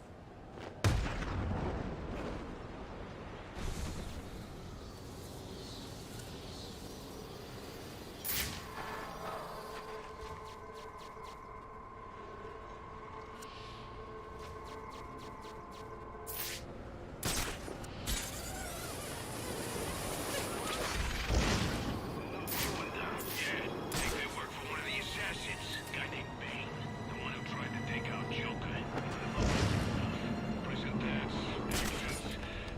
Think they work for one of the assassins. Guy named Bane. The one who tried to take out Joker. Prison dance, agents.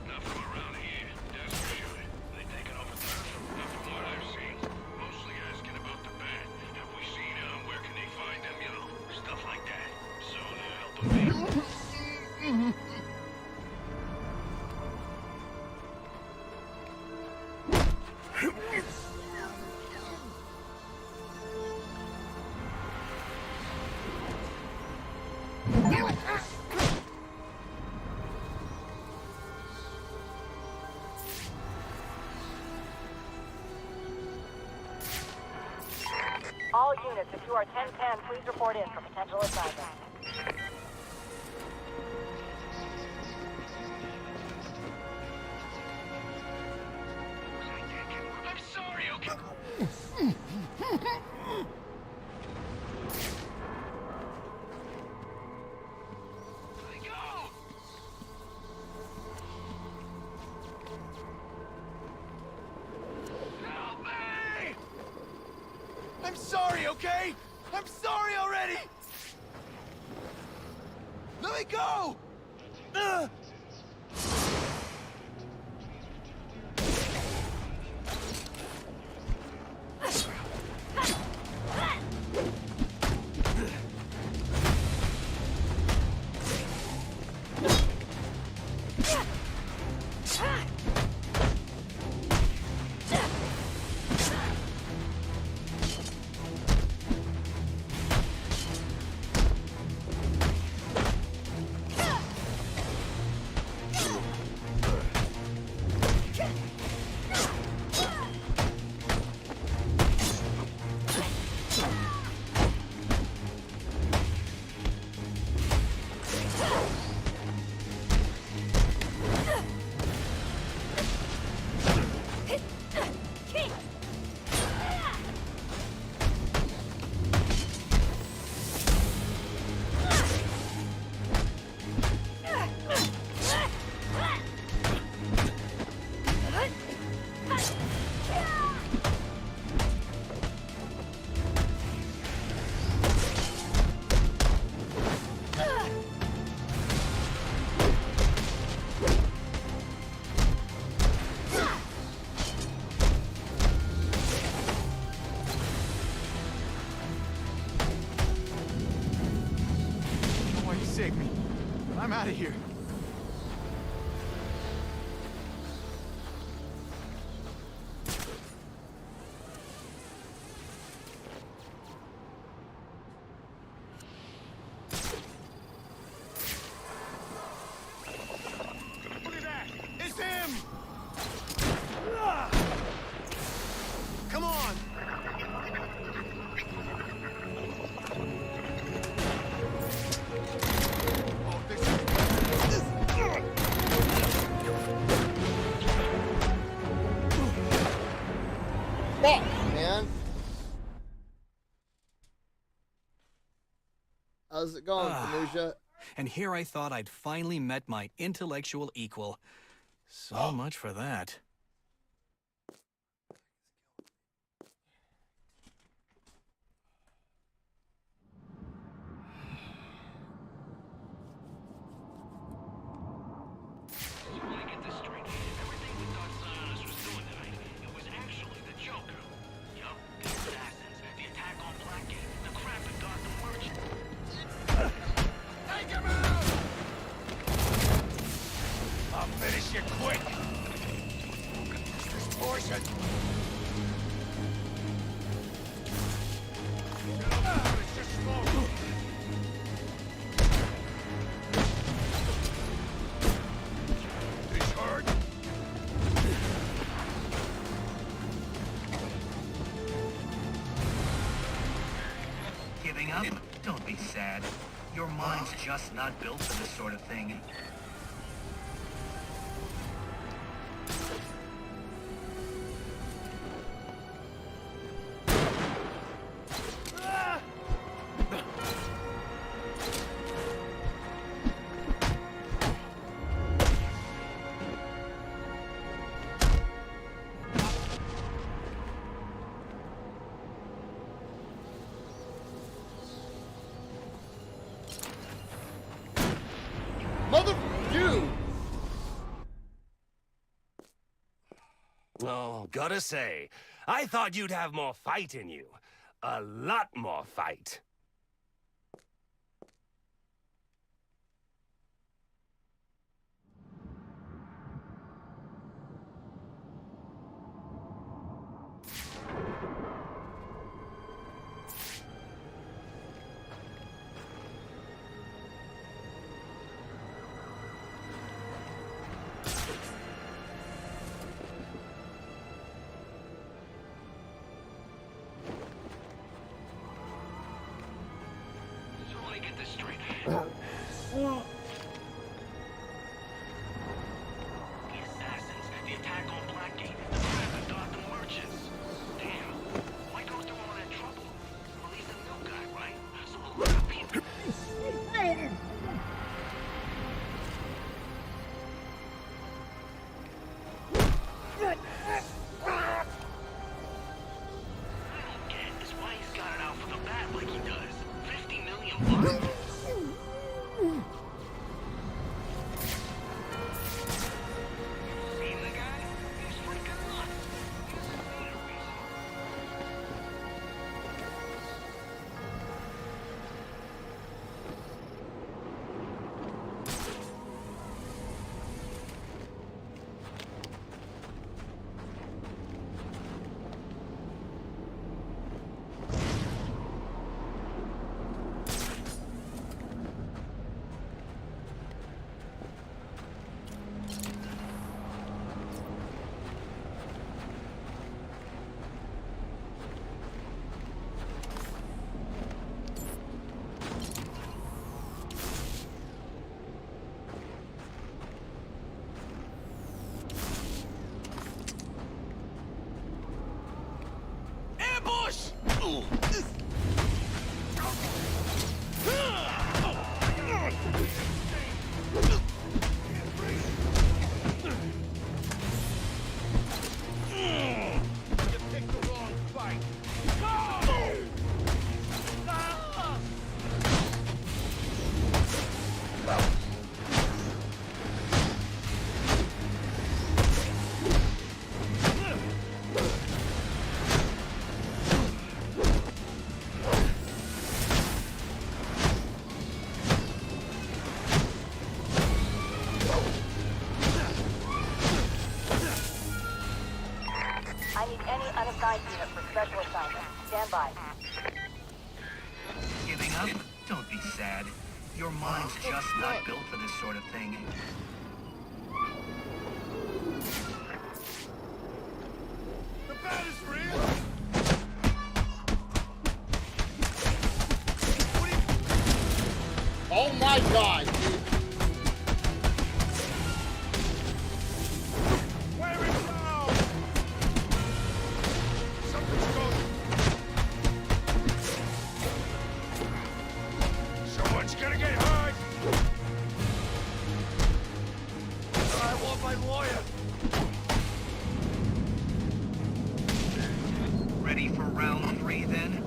Not from around here, that's for sure. They taking over town? Not from what I've seen. Mostly asking about the bat. Have we seen them? Where can they find them? You know, stuff like that. So they're helping me.
All units, if you are 1010, please report in for potential assignment.
I'm sorry, okay? Let go! Help me!
I'm sorry, okay? I'm sorry already! Let me go!
Why you saved me? I'm out of here.
How's it going, Venusia?
And here I thought I'd finally met my intellectual equal. So much for that.
I'll finish you quick. This portion. It's just smoke. This hurt?
Giving up? Don't be sad. Your mind's just not built for this sort of thing.
Mother, you!
Oh, gotta say, I thought you'd have more fight in you. A lot more fight.
I need any unassigned unit for special assignment. Stand by.
Giving up? Don't be sad. Your mind's just not built for this sort of thing.
The bat is real.
Oh my god, dude.
Where is now? Something's going. Show
Someone's gonna get hurt!
I want my lawyer!
Ready for round 3, then?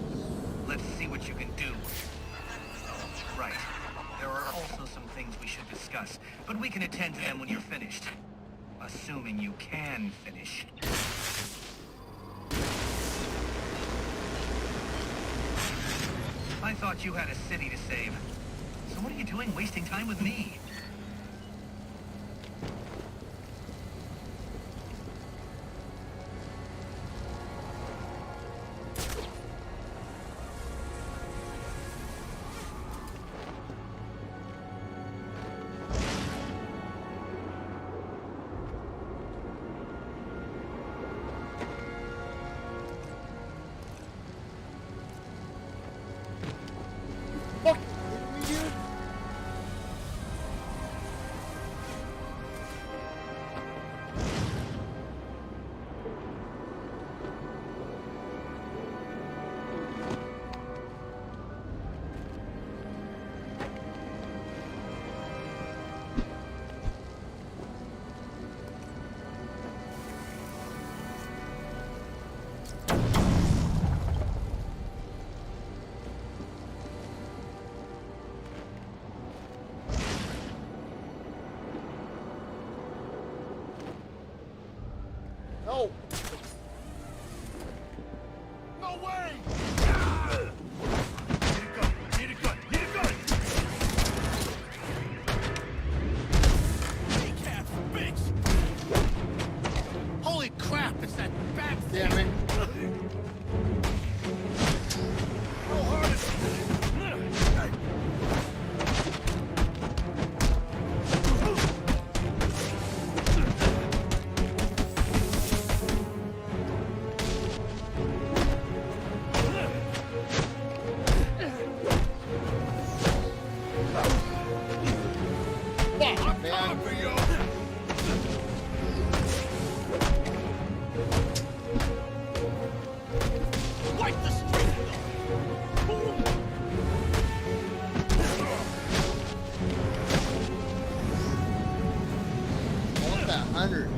Let's see what you can do. Right. There are also some things we should discuss, but we can attend to them when you're finished. Assuming you can finish. I thought you had a city to save. So what are you doing wasting time with me?
Fuck! Did we do? No!
No way!
Need a gun! Need a gun!
Hey, cat, bitch! Holy crap, it's that bat thing!
Damn it.
Go hard!
Fuck, man.
Wipe the street!
I want that 100.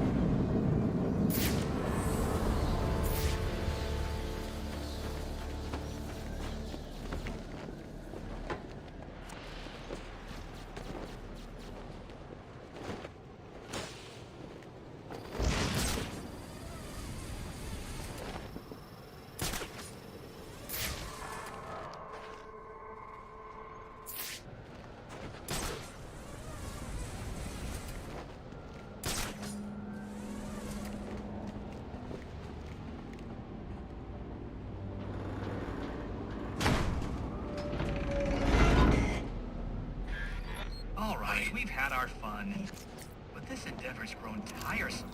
All right, we've had our fun. But this endeavor's grown tiresome.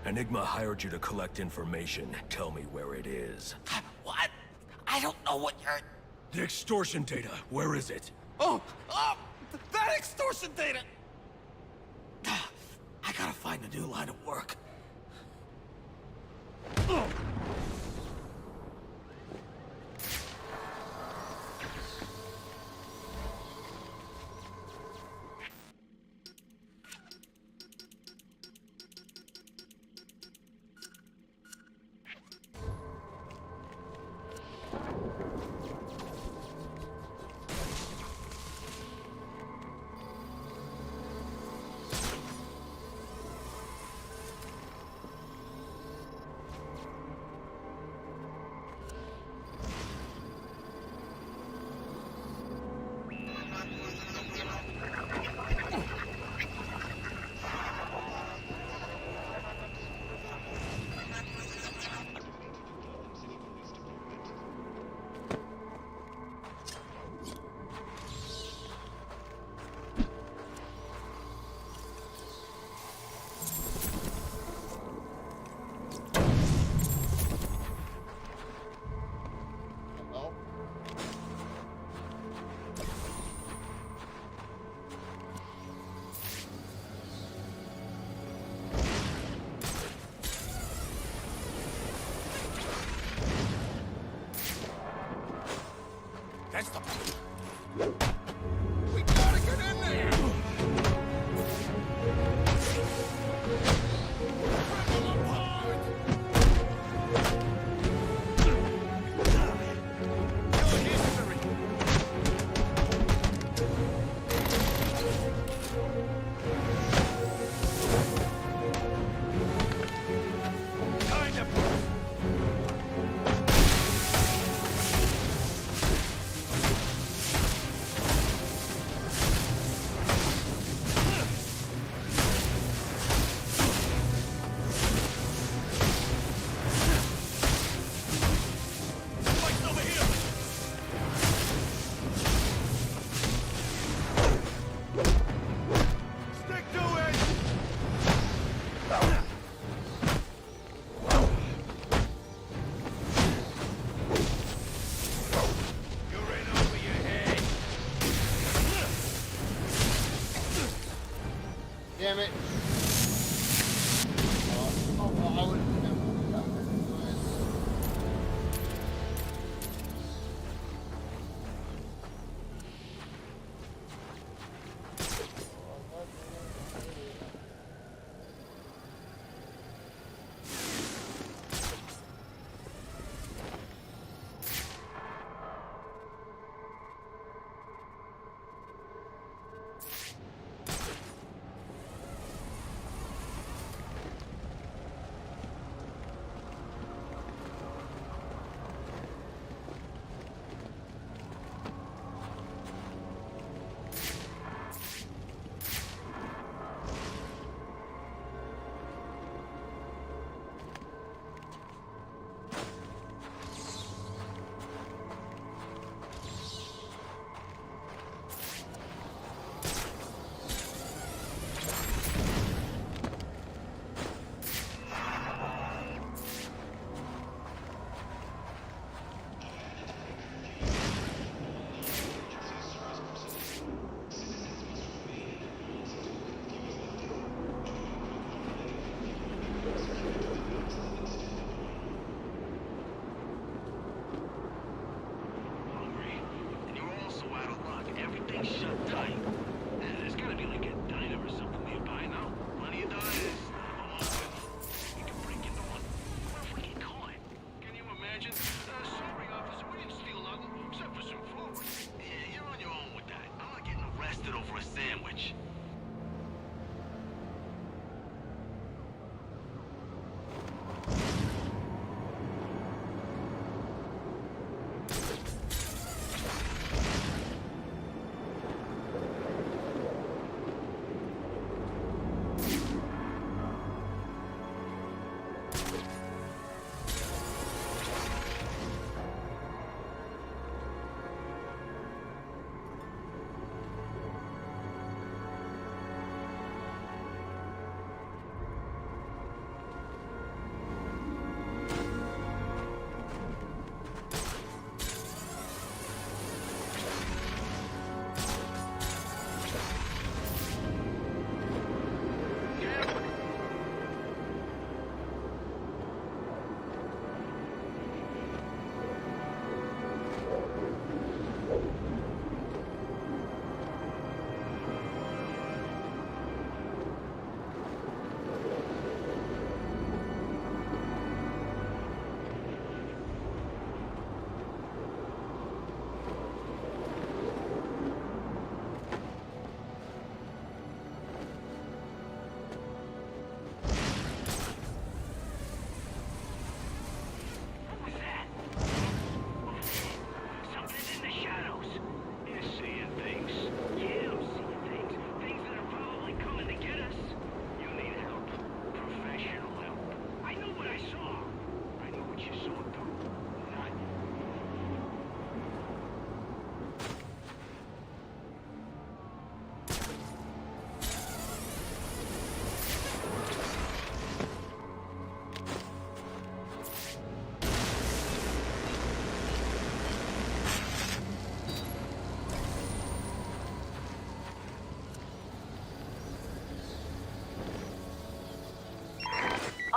Enigma hired you to collect information. Tell me where it is.
What? I don't know what you're...
The extortion data, where is it?
Oh, that extortion data! I gotta find a new line of work.
That's the... We gotta get in there! Rip them apart! Your history! Kind of...
Damn it. I would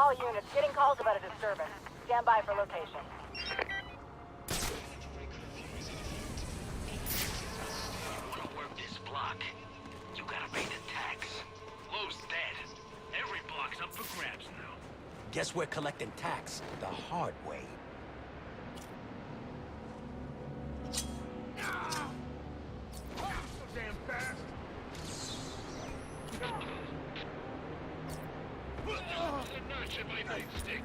All units, getting calls about a disturbance. Stand by for location.
Want to work this block? You gotta pay the tax. Lou's dead. Every block's up for grabs now.
Guess we're collecting tax the hard way.
Stick.